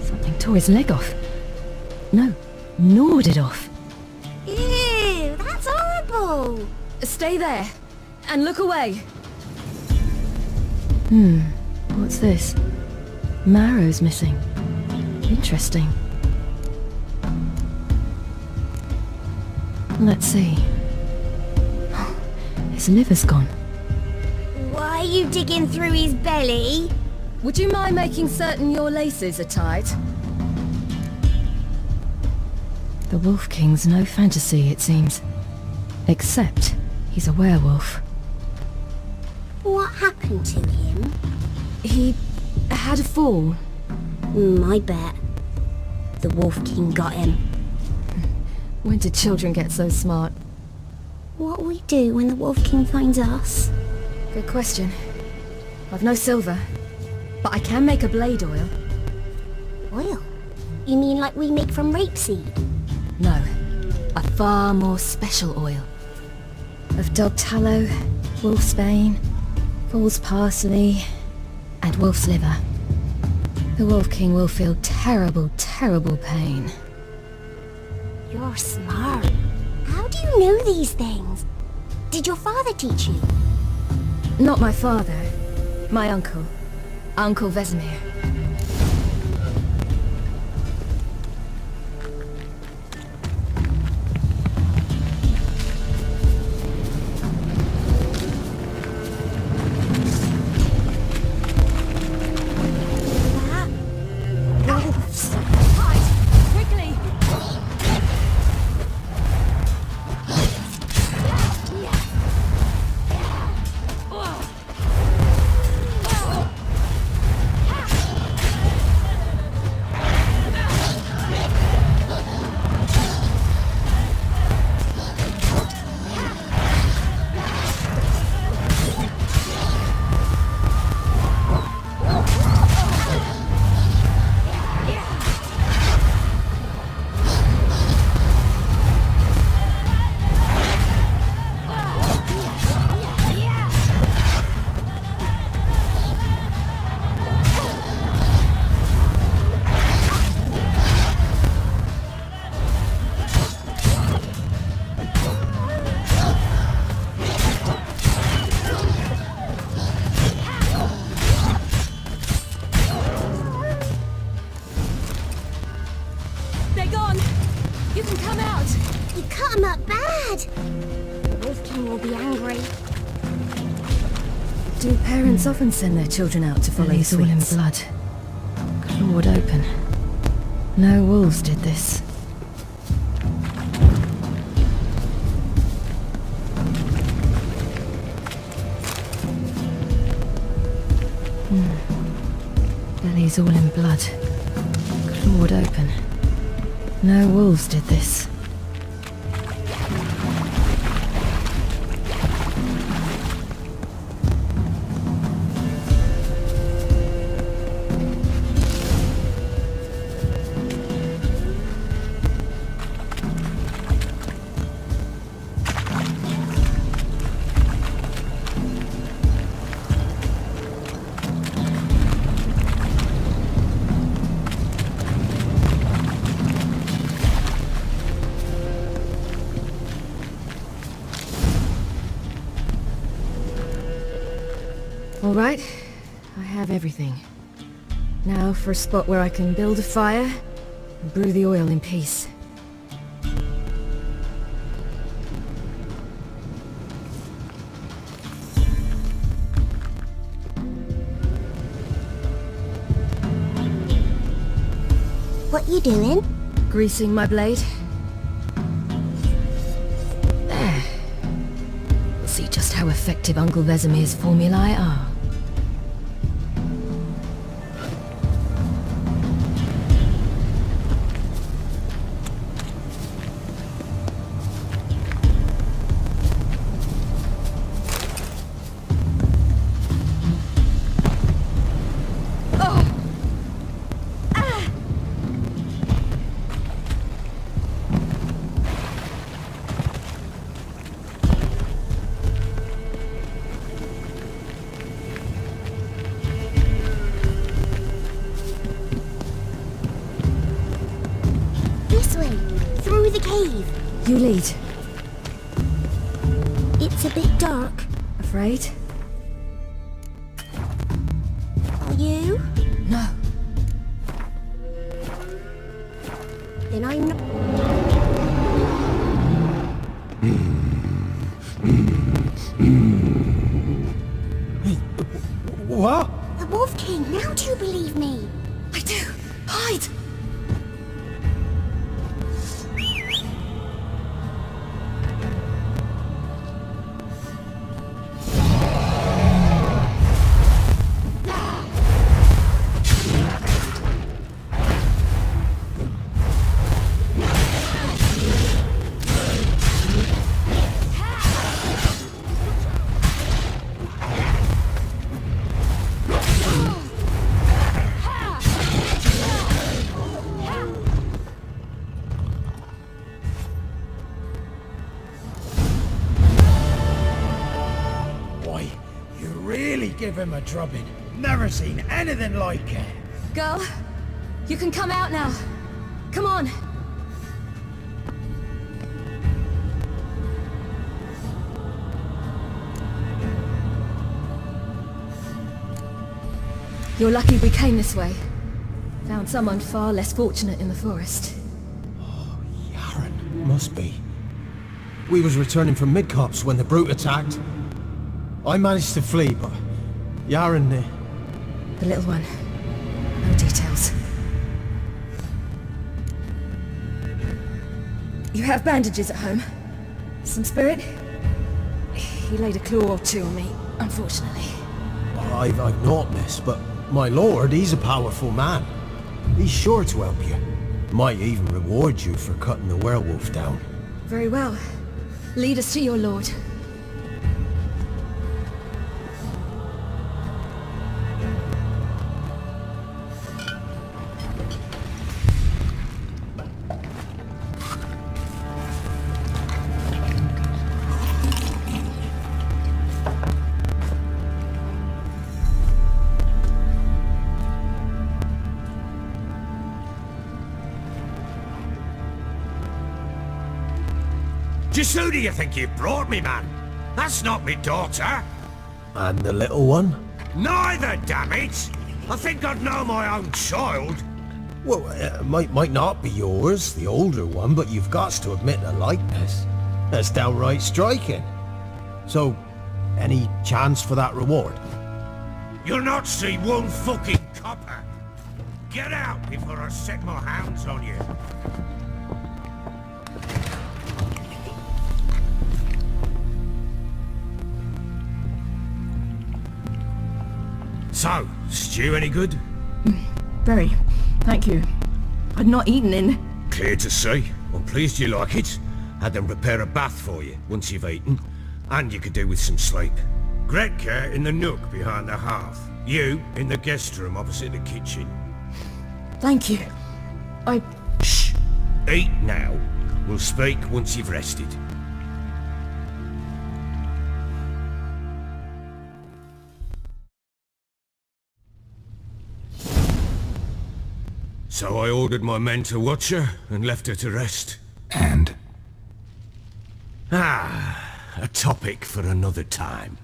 Something tore his leg off. No, gnawed it off. Ew, that's horrible! Stay there, and look away. What's this? Marrow's missing. Interesting. Let's see. His liver's gone. Why are you digging through his belly? Would you mind making certain your laces are tied? The Wolf King's no fantasy, it seems. Except he's a werewolf. What happened to him? He had a fall. I bet. The Wolf King got him. When did children get so smart? What'll we do when the Wolf King finds us? Good question. I've no silver, but I can make a blade oil. Oil? You mean like we make from rapeseed? No, a far more special oil. Of dog tallow, wolfsbane, fool's parsley, and wolf's liver. The Wolf King will feel terrible, terrible pain. You're smart. How do you know these things? Did your father teach you? Not my father. My uncle. Uncle Vesemir. Do parents often send their children out to follow the sweets? All in blood. Clawed open. No wolves did this. Belly's all in blood. Clawed open. No wolves did this. All right, I have everything. Now for a spot where I can build a fire and brew the oil in peace. What you doing? Greasing my blade. There. We'll see just how effective Uncle Vesemir's formulae are. Through the cave. You lead. It's a bit dark. Afraid? Are you? No. Then I'm not. What? The Wolf King, now do you believe me? I do. Hide! Give him a drubbing. Never seen anything like it. Girl, you can come out now. Come on. You're lucky we came this way. Found someone far less fortunate in the forest. Must be. We was returning from Midcops when the brute attacked. I managed to flee, but Yaren... The little one. No details. You have bandages at home? Some spirit? He laid a claw or two on me, unfortunately. I've not, miss, but my lord, he's a powerful man. He's sure to help you. Might even reward you for cutting the werewolf down. Very well. Lead us to your lord. Just who do you think you brought me, man? That's not me daughter. And the little one? Neither, damn it! I think I'd know my own child. Well, might not be yours, the older one, but you've got to admit a likeness. That's downright striking. So, any chance for that reward? You'll not see one fucking copper. Get out before I set my hounds on you. So, stew any good? Very. Thank you. I'd not eaten in... Clear to see. I'm pleased you like it. Had them prepare a bath for you once you've eaten. And you could do with some sleep. Gretka in the nook behind the hearth. You in the guest room opposite the kitchen. Thank you. Shh! Eat now. We'll speak once you've rested. So I ordered my men to watch her and left her to rest. And? A topic for another time.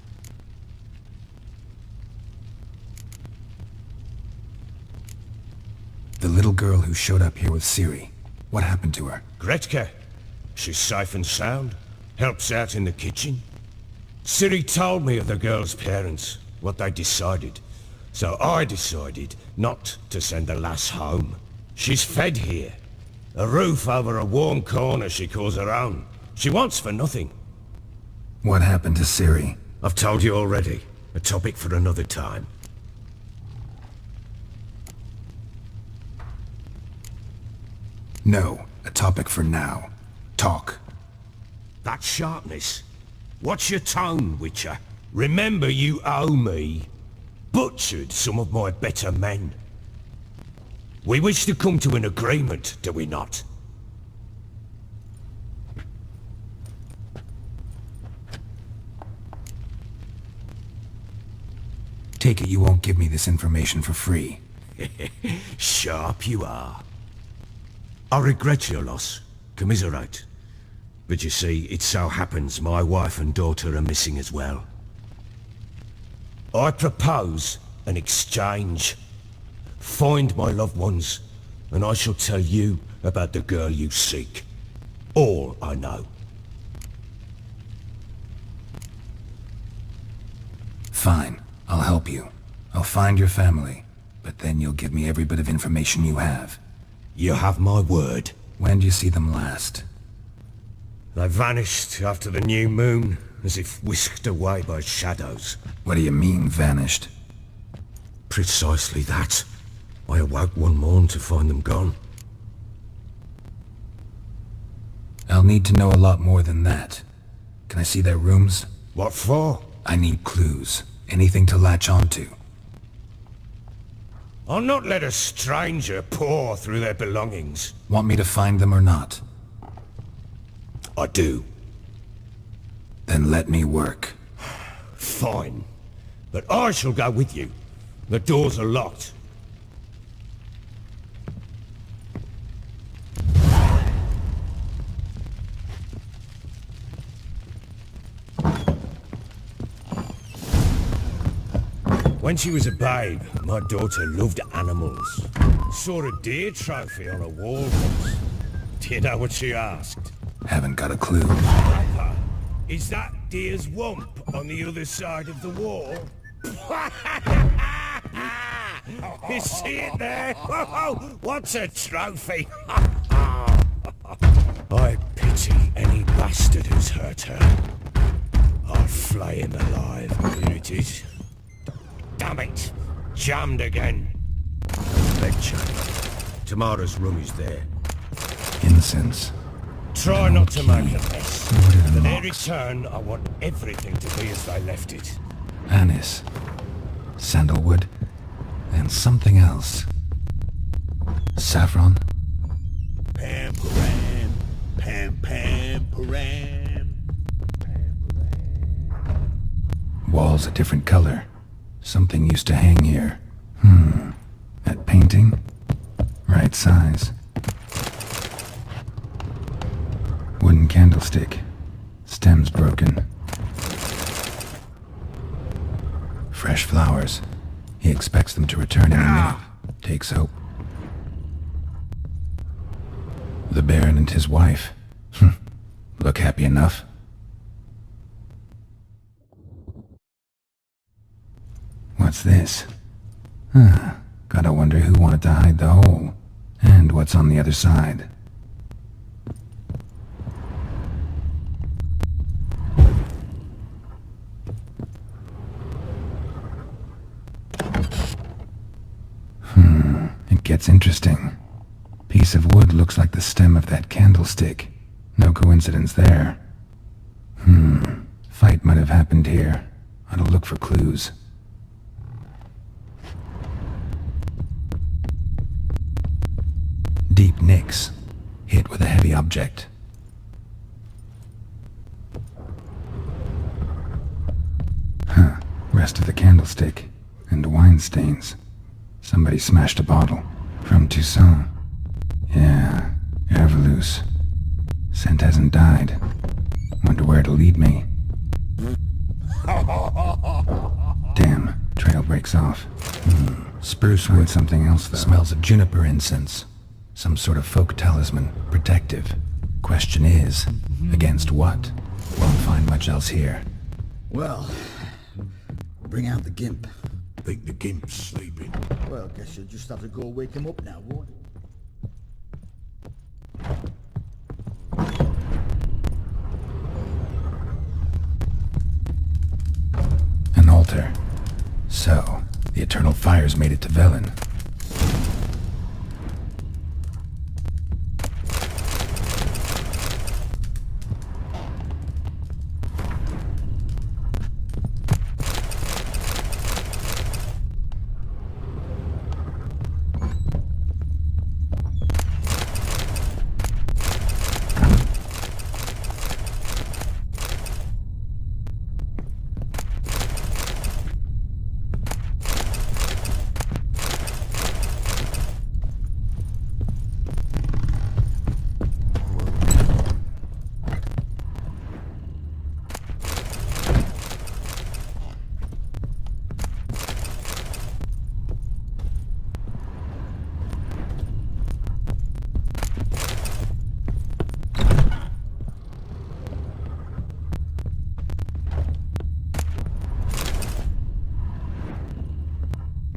The little girl who showed up here with Ciri. What happened to her? Gretka. She's safe and sound. Helps out in the kitchen. Ciri told me of the girl's parents, what they decided. So I decided not to send the lass home. She's fed here. A roof over a warm corner she calls her own. She wants for nothing. What happened to Ciri? I've told you already. A topic for another time. No, a topic for now. Talk. That sharpness. What's your tone, Witcher? Remember you owe me. Butchered some of my better men. We wish to come to an agreement, do we not? Take it you won't give me this information for free. Sharp you are. I regret your loss. Commiserate. But you see, it so happens my wife and daughter are missing as well. I propose an exchange. Find my loved ones, and I shall tell you about the girl you seek. All I know. Fine, I'll help you. I'll find your family, but then you'll give me every bit of information you have. You have my word. When did you see them last? They vanished after the new moon, as if whisked away by shadows. What do you mean, vanished? Precisely that. I awoke one morn to find them gone. I'll need to know a lot more than that. Can I see their rooms? What for? I need clues. Anything to latch onto. I'll not let a stranger pore through their belongings. Want me to find them or not? I do. Then let me work. Fine. But I shall go with you. The doors are locked. When she was a babe, my daughter loved animals. Saw a deer trophy on a wall once. Do you know what she asked? Haven't got a clue. Papa, is that deer's wump on the other side of the wall? You see it there? What's a trophy? I pity any bastard who's hurt her. I'll flay him alive. Here it is. Damn it! Jammed again. Bedchamber. Tamara's room is there. Incense. Try not to make a mess. For their return, I want everything to be as they left it. Anise. Sandalwood. And something else. Saffron. Pam param, pam pam param. Walls a different color. Something used to hang here. That painting? Right size. Wooden candlestick. Stems broken. Fresh flowers. He expects them to return in a minute. Takes hope. The Baron and his wife. Look happy enough. What's this? Gotta wonder who wanted to hide the hole. And what's on the other side. It gets interesting. Piece of wood looks like the stem of that candlestick. No coincidence there. Fight might have happened here. I'll look for clues. Deep nicks. Hit with a heavy object. Rest of the candlestick. And wine stains. Somebody smashed a bottle. From Toussaint. Yeah, Ervelus. Scent hasn't died. Wonder where it'll lead me. Damn, trail breaks off. Spruce wood. Something else though. Smells of juniper incense. Some sort of folk talisman. Protective. Question is, against what? Won't find much else here. Well, bring out the gimp. Think the gimp's sleeping. Well, guess you'll just have to go wake him up now, won't you? An altar. So, the eternal fires made it to Velen.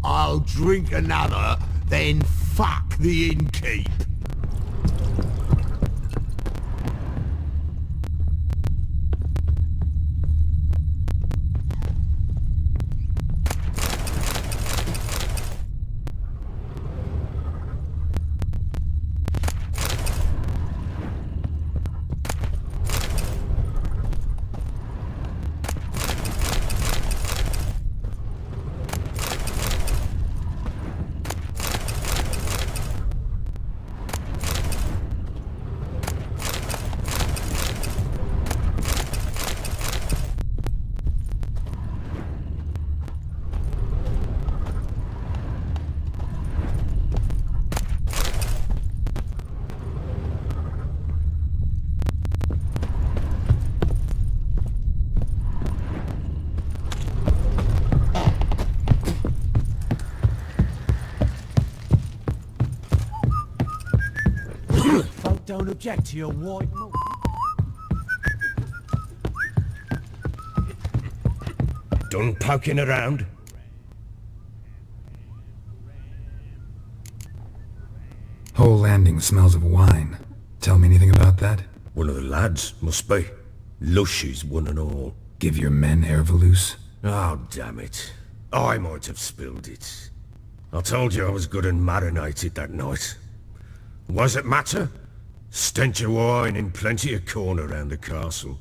I'll drink another, then fuck the innkeep. don't object to your white moon. Done poking around? Whole landing smells of wine. Tell me anything about that? One of the lads, must be. Lushes, one and all. Give your men air valuse? Oh, damn it. I might have spilled it. I told you I was good and marinated that night. Was it matter? Stench of wine in plenty of corn around the castle.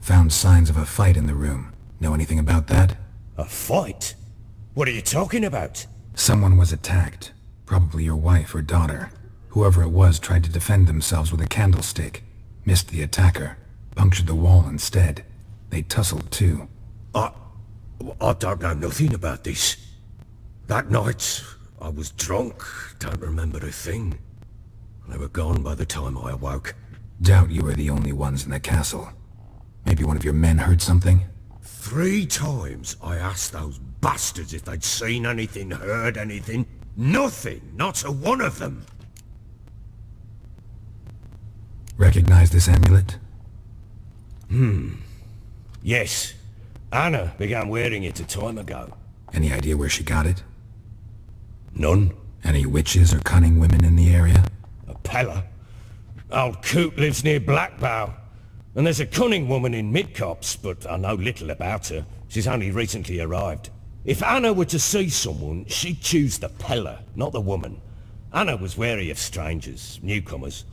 Found signs of a fight in the room. Know anything about that? A fight? What are you talking about? Someone was attacked. Probably your wife or daughter. Whoever it was tried to defend themselves with a candlestick. Missed the attacker. Punctured the wall instead. They tussled too. I don't know nothing about this. That night, I was drunk. Don't remember a thing. They were gone by the time I awoke. Doubt you were the only ones in the castle. Maybe one of your men heard something? 3 times I asked those bastards if they'd seen anything, heard anything. Nothing! Not a one of them! Recognize this amulet? Yes. Anna began wearing it a time ago. Any idea where she got it? None. Any witches or cunning women in the area? A Pella. Old Coot lives near Blackbow. And there's a cunning woman in Midcopse, but I know little about her. She's only recently arrived. If Anna were to see someone, she'd choose the Pella, not the woman. Anna was wary of strangers, newcomers.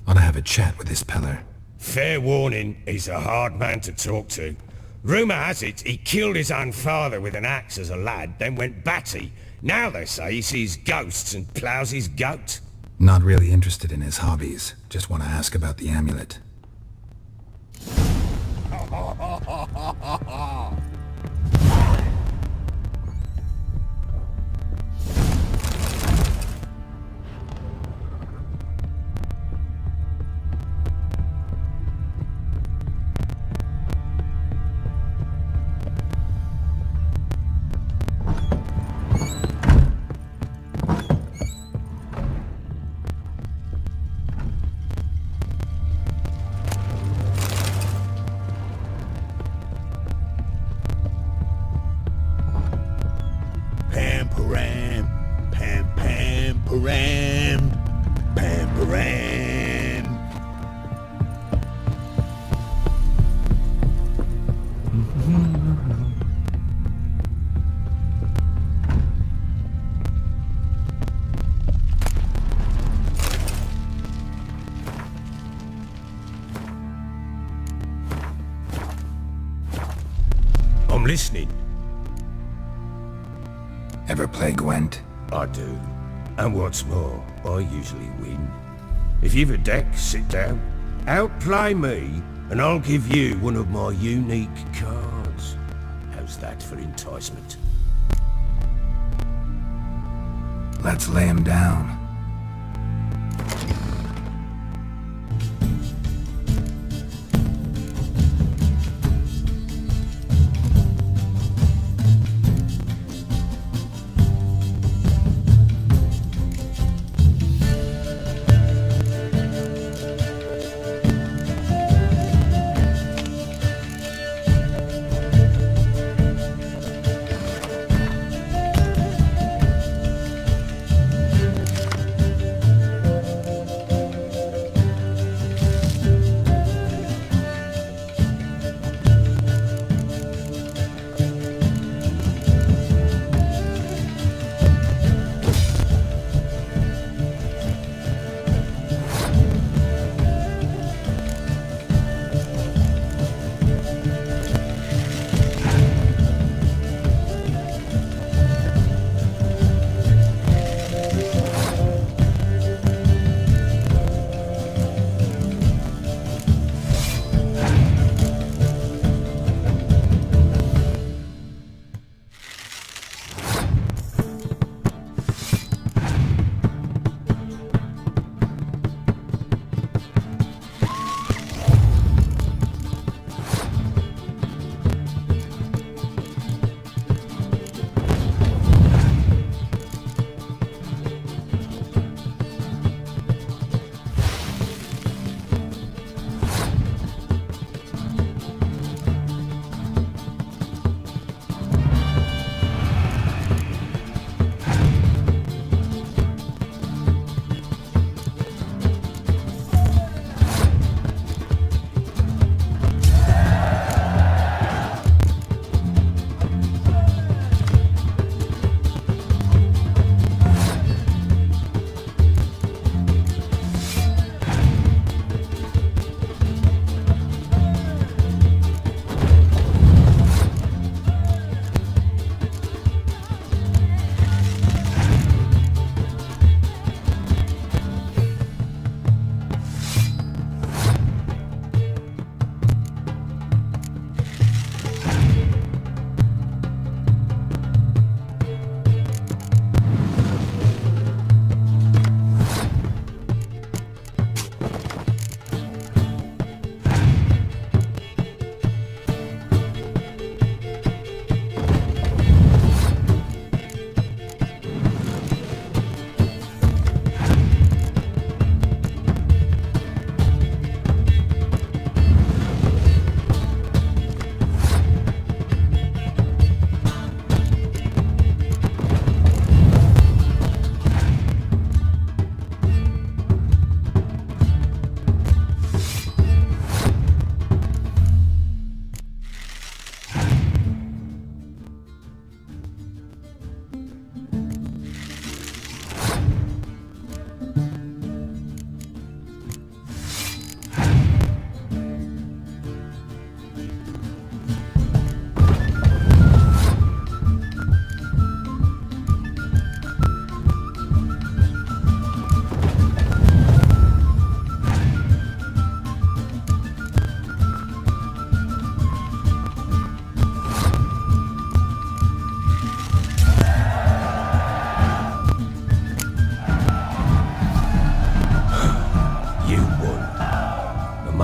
Ought to have a chat with this Peller. Fair warning, he's a hard man to talk to. Rumour has it he killed his own father with an axe as a lad, then went batty. Now they say he sees ghosts and ploughs his goat. Not really interested in his hobbies. Just want to ask about the amulet. I'm listening. Ever play Gwent? I do. And what's more, I usually win. If you've a deck, sit down. Outplay me, and I'll give you one of my unique cards. How's that for enticement? Let's lay him down.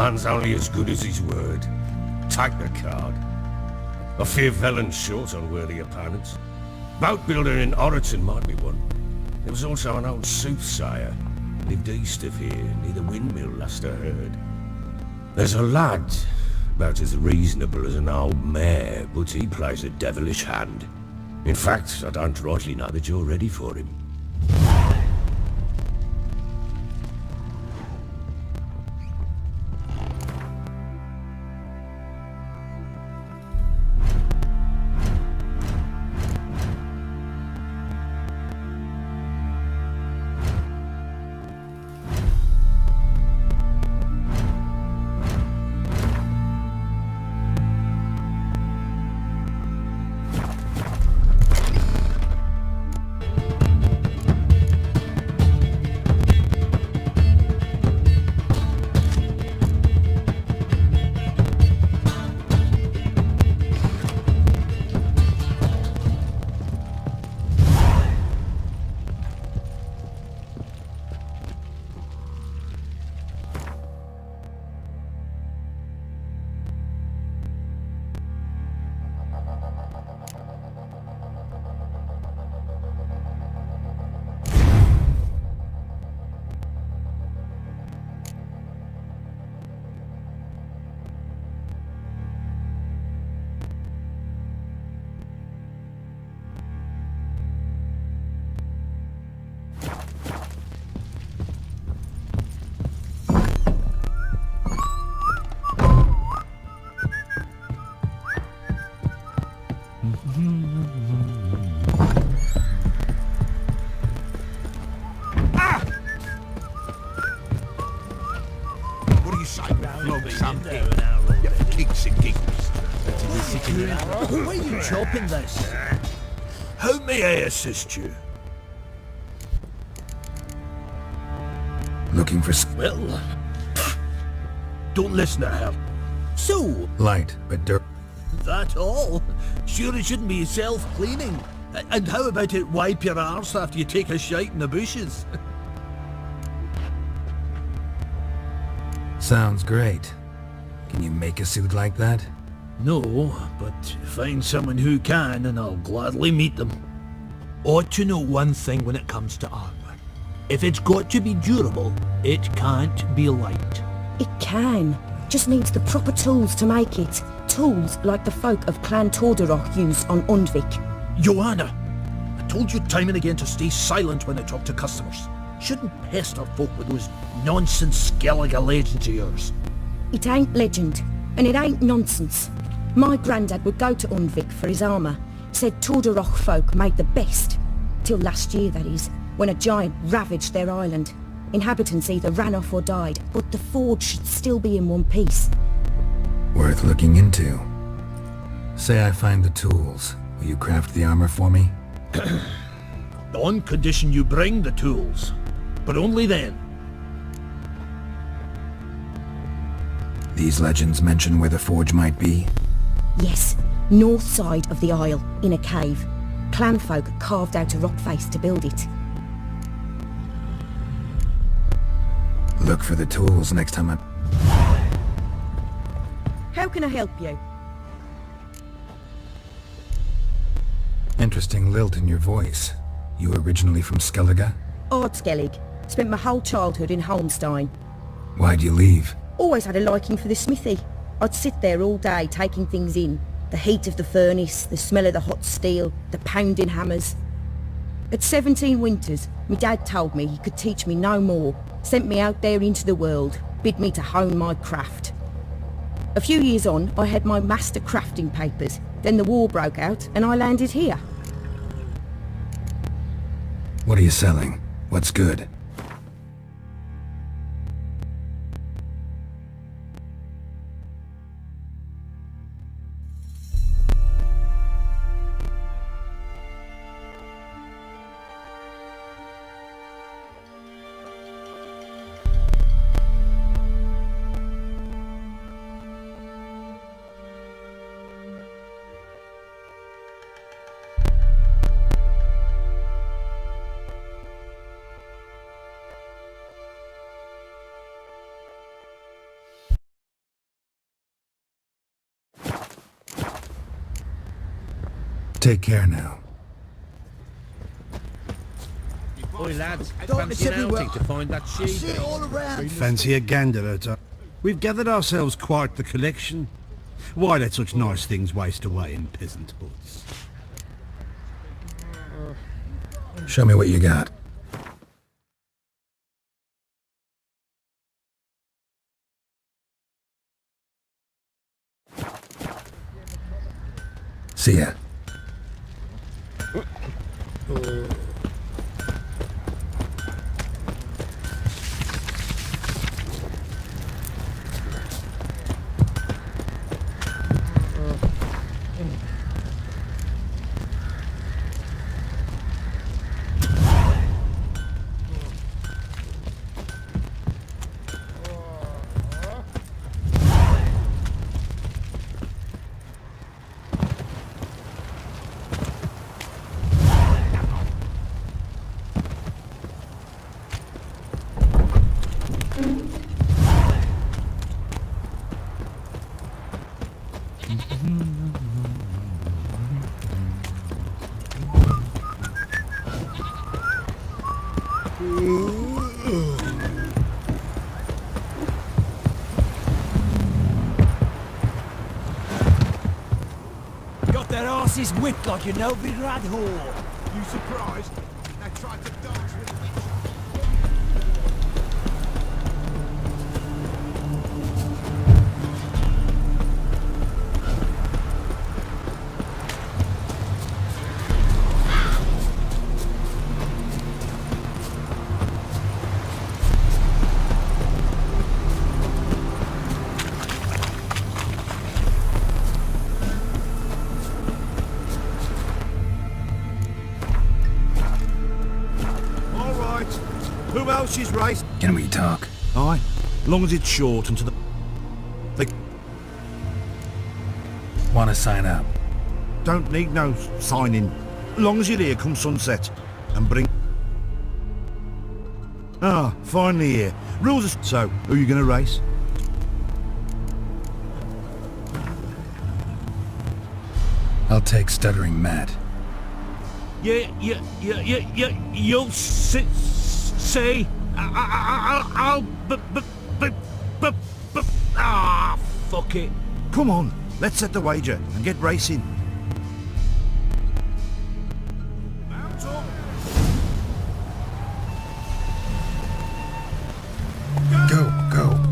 man's only as good as his word. Take the card. A few villains short on worthy opponents. Boat builder in Oroton might be one. There was also an old soothsayer. Lived east of here, near the windmill, last I heard. There's a lad, about as reasonable as an old mare, but he plays a devilish hand. In fact, I don't rightly know that you're ready for him. What do you say? Flog some pig. You kicks and giggles. Why are you chopping this? How may I assist you? Looking for Well, don't listen to him. So, light, but dirt. that all? Sure it shouldn't be self-cleaning. And how about it wipe your arse after you take a shite in the bushes? Sounds great. Can you make a suit like that? No, but find someone who can and I'll gladly meet them. Ought to know one thing when it comes to armor. If it's got to be durable, it can't be light. It can. Just needs the proper tools to make it. Tools like the folk of Clan Tordarroch use on Undvik. Joanna, I told you time and again to stay silent when I talk to customers. Shouldn't pester folk with those nonsense Skellige legends of yours. It ain't legend, and it ain't nonsense. My granddad would go to Undvik for his armour. Said Tordarroch folk made the best. Till last year, that is, when a giant ravaged their island. Inhabitants either ran off or died, but the forge should still be in one piece. Worth looking into. Say I find the tools. Will you craft the armor for me? On condition you bring the tools. But only then. These legends mention where the forge might be? Yes, north side of the isle, in a cave. Clanfolk carved out a rock face to build it. Look for the tools next time I'm... How can I help you? Interesting lilt in your voice. You originally from Skellige? Ardskellig. Spent my whole childhood in Holmstein. Why'd you leave? Always had a liking for the smithy. I'd sit there all day taking things in. The heat of the furnace, the smell of the hot steel, the pounding hammers. At 17 winters, my dad told me he could teach me no more. Sent me out there into the world, bid me to hone my craft. A few years on, I had my master crafting papers. Then the war broke out and I landed here. What are you selling? What's good? take care now. Oi, lads, Don't fancy miss an everywhere. outing to find that I see sheep. it all around. Fancy a gander at her. We've gathered ourselves quite the collection. Why let such nice things waste away in peasant hoods? Show me what you got. See ya. Got their asses whipped like an old rad whore. You surprised? They tried to dance with me. Who else is race? Can we talk? Aye, long as it's short and to the... They Want to sign up? don't need no signing. Long as you're here come sunset. And bring... Ah, finally here. Rules are... So, who are you going to race? I'll take Stuttering Matt. You'll say... Ah, fuck it. Come on, let's set the wager and get racing. Go, go.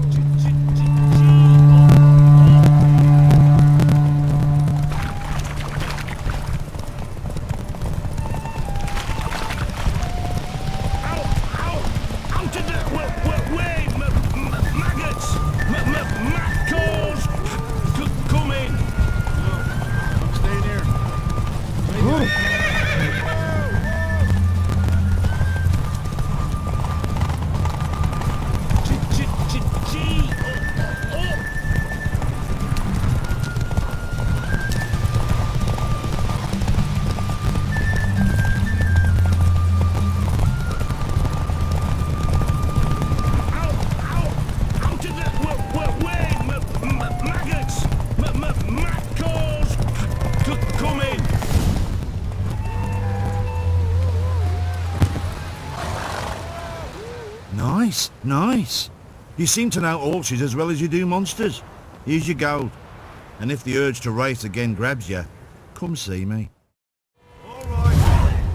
Nice, nice. You seem to know horses as well as you do monsters. Here's your gold. And if the urge to race again grabs you, come see me. All right,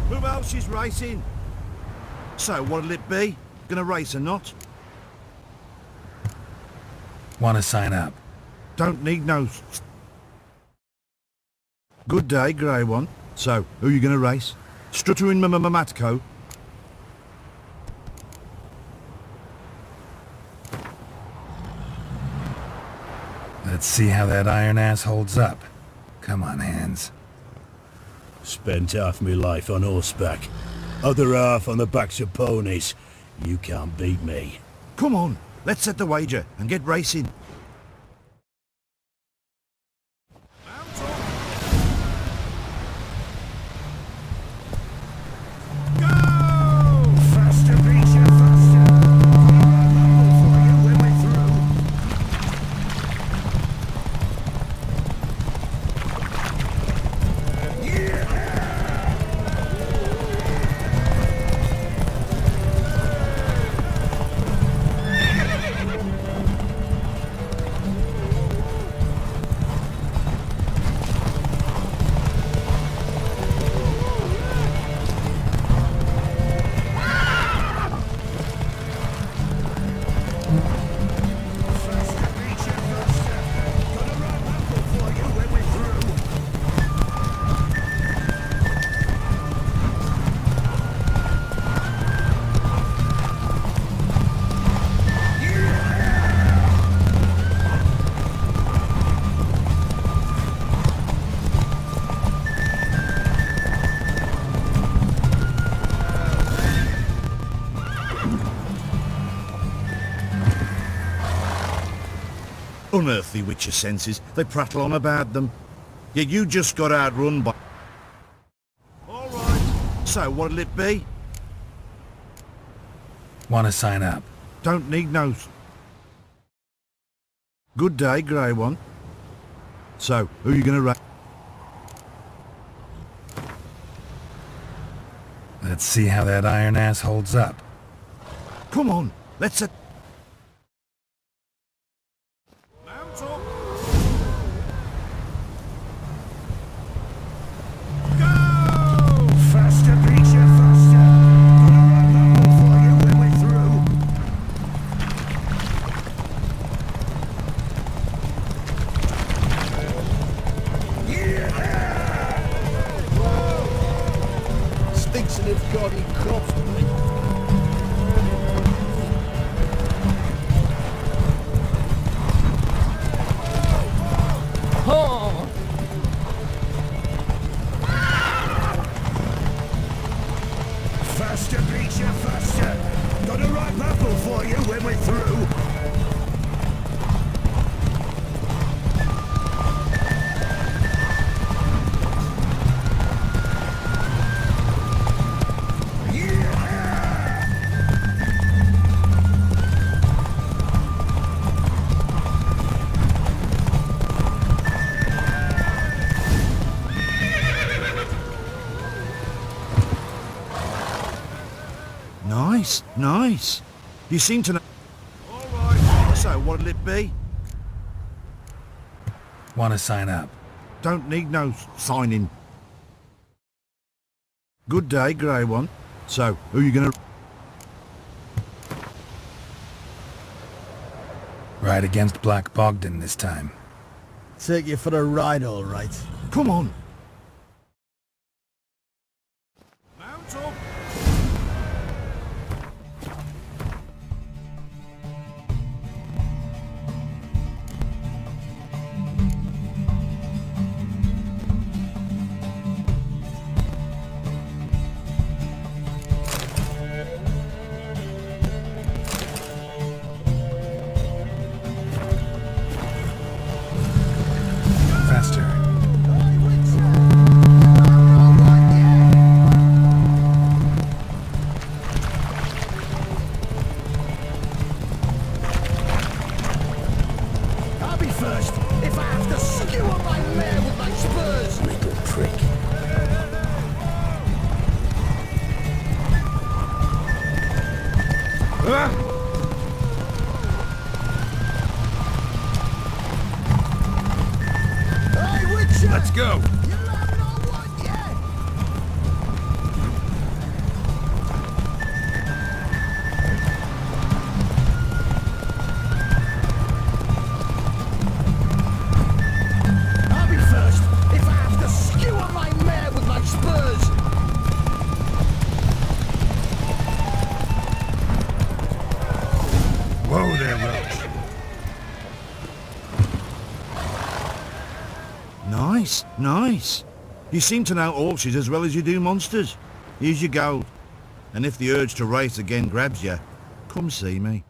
who else is racing? So what'll it be? Gonna race or not? Want to sign up? Don't need no... Good day, grey one. So, who you gonna race? Struttering Matco? Let's see how that iron ass holds up. Come on, Hands. Spent half my life on horseback. Other half on the backs of ponies. You can't beat me. Come on, let's set the wager and get racing. Yeah! Unearthly with your senses, they prattle on about them. Yet you just got outrun by... All right. So what'll it be? Want to sign up? Don't need no... Good day, Grey One. So, who are you gonna... Let's see how that iron ass holds up. Come on, let's... Faster, preacher, faster! Gonna run that one for you when we're through. Yeah! Stinks and it's gaudy crops, mate. Faster, preacher, faster! Got a ripe apple for you when we're through. Nice, nice. You seem to know... All right. So what'll it be? Want to sign up? Don't need no signing. Good day, Grey One. So, who are you gonna... Ride against Black Bogdan this time. Take you for a ride, all right. Come on. Faster. I'll be first if I have to skewer my mare with my spurs. Little prick. Hey, Witcher! Let's go! I'll be first if I have to skewer my mare with my spurs. Whoa there, Roach. Nice, nice. You seem to know horses as well as you do monsters. Here's your gold. And if the urge to race again grabs you, come see me.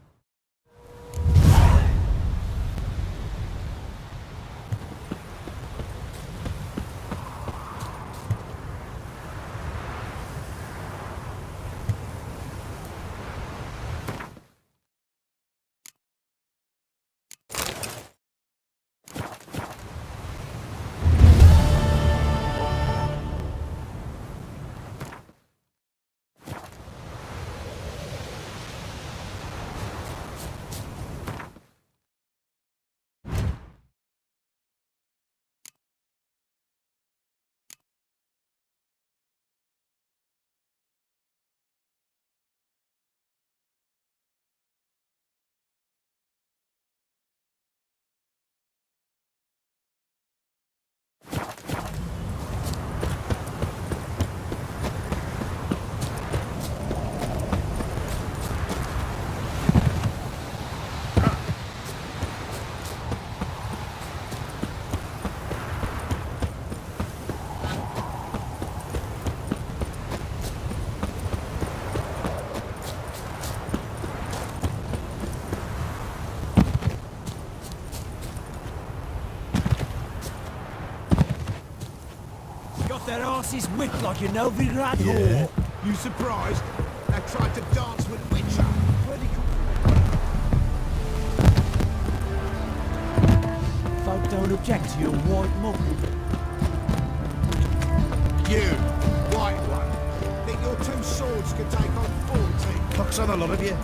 their asses whipped like a Novigrad Yeah? whore. You surprised? They tried to dance with a witcher. Folk don't object to your white muck. You, white one. Think your two swords could take on 40? Fuck's on a lot of you.